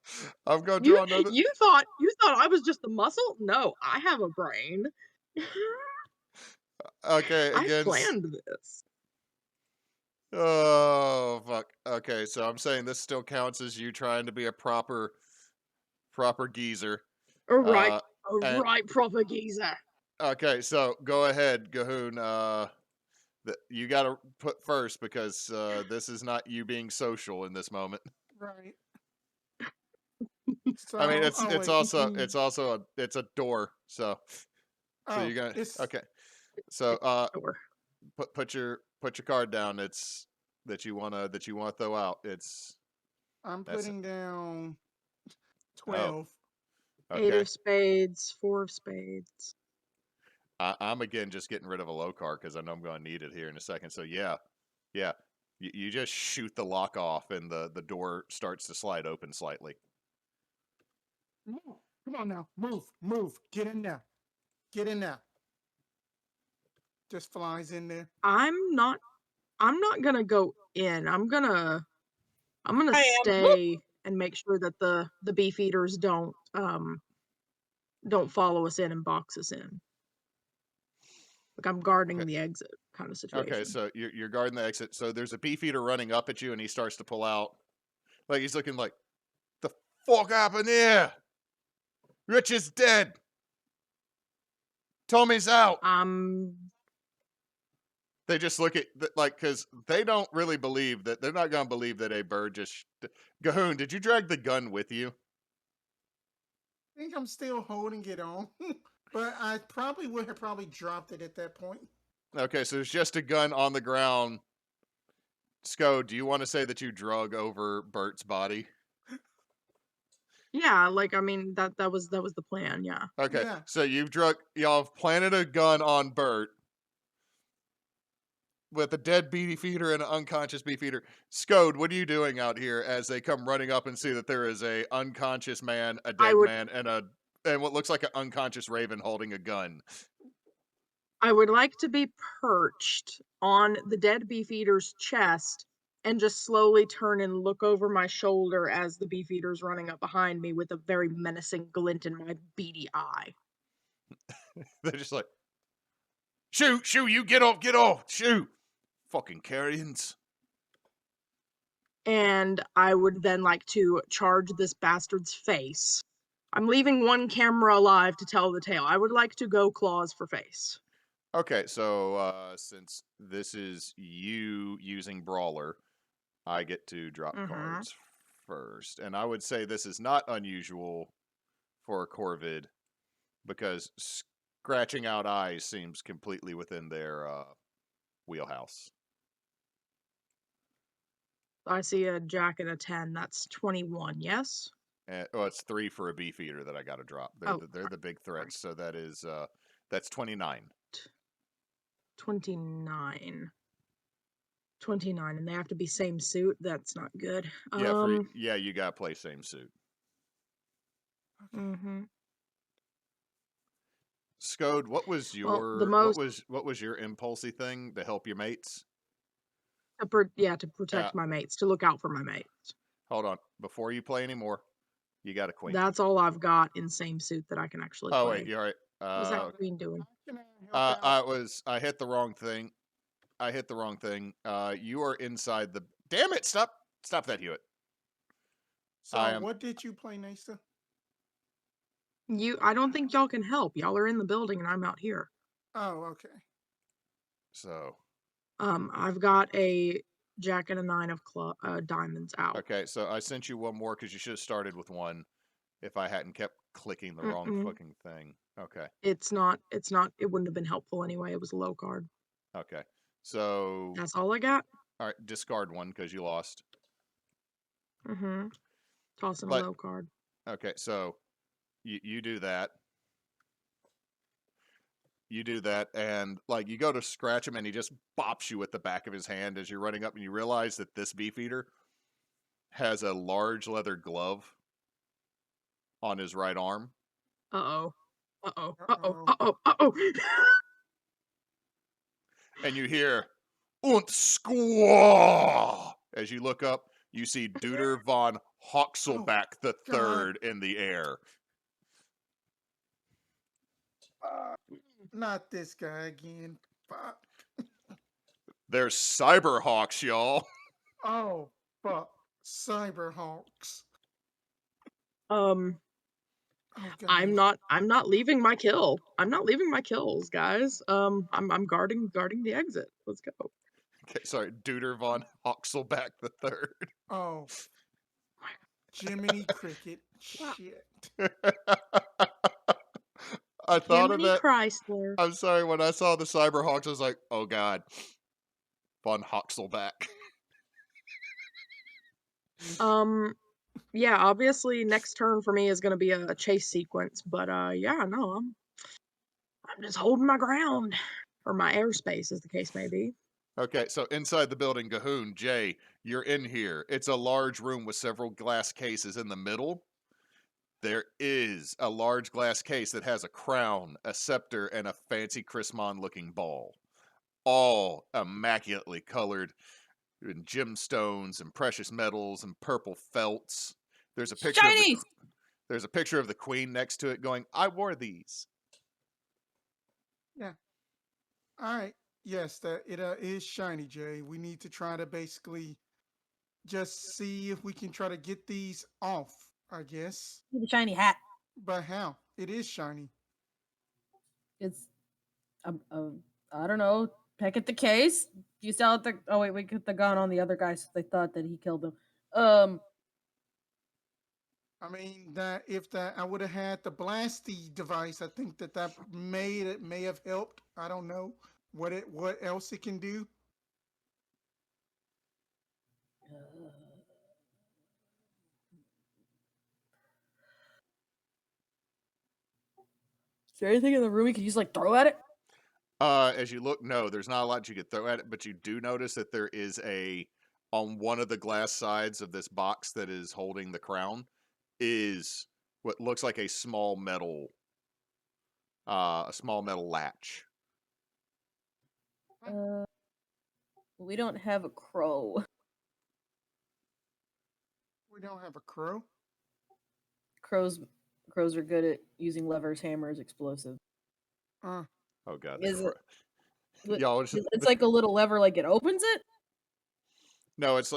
I'm gonna draw another. You thought I was just the muscle? No, I have a brain. Okay, I again. planned this. Oh fuck. Okay, so I'm saying this still counts as you trying to be a proper geezer. A right and- proper geezer. Okay, so go ahead, Gahoon. You got to put first because this is not you being social in this moment. Right. I mean, it's wait. also a door. So you're gonna okay. So Door. put your card down. It's that you wanna throw out. I'm that's putting down 12. Okay. 8 of spades, 4 of spades. I'm again just getting rid of a low card because I know I'm going to need it here in a second. So yeah. You just shoot the lock off and the door starts to slide open slightly. Come on now, move, get in there. Just flies in there. I'm not gonna go in. I'm gonna I am. stay and make sure that the beef eaters don't follow us in and box us in. Like I'm guarding the exit kind of situation. Okay, so you're guarding the exit. So there's a beef eater running up at you, and he starts to pull out. Like he's looking like, the fuck happened here? Rich is dead. Tommy's out. They just look at because they don't really believe that they're not gonna believe that a bird just. Gahoon, did you drag the gun with you? I think I'm still holding it on, but I probably would have dropped it at that point. Okay, so there's just a gun on the ground. Sko, do you want to say that you drug over Bert's body? Yeah, like I mean that was the plan. Yeah. Okay, Yeah. so y'all have planted a gun on Bert with a dead beef eater and an unconscious beef eater. Skode, what are you doing out here as they come running up and see that there is a unconscious man, a dead man, and what looks like an unconscious raven holding a gun? I would like to be perched on the dead beef eater's chest and just slowly turn and look over my shoulder as the beef eater's running up behind me with a very menacing glint in my beady eye. They're just like, shoot, you get off, shoot. Fucking carrions. And I would then like to charge this bastard's face. I'm leaving one camera alive to tell the tale. I would like to go claws for face. Okay, so since this is you using Brawler, I get to drop cards first. And I would say this is not unusual for a Corvid because scratching out eyes seems completely within their wheelhouse. I see a jack and a 10. That's 21, yes? And, it's 3 for a beefeater that I got to drop. They're the big threats. So that is that's 29. 29. 29, and they have to be same suit. That's not good. Yeah, you got to play same suit. Mm-hmm. Scode, what was your what was your impulsy thing to help your mates? To protect my mates, to look out for my mates. Hold on, before you play anymore, you got a queen. That's all I've got in same suit that I can actually play. Oh wait, you're right. What's that queen doing? I hit the wrong thing. You are inside the. Damn it! Stop that, Hewitt. So what did you play, Neysa? I don't think y'all can help. Y'all are in the building and I'm out here. Oh, okay. So. I've got a jack and a 9 of diamonds out. Okay, so I sent you one more because you should have started with one. If I hadn't kept clicking the wrong fucking thing. Okay. It wouldn't have been helpful anyway. It was a low card. Okay. So. That's all I got. All right, discard one because you lost. Mm-hmm. Tossing a low card. Okay, so you do that. You do that, and like you go to scratch him, and he just bops you with the back of his hand as you're running up, and you realize that this beefeater has a large leather glove on his right arm. Uh-oh. And you hear "und squaw" as you look up. You see Deuter von Hoxelback III in the air. Not this guy again. Fuck. There's Cyberhawks, y'all. Oh, fuck. Cyberhawks. I'm not leaving my kill. I'm not leaving my kills, guys. I'm guarding the exit. Let's go. Okay, sorry, Deuter von Hoxelback III. Oh. Jiminy Cricket. Shit. I thought Jiminy of that. Chrysler. I'm sorry, when I saw the Cyberhawks, I was like, oh god. Von Hoxelback. Yeah, obviously next turn for me is gonna be a chase sequence, but yeah, no, I'm just holding my ground. Or my airspace, as the case may be. Okay, so inside the building, Gahoon, Jay, you're in here. It's a large room with several glass cases in the middle. There is a large glass case that has a crown, a scepter, and a fancy Chrismon-looking ball. All immaculately colored in gemstones and precious metals and purple felts. There's a picture of the queen next to it going, I wore these. Yeah. All right. Yes, that it is shiny, Jay. We need to try to basically just see if we can try to get these off, I guess. The shiny hat. But how? It is shiny. It's I don't know. Peck at the case. You sell it. Oh wait, we put the gun on the other guy, so they thought that he killed them. I mean that if I would have had the blasty device, I think that may have helped. I don't know what else it can do. Is there anything in the room you can just like throw at it? As you look, no, there's not a lot you could throw at it, but you do notice that there is on one of the glass sides of this box that is holding the crown is what looks like a small metal latch. We don't have a crow. We don't have a crow? Crows are good at using levers, hammers, explosives. Oh god. Is it? Y'all, It's like a little lever, like it opens it? No, it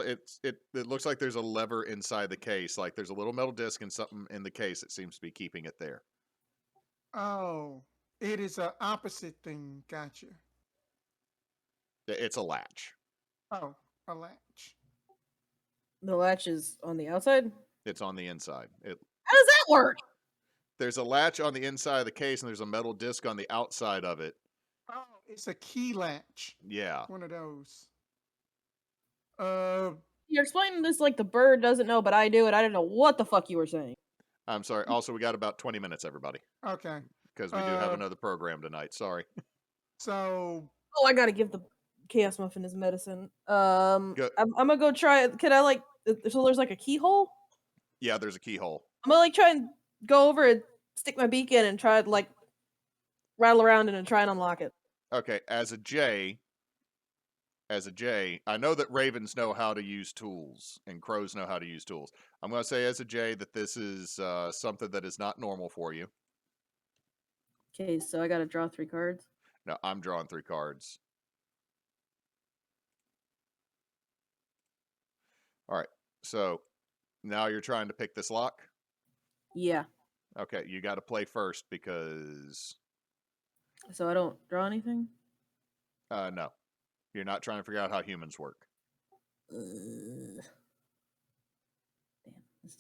looks like there's a lever inside the case. Like there's a little metal disc and something in the case that seems to be keeping it there. Oh, it is an opposite thing. Gotcha. It's a latch. Oh, a latch. The latch is on the outside? It's on the inside. How does that work? There's a latch on the inside of the case, and there's a metal disc on the outside of it. Oh, it's a key latch. Yeah. One of those. You're explaining this like the bird doesn't know, but I do, and I don't know what the fuck you were saying. I'm sorry. Also, we got about 20 minutes, everybody, Okay. because we do have another program tonight. Sorry. So Oh, I gotta give the Chaos Muffin his medicine. Go- I'm gonna go try it. Can I like? So there's like a keyhole. Yeah, there's a keyhole. I'm gonna like try and go over and stick my beak in and try to like rattle around it and try and unlock it. Okay, as a J, I know that ravens know how to use tools and crows know how to use tools. I'm going to say as a J that this is something that is not normal for you. Okay, so I gotta draw 3 cards. No, I'm drawing 3 cards. All right, so now you're trying to pick this lock? Yeah. Okay, you got to play first because... So I don't draw anything? No. You're not trying to figure out how humans work. Damn, this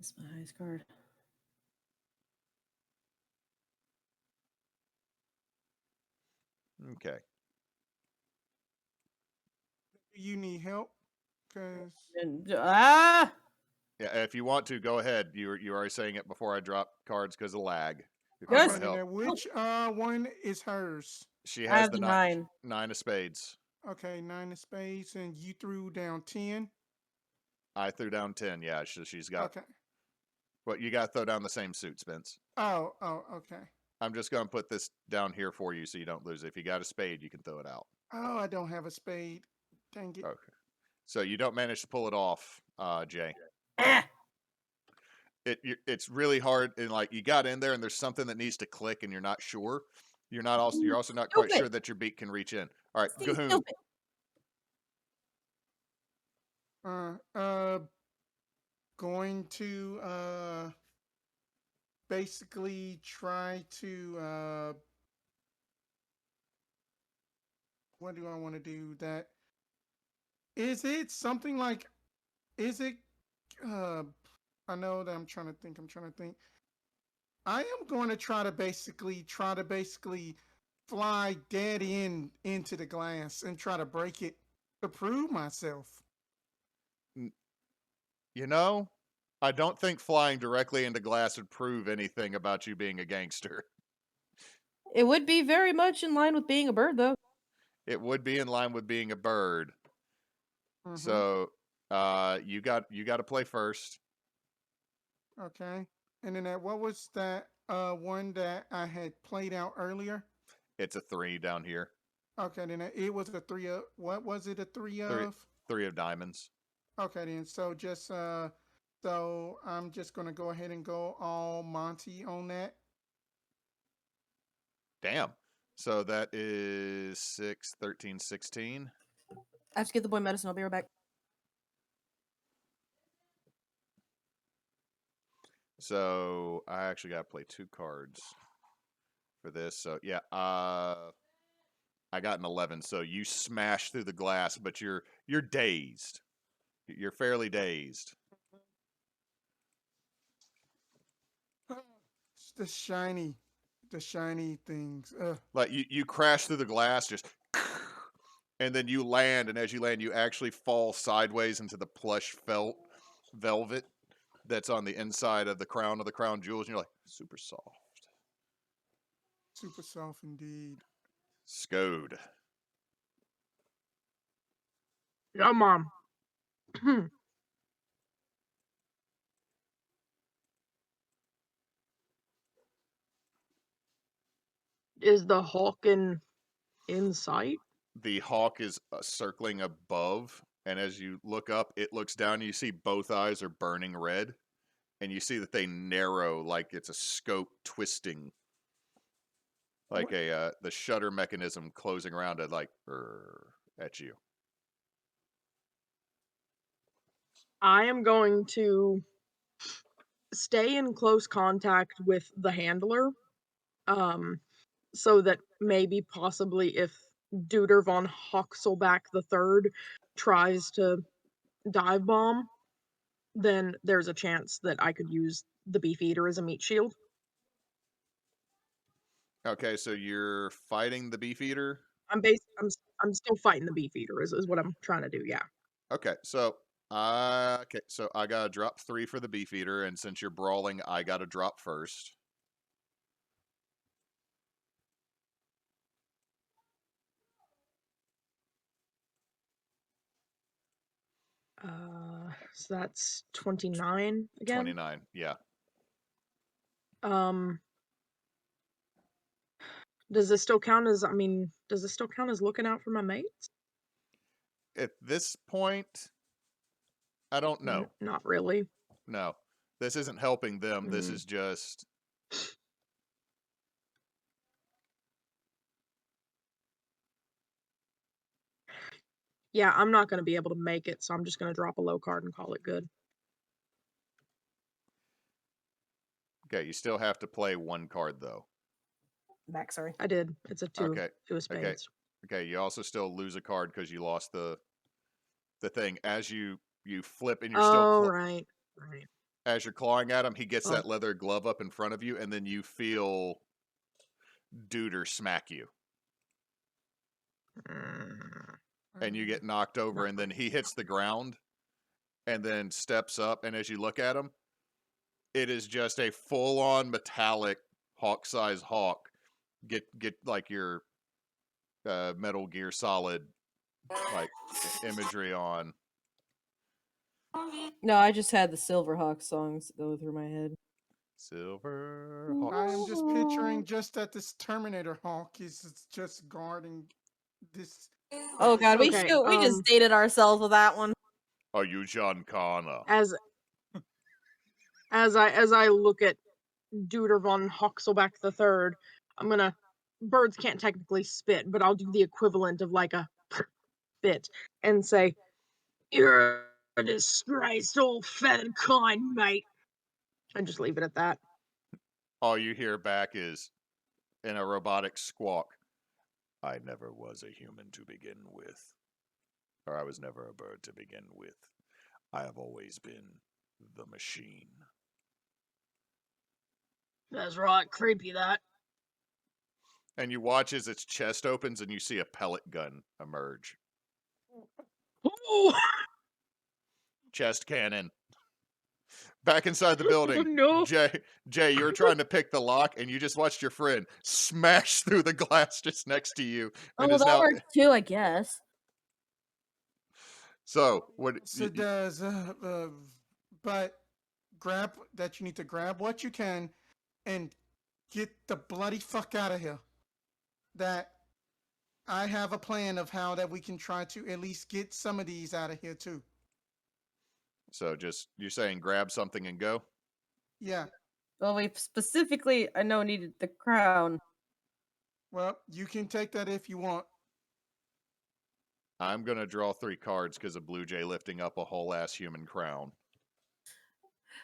is my highest card. Okay. you need help? Cause Yeah, if you want to, go ahead. You were already saying it before I drop cards because of lag. If you Yes. want to help. which one is hers? She I has have the the 9. 9 of spades. Okay, 9 of spades, and you threw down 10. I threw down 10. Yeah, she's got. Okay. But you got to throw down the same suit, Spence. Oh, okay. I'm just going to put this down here for you so you don't lose it. If you got a spade, you can throw it out. Oh, I don't have a spade. Dang it. Okay. So you don't manage to pull it off, Jay. It's really hard, and like you got in there, and there's something that needs to click, and you're not sure. You're also not quite sure that your beak can reach in. All right, Gahoon. Going to basically try to what do I want to do? That is it something like is it I know that I'm trying to think. I am going to try to basically fly dead into the glass and try to break it to prove myself. You know, I don't think flying directly into glass would prove anything about you being a gangster. It would be very much in line with being a bird, though. It would be in line with being a bird. Mm-hmm. So, you got to play first. Okay. And then what was that one that I had played out earlier? It's a 3 down here. Okay, then it was a 3 of what was it? A 3 of 3 of diamonds. Okay, then so just so I'm just gonna go ahead and go all Monty on that. Damn. So that is 6, 13, 16. I have to give the boy medicine. I'll be right back. So I actually got to play 2 cards for this. So yeah, I got an 11. So you smash through the glass, but you're dazed. You're fairly dazed. It's the shiny things. Like you crash through the glass, just, and then you land, and as you land, you actually fall sideways into the plush velvet that's on the inside of the crown jewels, and you're like, super soft. Super soft indeed. Scode. Yeah, Mom. Is the hawk in sight? The hawk is circling above, and as you look up, it looks down, and you see both eyes are burning red, and you see that they narrow like it's a scope twisting, like the shutter mechanism closing around it, like at you. I am going to stay in close contact with the handler, so that maybe possibly if Duder von Hoxelback III tries to dive bomb, then there's a chance that I could use the beefeater as a meat shield. Okay, so you're fighting the beefeater. I'm still fighting the beefeater is what I'm trying to do. Yeah. Okay, so I gotta drop 3 for the beefeater, and since you're brawling, I gotta drop first. So that's 29 again. 29, yeah. Does this still count as? Does this still count as looking out for my mates? At this point, I don't know. Not really. No, this isn't helping them. This Mm. is just. Yeah, I'm not going to be able to make it, so I'm just going to drop a low card and call it good. Okay, you still have to play 1 card though. Back, sorry. I did. It's a 2 Okay. of spades. Okay, you also still lose a card because you lost the thing. As you flip and you're still right. as you're clawing at him, he gets Oh. that leather glove up in front of you, and then you feel Duder smack you. And you get knocked over, and then he hits the ground and then steps up, and as you look at him, it is just a full-on metallic hawk-sized hawk. Get like your Metal Gear Solid like imagery on. No, I just had the Silverhawk songs go through my head. Silver Hawk. I am just picturing just that this Terminator Hawk is just guarding this. Oh god, we Okay, just dated ourselves with that one. Are you John Connor? As I look at Duder von Hoxelback III, I'm gonna. Birds can't technically spit, but I'll do the equivalent of like a spit and say, "You're a disgraced old feathered kind, mate," and just leave it at that. All you hear back is, in a robotic squawk, I never was a human to begin with. Or I was never a bird to begin with. I have always been the machine. That's right, creepy that. And you watch as its chest opens and you see a pellet gun emerge. Ooh. Chest cannon. Back inside the building. No. Jay, you were trying to pick the lock and you just watched your friend smash through the glass just next to you. Oh, well, that worked too, I guess. So, what... So does, but grab that you need to grab what you can and get the bloody fuck out of here. That I have a plan of how that we can try to at least get some of these out of here too. So just, you're saying grab something and go? Yeah. Well, we specifically, I know, needed the crown. Well, you can take that if you want. I'm going to draw 3 cards because of Blue Jay lifting up a whole ass human crown.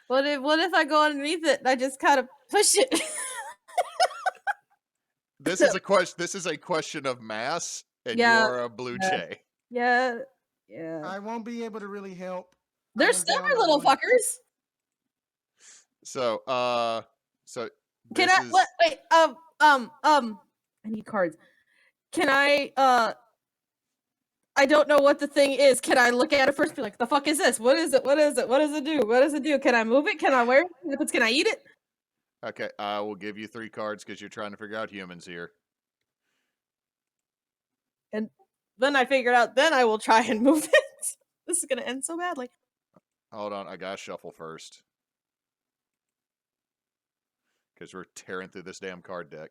What if I go underneath it and I just kind of push it? This is a question of mass, and Yeah, you're a Blue Jay. Yeah. I won't be able to really help. They're stubborn little fuckers. So, Can I wait? I need cards. Can I? I don't know what the thing is. Can I look at it first? Be like, the fuck is this? What is it? What is it? What does it do? What does it do? Can I move it? Can I wear it? Can I eat it? Okay, I will give you 3 cards because you're trying to figure out humans here. And then I figured out. Then I will try and move it. This is gonna end so badly. Hold on, I gotta shuffle first. Because we're tearing through this damn card deck.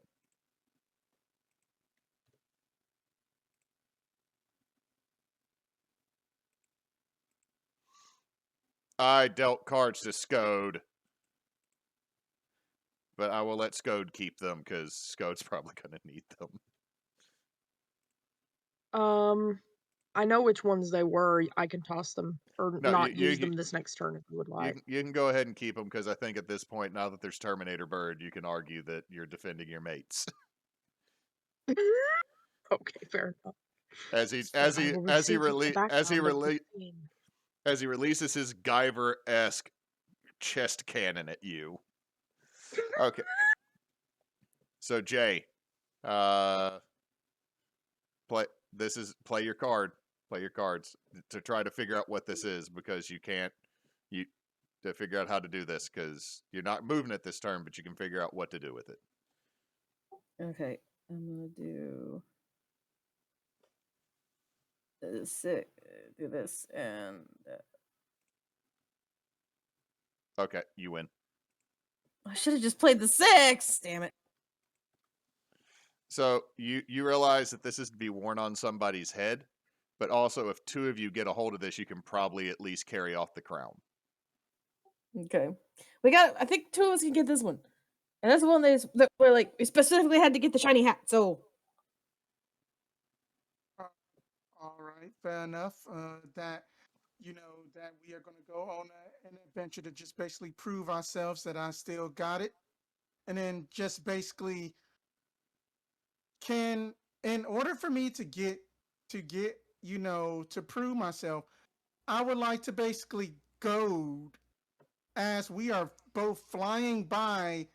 I dealt cards to Scode. But I will let Scode keep them, because Scode's probably going to need them. I know which ones they were. I can toss them, or No, not use them this next turn if you would like. You can go ahead and keep them, because I think at this point, now that there's Terminator Bird, you can argue that you're defending your mates. Okay, fair enough. As he as he releases his Guyver-esque chest cannon at you. Okay. So Jay, play your card. Play your cards to try to figure out what this is, because you can't to figure out how to do this, because you're not moving it this turn, but you can figure out what to do with it. Okay, I'm gonna do do this and Okay, you win. I should have just played the 6. Damn it. So you realize that this is to be worn on somebody's head, but also if two of you get a hold of this, you can probably at least carry off the crown. Okay, I think 2 of us can get this one, and that's the one that we're like we specifically had to get the shiny hat. So All right, fair enough. That that we are going to go on an adventure to just basically prove ourselves that I still got it, and then just basically in order for me to get to prove myself, I would like to basically goad as we are both flying by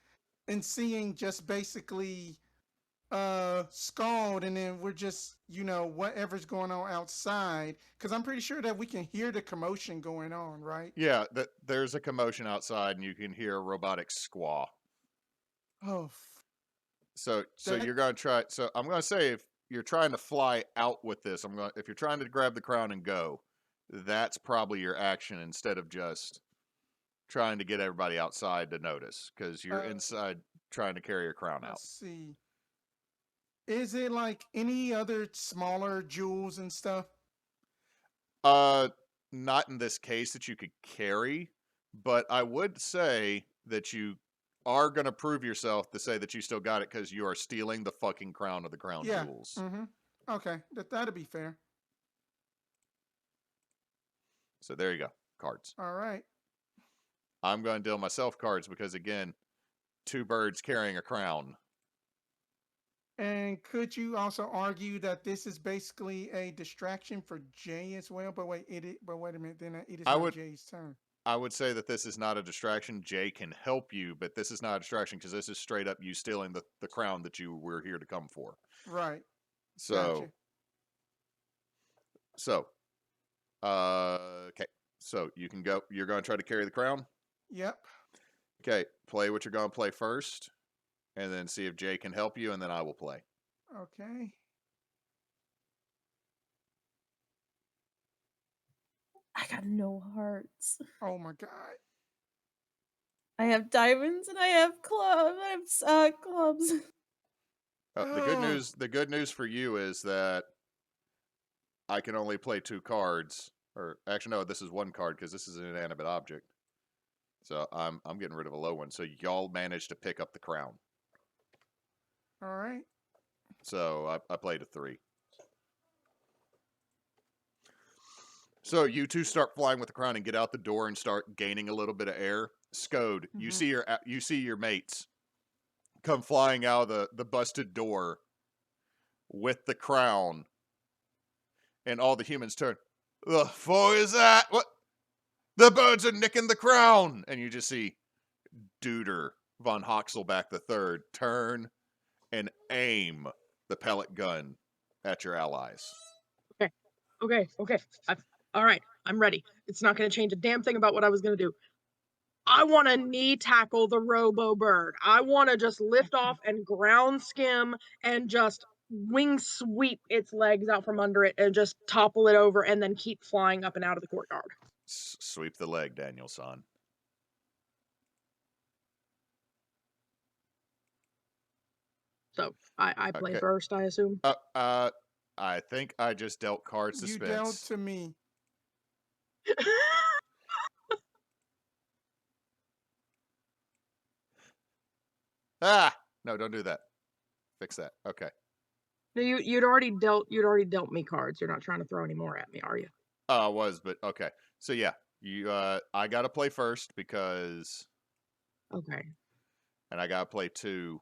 and seeing just basically Scald, and then we're just whatever's going on outside, because I'm pretty sure that we can hear the commotion going on, right? Yeah, there's a commotion outside, and you can hear a robotic squaw. Oh, so you're gonna try. So I'm gonna say, if you're trying to fly out with this, if you're trying to grab the crown and go, that's probably your action instead of just trying to get everybody outside to notice, because you're inside trying to carry your crown out. Let's see. Is it like any other smaller jewels and stuff? Not in this case that you could carry, but I would say that you are going to prove yourself to say that you still got it, because you are stealing the fucking crown of the crown jewels. Mm-hmm. Okay, that'd be fair. So there you go. Cards. All right. I'm going to deal myself cards because, again, 2 birds carrying a crown. And could you also argue that this is basically a distraction for Jay as well? But wait a minute. Then it is not Jay's turn. I would say that this is not a distraction. Jay can help you, but this is not a distraction, because this is straight up you stealing the crown that you were here to come for. Right. So, okay. So you can go. You're going to try to carry the crown? Yep. Okay. Play what you're going to play first, and then see if Jay can help you, and then I will play. Okay. I got no hearts. Oh my god. I have diamonds and I have clubs. I have clubs. The good news for you is that I can only play 2 cards. Or actually, no, this is 1 card, because this is an inanimate object. So I'm getting rid of a low one. So y'all managed to pick up the crown. All right. So I played a 3. So you 2 start flying with the crown and get out the door and start gaining a little bit of air. Scode, you see your mates come flying out of the busted door with the crown, and all the humans turn. The fuck is that? What? The birds are nicking the crown, and you just see Duder von Hoxelback III turn and aim the pellet gun at your allies. Okay. All right, I'm ready. It's not going to change a damn thing about what I was going to do. I want to knee tackle the robo bird. I want to just lift off and ground skim and just wing sweep its legs out from under it and just topple it over and then keep flying up and out of the courtyard. Sweep the leg, Daniel-san. So I play first, I assume. I think I just dealt card suspense. You dealt to me. No, don't do that. Fix that. Okay. No, you'd already dealt me cards. You're not trying to throw any more at me, are you? I was, but okay. So yeah, I gotta play first because. Okay. And I gotta play 2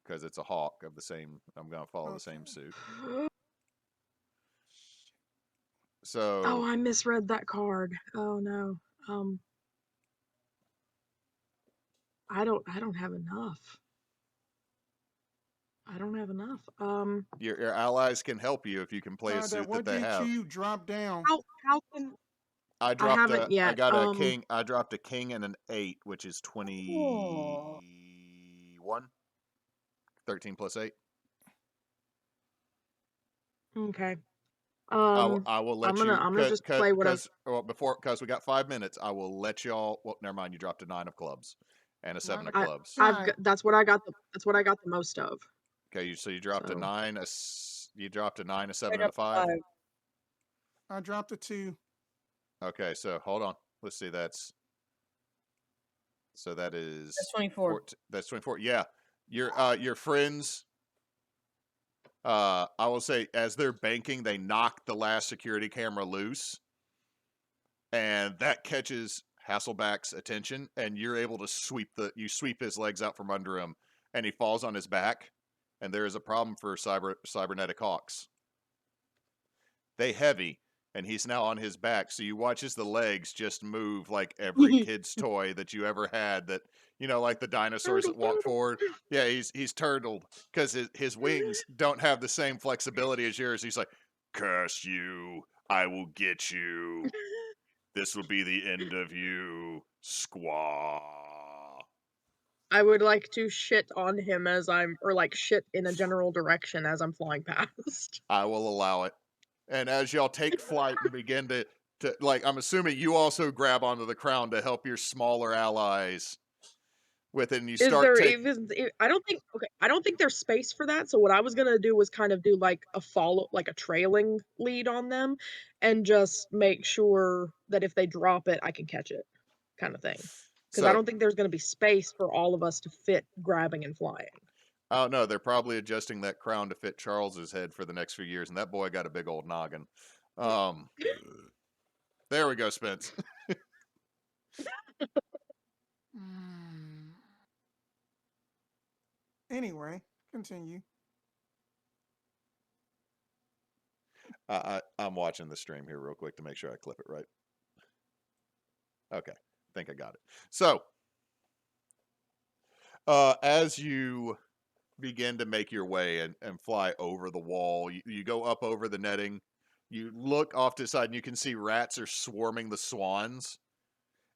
because it's a hawk of the same. I'm gonna follow the same suit. So I misread that card. Oh no. I don't have enough. I don't have enough. your allies can help you if you can play a suit that what they did have. you drop down? How can I haven't I yet. got a king. I dropped a king and an 8, which is 21. 13 plus 8. Okay. I will let I'm gonna just play what I've. because we got 5 minutes. I will let y'all. Well, never mind. You dropped a 9 of clubs and a 7 of Nine clubs. That's what I got. That's what I got the most of. Okay, so you dropped a So 9. You dropped a 9, a 7, Right and a up to 5. 5. I dropped a 2. Okay, so hold on. Let's see. That is That's 24. That's 24. Yeah, your friends. I will say, as they're banking, they knock the last security camera loose, and that catches Hasselback's attention, and you're able to sweep his legs out from under him, and he falls on his back, and there is a problem for cybernetic hawks. They heavy, and he's now on his back, so you watch as the legs just move like every kid's toy that you ever had, that, like the dinosaurs that walk forward. Yeah, he's turtled, because his wings don't have the same flexibility as yours. He's like, curse you, I will get you. This will be the end of you, squaw. I would like to shit on him or like shit in a general direction as I'm flying past. I will allow it. And as y'all take flight and begin to like, I'm assuming you also grab onto the crown to help your smaller allies with it, and you Is start there taking. even? I don't think. Okay, I don't think there's space for that. So what I was gonna do was kind of do like a trailing lead on them, and just make sure that if they drop it, I can catch it, kind of thing. Because I So, don't think there's gonna be space for all of us to fit grabbing and flying. oh no, they're probably adjusting that crown to fit Charles's head for the next few years, and that boy got a big old noggin. There we go, Spence. Anyway, continue. I'm watching the stream here real quick to make sure I clip it right. Okay, I think I got it. So, as you begin to make your way and fly over the wall, you go up over the netting, you look off to the side, and you can see rats are swarming the swans.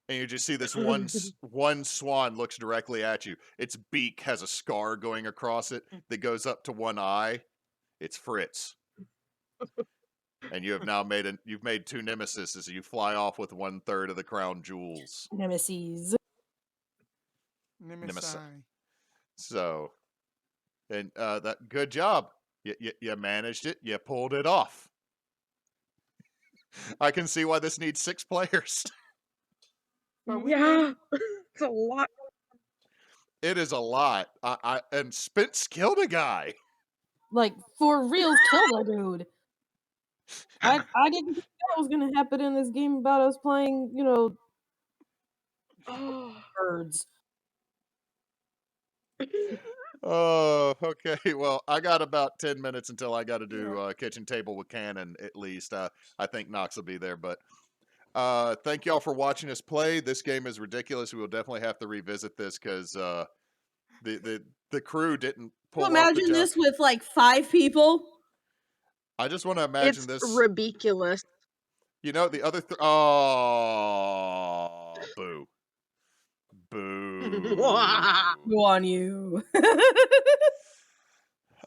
And you just see this one swan looks directly at you. Its beak has a scar going across it that goes up to one eye. It's Fritz. And you have now you've made 2 nemesis as you fly off with 1/3 of the crown jewels. Nemesis. Nemesis. So, and that good job. You managed it. You pulled it off. I can see why this needs 6 players. Yeah, it's a lot. It is a lot. And Spence killed a guy. Like, for real, killed a dude. I didn't think that was gonna happen in this game about us playing, birds. Oh, okay. Well, I got about 10 minutes until I got to do kitchen table with Cannon, at least. I think Knox will be there, but thank y'all for watching us play. This game is ridiculous. We will definitely have to revisit this because the crew didn't pull Can you off the imagine job. this with like 5 people? I just want to imagine It's this. ridiculous. The other. Oh, boo. Boo. Go on you.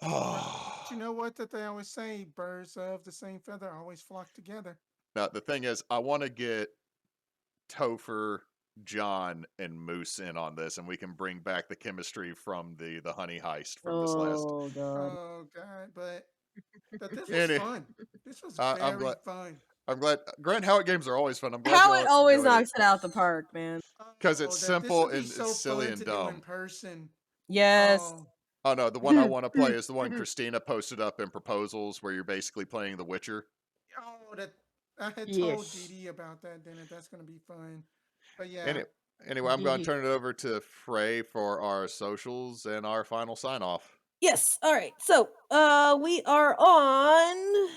Oh. But you know what that they always say? Birds of the same feather always flock together. Now, the thing is, I want to get Topher, John, and Moose in on this, and we can bring back the chemistry from the honey heist from this last. Oh god. Oh god, but this was fun. This was very fun. I'm glad. Grant Howitt games are always fun. I'm glad How it always knocks it out the park, man. Because it's simple and so it's silly fun and to dumb. do in person. Yes. Oh no, the one I want to play is the one Christina posted up in Proposals, where you're basically playing The Witcher. Oh, that I had told Dee about that. Then that's gonna be fun. But yeah. Anyway, I'm going to turn it over to Frey for our socials and our final sign off. Yes. All right. So, we are on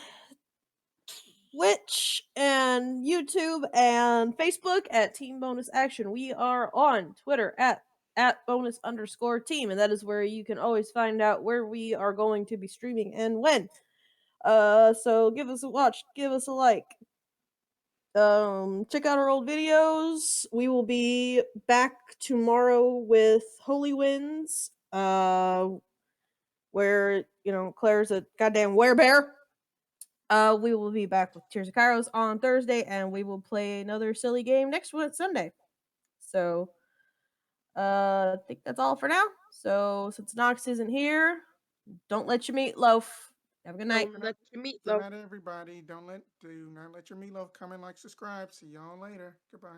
Twitch and YouTube and Facebook at Team Bonus Action. We are on Twitter at bonus_team, and that is where you can always find out where we are going to be streaming and when. So give us a watch, give us a like. Check out our old videos. We will be back tomorrow with Holy Winds, where, Claire's a goddamn werebear. We will be back with Tears of Kairos on Thursday, and we will play another silly game next Sunday. So, I think that's all for now. So, since Nox isn't here, don't let your meatloaf. Have a good night. Don't let your Good meatloaf. night, everybody. Do not let your meatloaf come and like, subscribe. See y'all later. Goodbye.